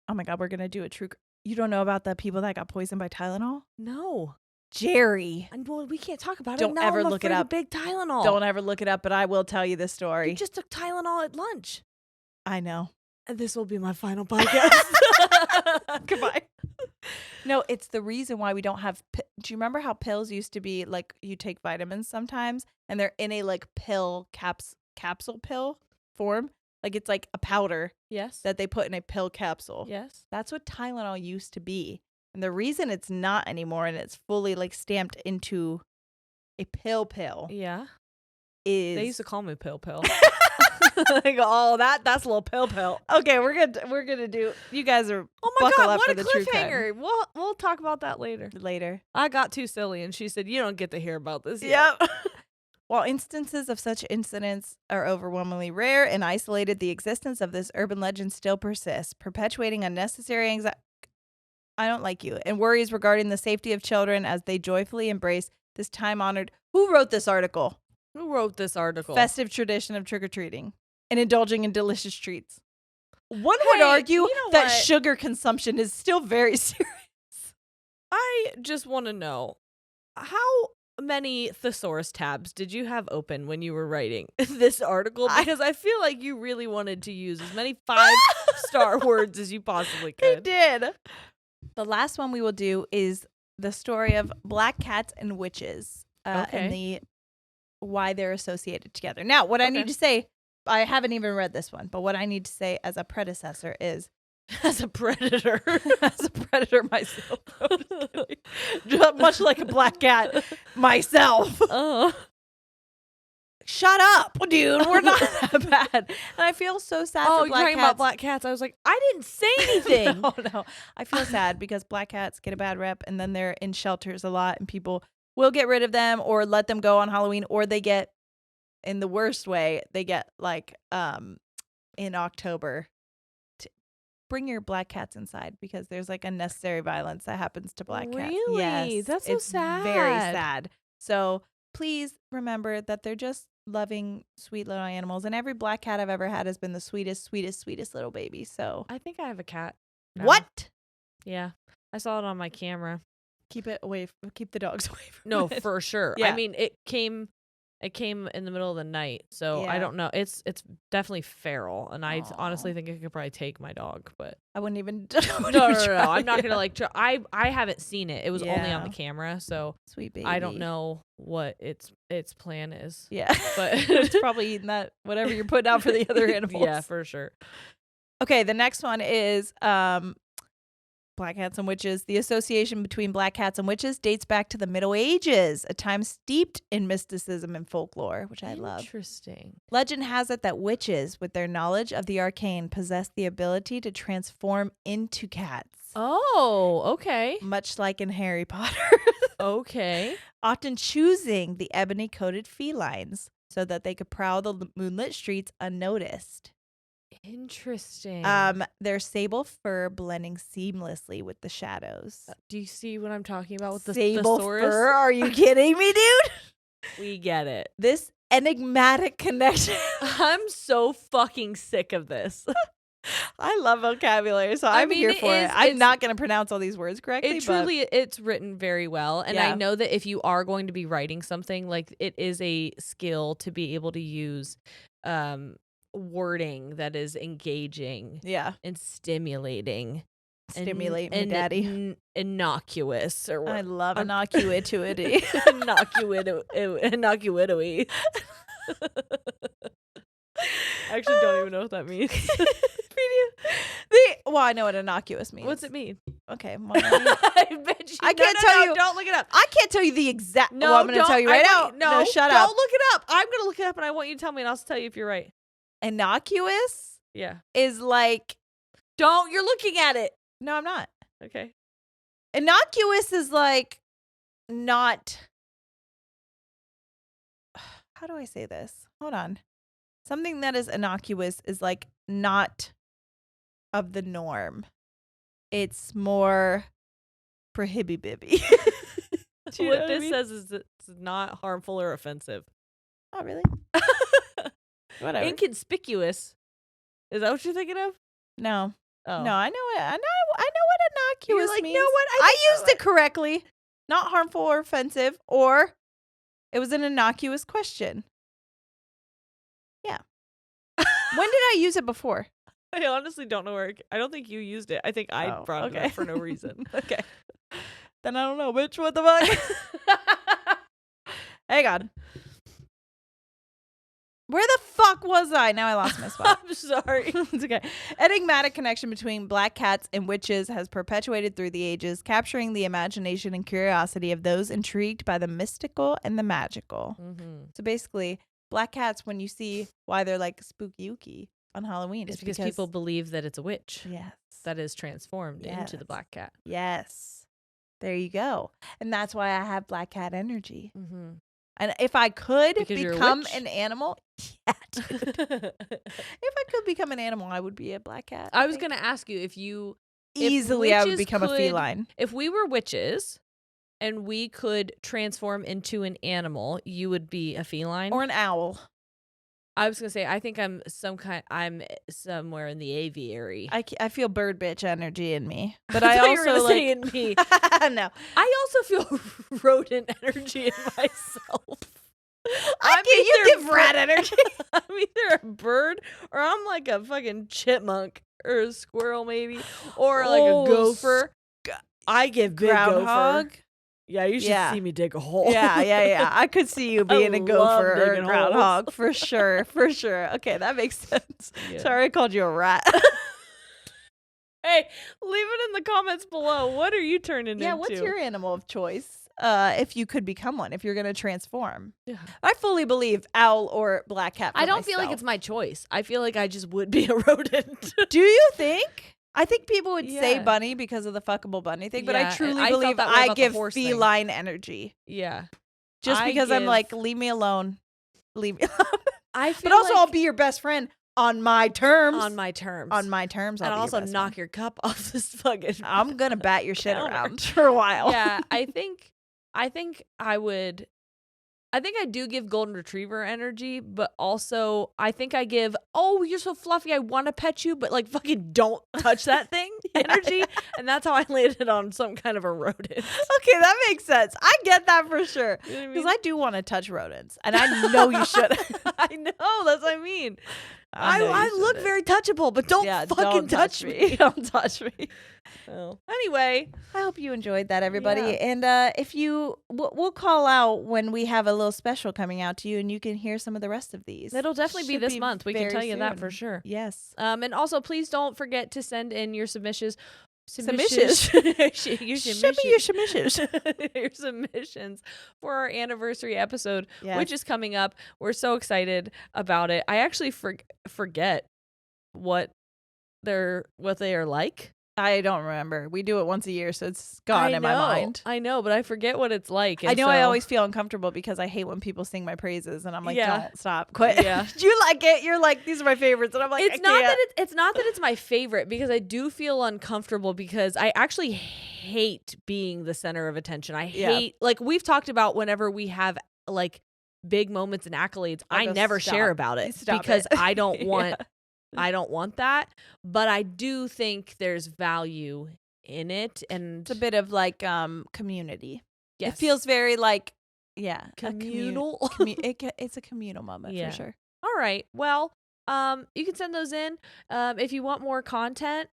[SPEAKER 1] Oh my God, we're going to do a true. You don't know about the people that got poisoned by Tylenol?
[SPEAKER 2] No.
[SPEAKER 1] Jerry.
[SPEAKER 2] And well, we can't talk about
[SPEAKER 1] Don't
[SPEAKER 2] it. Now
[SPEAKER 1] ever
[SPEAKER 2] I'm
[SPEAKER 1] look it
[SPEAKER 2] afraid of
[SPEAKER 1] up.
[SPEAKER 2] Big Tylenol.
[SPEAKER 1] Don't ever look it up, but I will tell you this story.
[SPEAKER 2] You just took Tylenol at lunch.
[SPEAKER 1] I know.
[SPEAKER 2] And this will be my final podcast.
[SPEAKER 1] Goodbye. No, it's the reason why we don't have. Do you remember how pills used to be like you take vitamins sometimes and they're in a like pill capsule pill form? Like it's like a powder
[SPEAKER 2] Yes.
[SPEAKER 1] that they put in a pill capsule.
[SPEAKER 2] Yes.
[SPEAKER 1] That's what Tylenol used to be. And the reason it's not anymore and it's fully like stamped into a pill
[SPEAKER 2] Yeah.
[SPEAKER 1] is
[SPEAKER 2] They used to call me pill. Like, oh, that's a little pill.
[SPEAKER 1] Okay, we're gonna do. You guys are.
[SPEAKER 2] Oh my
[SPEAKER 1] buckle
[SPEAKER 2] God,
[SPEAKER 1] up
[SPEAKER 2] what
[SPEAKER 1] for
[SPEAKER 2] a
[SPEAKER 1] the true crime.
[SPEAKER 2] cliffhanger. We'll talk about that later. I got too silly and she said, you don't get to hear about this yet.
[SPEAKER 1] Yep. While instances of such incidents are overwhelmingly rare and isolated, the existence of this urban legend still persists, perpetuating unnecessary anxiety. I don't like you. And worries regarding the safety of children as they joyfully embrace this time-honored. Who wrote this article?
[SPEAKER 2] Who wrote this article?
[SPEAKER 1] Festive tradition of trick-or-treating and indulging in delicious treats. One would argue
[SPEAKER 2] you know
[SPEAKER 1] that
[SPEAKER 2] what?
[SPEAKER 1] sugar consumption is still very serious.
[SPEAKER 2] I just want to know, how many thesaurus tabs did you have open when you were writing this article? Because I feel like you really wanted to use as many 5-star words as you possibly
[SPEAKER 1] I
[SPEAKER 2] could.
[SPEAKER 1] did. The last one we will do is the story of black cats and witches and why they're associated together. Now, what I need to say, I haven't even read this one, but what I need to say as a predecessor is,
[SPEAKER 2] As a predator.
[SPEAKER 1] as a predator myself, much like a black cat myself.
[SPEAKER 2] Oh.
[SPEAKER 1] Shut up, dude. We're not that bad. And I feel so sad
[SPEAKER 2] Oh,
[SPEAKER 1] for
[SPEAKER 2] you're
[SPEAKER 1] black
[SPEAKER 2] talking
[SPEAKER 1] cats.
[SPEAKER 2] about black cats. I was like, I didn't say anything.
[SPEAKER 1] No. I feel sad because black cats get a bad rep and then they're in shelters a lot and people will get rid of them or let them go on Halloween, or they get, in the worst way, they get like in October. Bring your black cats inside because there's like unnecessary violence that happens to black cats.
[SPEAKER 2] Really?
[SPEAKER 1] Yes.
[SPEAKER 2] That's so
[SPEAKER 1] it's
[SPEAKER 2] sad.
[SPEAKER 1] Very sad. So please remember that they're just loving, sweet little animals. And every black cat I've ever had has been the sweetest, sweetest, sweetest little baby. So
[SPEAKER 2] I think I have a cat. now.
[SPEAKER 1] what?
[SPEAKER 2] Yeah. I saw it on my camera.
[SPEAKER 1] Keep the dogs away from
[SPEAKER 2] No,
[SPEAKER 1] it.
[SPEAKER 2] for sure.
[SPEAKER 1] Yeah.
[SPEAKER 2] I mean, it came in the middle of the night, so I
[SPEAKER 1] Yeah.
[SPEAKER 2] don't know. It's definitely feral, and I honestly
[SPEAKER 1] Aw.
[SPEAKER 2] think it could probably take my dog, but
[SPEAKER 1] I wouldn't even.
[SPEAKER 2] no. I'm not gonna like. I haven't seen it. It was only on
[SPEAKER 1] Yeah.
[SPEAKER 2] the camera, so
[SPEAKER 1] Sweet baby.
[SPEAKER 2] I don't know what its plan is.
[SPEAKER 1] Yeah.
[SPEAKER 2] But
[SPEAKER 1] it's probably eating that whatever you're putting out for the other animals.
[SPEAKER 2] Yeah, for sure.
[SPEAKER 1] Okay, the next one is Black Cats and Witches. The association between black cats and witches dates back to the Middle Ages, a time steeped in mysticism and folklore, which I love.
[SPEAKER 2] Interesting.
[SPEAKER 1] Legend has it that witches, with their knowledge of the arcane, possess the ability to transform into cats.
[SPEAKER 2] Oh, okay.
[SPEAKER 1] Much like in Harry Potter.
[SPEAKER 2] Okay.
[SPEAKER 1] Often choosing the ebony-coated felines so that they could prowl the moonlit streets unnoticed.
[SPEAKER 2] Interesting.
[SPEAKER 1] Their sable fur blending seamlessly with the shadows.
[SPEAKER 2] Do you see what I'm talking about with the
[SPEAKER 1] Sable
[SPEAKER 2] thesaurus?
[SPEAKER 1] fur? Are you kidding me, dude?
[SPEAKER 2] We get it.
[SPEAKER 1] This enigmatic connection.
[SPEAKER 2] I'm so fucking sick of this.
[SPEAKER 1] I love vocabulary, so I'm here for it. I'm not going to pronounce all these words correctly.
[SPEAKER 2] It's written very well, and
[SPEAKER 1] Yeah.
[SPEAKER 2] I know that if you are going to be writing something, like, it is a skill to be able to use wording that is engaging and stimulating.
[SPEAKER 1] Stimulate me,
[SPEAKER 2] and
[SPEAKER 1] daddy.
[SPEAKER 2] Innocuous or what?
[SPEAKER 1] I love innocuity.
[SPEAKER 2] Innocuity. I actually don't even know what that means.
[SPEAKER 1] Well, I know what innocuous means.
[SPEAKER 2] What's it mean?
[SPEAKER 1] Okay. Well,
[SPEAKER 2] I bet you.
[SPEAKER 1] I can't tell you.
[SPEAKER 2] Don't look it up.
[SPEAKER 1] I can't tell you the exact.
[SPEAKER 2] No,
[SPEAKER 1] well, I'm going to tell you right now.
[SPEAKER 2] No,
[SPEAKER 1] shut up.
[SPEAKER 2] Don't look it up. I'm going to look it up, and I want you to tell me, and I'll tell you if you're right.
[SPEAKER 1] Innocuous
[SPEAKER 2] Yeah.
[SPEAKER 1] is like.
[SPEAKER 2] Don't. You're looking at it.
[SPEAKER 1] No, I'm not.
[SPEAKER 2] Okay.
[SPEAKER 1] Innocuous is like not. How do I say this? Hold on. Something that is innocuous is like not of the norm. It's more prohibitive.
[SPEAKER 2] What this says is it's not harmful or offensive.
[SPEAKER 1] Oh, really? Whatever.
[SPEAKER 2] Inconspicuous. Is that what you're thinking of?
[SPEAKER 1] No.
[SPEAKER 2] Oh.
[SPEAKER 1] No, I know it. I know what innocuous
[SPEAKER 2] You're like,
[SPEAKER 1] means.
[SPEAKER 2] no, what?
[SPEAKER 1] I used it correctly. Not harmful or offensive, or it was an innocuous question. Yeah. When did I use it before?
[SPEAKER 2] I honestly don't know where. I don't think you used it. I think I brought it up for no reason.
[SPEAKER 1] Okay. Then I don't know. Bitch, what the fuck? Hang on. Where the fuck was I? Now I lost my spot.
[SPEAKER 2] I'm sorry.
[SPEAKER 1] It's okay. Enigmatic connection between black cats and witches has perpetuated through the ages, capturing the imagination and curiosity of those intrigued by the mystical and the magical.
[SPEAKER 2] Mm-hmm.
[SPEAKER 1] So basically, black cats, when you see why they're like spooky on Halloween,
[SPEAKER 2] It's because people believe that it's a witch.
[SPEAKER 1] Yes.
[SPEAKER 2] That is transformed into the black cat.
[SPEAKER 1] Yes. There you go. And that's why I have black cat energy.
[SPEAKER 2] Mm-hmm.
[SPEAKER 1] And if I could
[SPEAKER 2] Because you're a
[SPEAKER 1] become
[SPEAKER 2] witch?
[SPEAKER 1] an animal, yeah, dude. If I could become an animal, I would be a black cat.
[SPEAKER 2] I was
[SPEAKER 1] think.
[SPEAKER 2] going to ask you if you
[SPEAKER 1] Easily, I would
[SPEAKER 2] witches
[SPEAKER 1] become a
[SPEAKER 2] could-
[SPEAKER 1] feline.
[SPEAKER 2] If we were witches and we could transform into an animal, you would be a feline?
[SPEAKER 1] Or an owl.
[SPEAKER 2] I was going to say, I think I'm somewhere in the aviary.
[SPEAKER 1] I feel bird bitch energy in me. But
[SPEAKER 2] I
[SPEAKER 1] I
[SPEAKER 2] thought you were
[SPEAKER 1] also
[SPEAKER 2] gonna
[SPEAKER 1] like...
[SPEAKER 2] say in me.
[SPEAKER 1] No.
[SPEAKER 2] I also feel rodent energy in myself.
[SPEAKER 1] You give rat energy.
[SPEAKER 2] I'm either a bird or I'm like a fucking chipmunk or a squirrel maybe or like a gopher. I give big
[SPEAKER 1] Groundhog.
[SPEAKER 2] gopher. Yeah, you should see me dig a hole.
[SPEAKER 1] Yeah. I could see you being a
[SPEAKER 2] love
[SPEAKER 1] gopher or a
[SPEAKER 2] digging
[SPEAKER 1] groundhog
[SPEAKER 2] holes.
[SPEAKER 1] for sure. Okay, that makes sense.
[SPEAKER 2] Yeah.
[SPEAKER 1] Sorry I called you a rat.
[SPEAKER 2] Hey, leave it in the comments below. What are you turning into?
[SPEAKER 1] Yeah, what's your animal of choice? If you could become one, if you're going to transform.
[SPEAKER 2] Yeah.
[SPEAKER 1] I fully believe owl or black cat.
[SPEAKER 2] I don't feel like it's my choice. I feel like I just would be a rodent.
[SPEAKER 1] Do you think? I think people would say
[SPEAKER 2] Yeah.
[SPEAKER 1] bunny because of the fuckable bunny thing, but
[SPEAKER 2] Yeah,
[SPEAKER 1] I
[SPEAKER 2] and
[SPEAKER 1] truly
[SPEAKER 2] I felt
[SPEAKER 1] believe
[SPEAKER 2] that way
[SPEAKER 1] I
[SPEAKER 2] about the
[SPEAKER 1] give
[SPEAKER 2] horse thing.
[SPEAKER 1] feline energy.
[SPEAKER 2] Yeah.
[SPEAKER 1] Just
[SPEAKER 2] I
[SPEAKER 1] because I'm
[SPEAKER 2] give-
[SPEAKER 1] like, leave me alone. Leave me alone.
[SPEAKER 2] I feel
[SPEAKER 1] But also,
[SPEAKER 2] like
[SPEAKER 1] I'll be your best friend on my terms.
[SPEAKER 2] on my terms.
[SPEAKER 1] On my terms.
[SPEAKER 2] and
[SPEAKER 1] I'll
[SPEAKER 2] I'll
[SPEAKER 1] be your
[SPEAKER 2] also
[SPEAKER 1] best
[SPEAKER 2] knock
[SPEAKER 1] friend.
[SPEAKER 2] your cup off this fucking
[SPEAKER 1] I'm going to bat your shit
[SPEAKER 2] counter.
[SPEAKER 1] around for a while.
[SPEAKER 2] Yeah, I think I would I think I do give golden retriever energy, but also I think I give, oh, you're so fluffy, I want to pet you, but like fucking don't touch that thing energy. And that's how I landed on some kind of a rodent.
[SPEAKER 1] Okay, that makes sense. I get that for sure.
[SPEAKER 2] You know what I
[SPEAKER 1] Because
[SPEAKER 2] mean?
[SPEAKER 1] I do want to touch rodents. And I know you should.
[SPEAKER 2] I know, that's what I mean.
[SPEAKER 1] I know you
[SPEAKER 2] I look
[SPEAKER 1] shouldn't.
[SPEAKER 2] very touchable, but don't fucking
[SPEAKER 1] don't
[SPEAKER 2] touch me.
[SPEAKER 1] Don't touch me.
[SPEAKER 2] Oh. Anyway,
[SPEAKER 1] I hope you enjoyed that, everybody.
[SPEAKER 2] Yeah.
[SPEAKER 1] And if you, we'll call out when we have a little special coming out to you, and you can hear some of the rest of these.
[SPEAKER 2] it'll definitely be
[SPEAKER 1] Should
[SPEAKER 2] this month. We can
[SPEAKER 1] very
[SPEAKER 2] tell you that
[SPEAKER 1] soon.
[SPEAKER 2] for sure.
[SPEAKER 1] Yes.
[SPEAKER 2] And also, please don't forget to send in your submissions.
[SPEAKER 1] Submissions.
[SPEAKER 2] your
[SPEAKER 1] Should be your
[SPEAKER 2] submissions.
[SPEAKER 1] submissions.
[SPEAKER 2] Your submissions for our anniversary episode,
[SPEAKER 1] Yes.
[SPEAKER 2] which is coming up. We're so excited about it. I actually forget what they are like.
[SPEAKER 1] I don't remember. We do it once a year, so it's gone in my mind.
[SPEAKER 2] I know, but I forget what it's like.
[SPEAKER 1] I
[SPEAKER 2] and
[SPEAKER 1] know I
[SPEAKER 2] so-
[SPEAKER 1] always feel uncomfortable because I hate when people sing my praises, and I'm like,
[SPEAKER 2] Yeah.
[SPEAKER 1] don't stop, quit.
[SPEAKER 2] Yeah.
[SPEAKER 1] You like it? You're like, these are my favorites, and I'm like,
[SPEAKER 2] It's not that it's my favorite, because I do feel uncomfortable because I actually hate being the center of attention. I
[SPEAKER 1] Yeah.
[SPEAKER 2] hate, like we've talked about, whenever we have like big moments and accolades, I
[SPEAKER 1] go,
[SPEAKER 2] never share
[SPEAKER 1] stop.
[SPEAKER 2] about it
[SPEAKER 1] Stop
[SPEAKER 2] because
[SPEAKER 1] it.
[SPEAKER 2] I don't want
[SPEAKER 1] Yeah.
[SPEAKER 2] I don't want that, but I do think there's value in it, and
[SPEAKER 1] It's a bit of like community.
[SPEAKER 2] yes.
[SPEAKER 1] It feels very like
[SPEAKER 2] communal.
[SPEAKER 1] It's a communal moment
[SPEAKER 2] Yeah.
[SPEAKER 1] for sure.
[SPEAKER 2] All right. Well, you can send those in. If you want more content,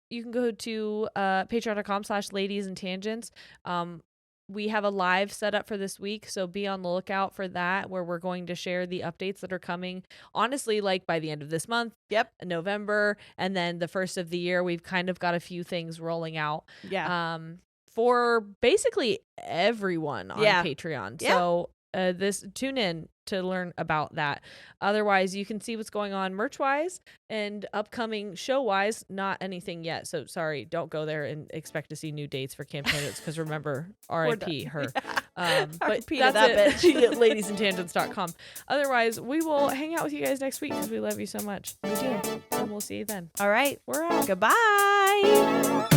[SPEAKER 2] you can go to patreon.com/ladiesandtangents. We have a live set up for this week, so be on the lookout for that, where we're going to share the updates that are coming, honestly, like by the end of this month.
[SPEAKER 1] Yep.
[SPEAKER 2] November, and then the first of the year. We've kind of got a few things rolling out.
[SPEAKER 1] Yeah.
[SPEAKER 2] For basically everyone on
[SPEAKER 1] Yeah.
[SPEAKER 2] Patreon.
[SPEAKER 1] Yeah.
[SPEAKER 2] So tune in to learn about that. Otherwise, you can see what's going on merch wise and upcoming show wise. Not anything yet. So sorry, don't go there and expect to see new dates for campaigns, because remember, R.I.P. her. But
[SPEAKER 1] R.I.P. to
[SPEAKER 2] that's
[SPEAKER 1] that
[SPEAKER 2] it.
[SPEAKER 1] bitch.
[SPEAKER 2] At ladiesandtangents.com. Otherwise, we will hang out with you guys next week because we love you so much. We do. And we'll see you then.
[SPEAKER 1] All right.
[SPEAKER 2] We're out.
[SPEAKER 1] Goodbye.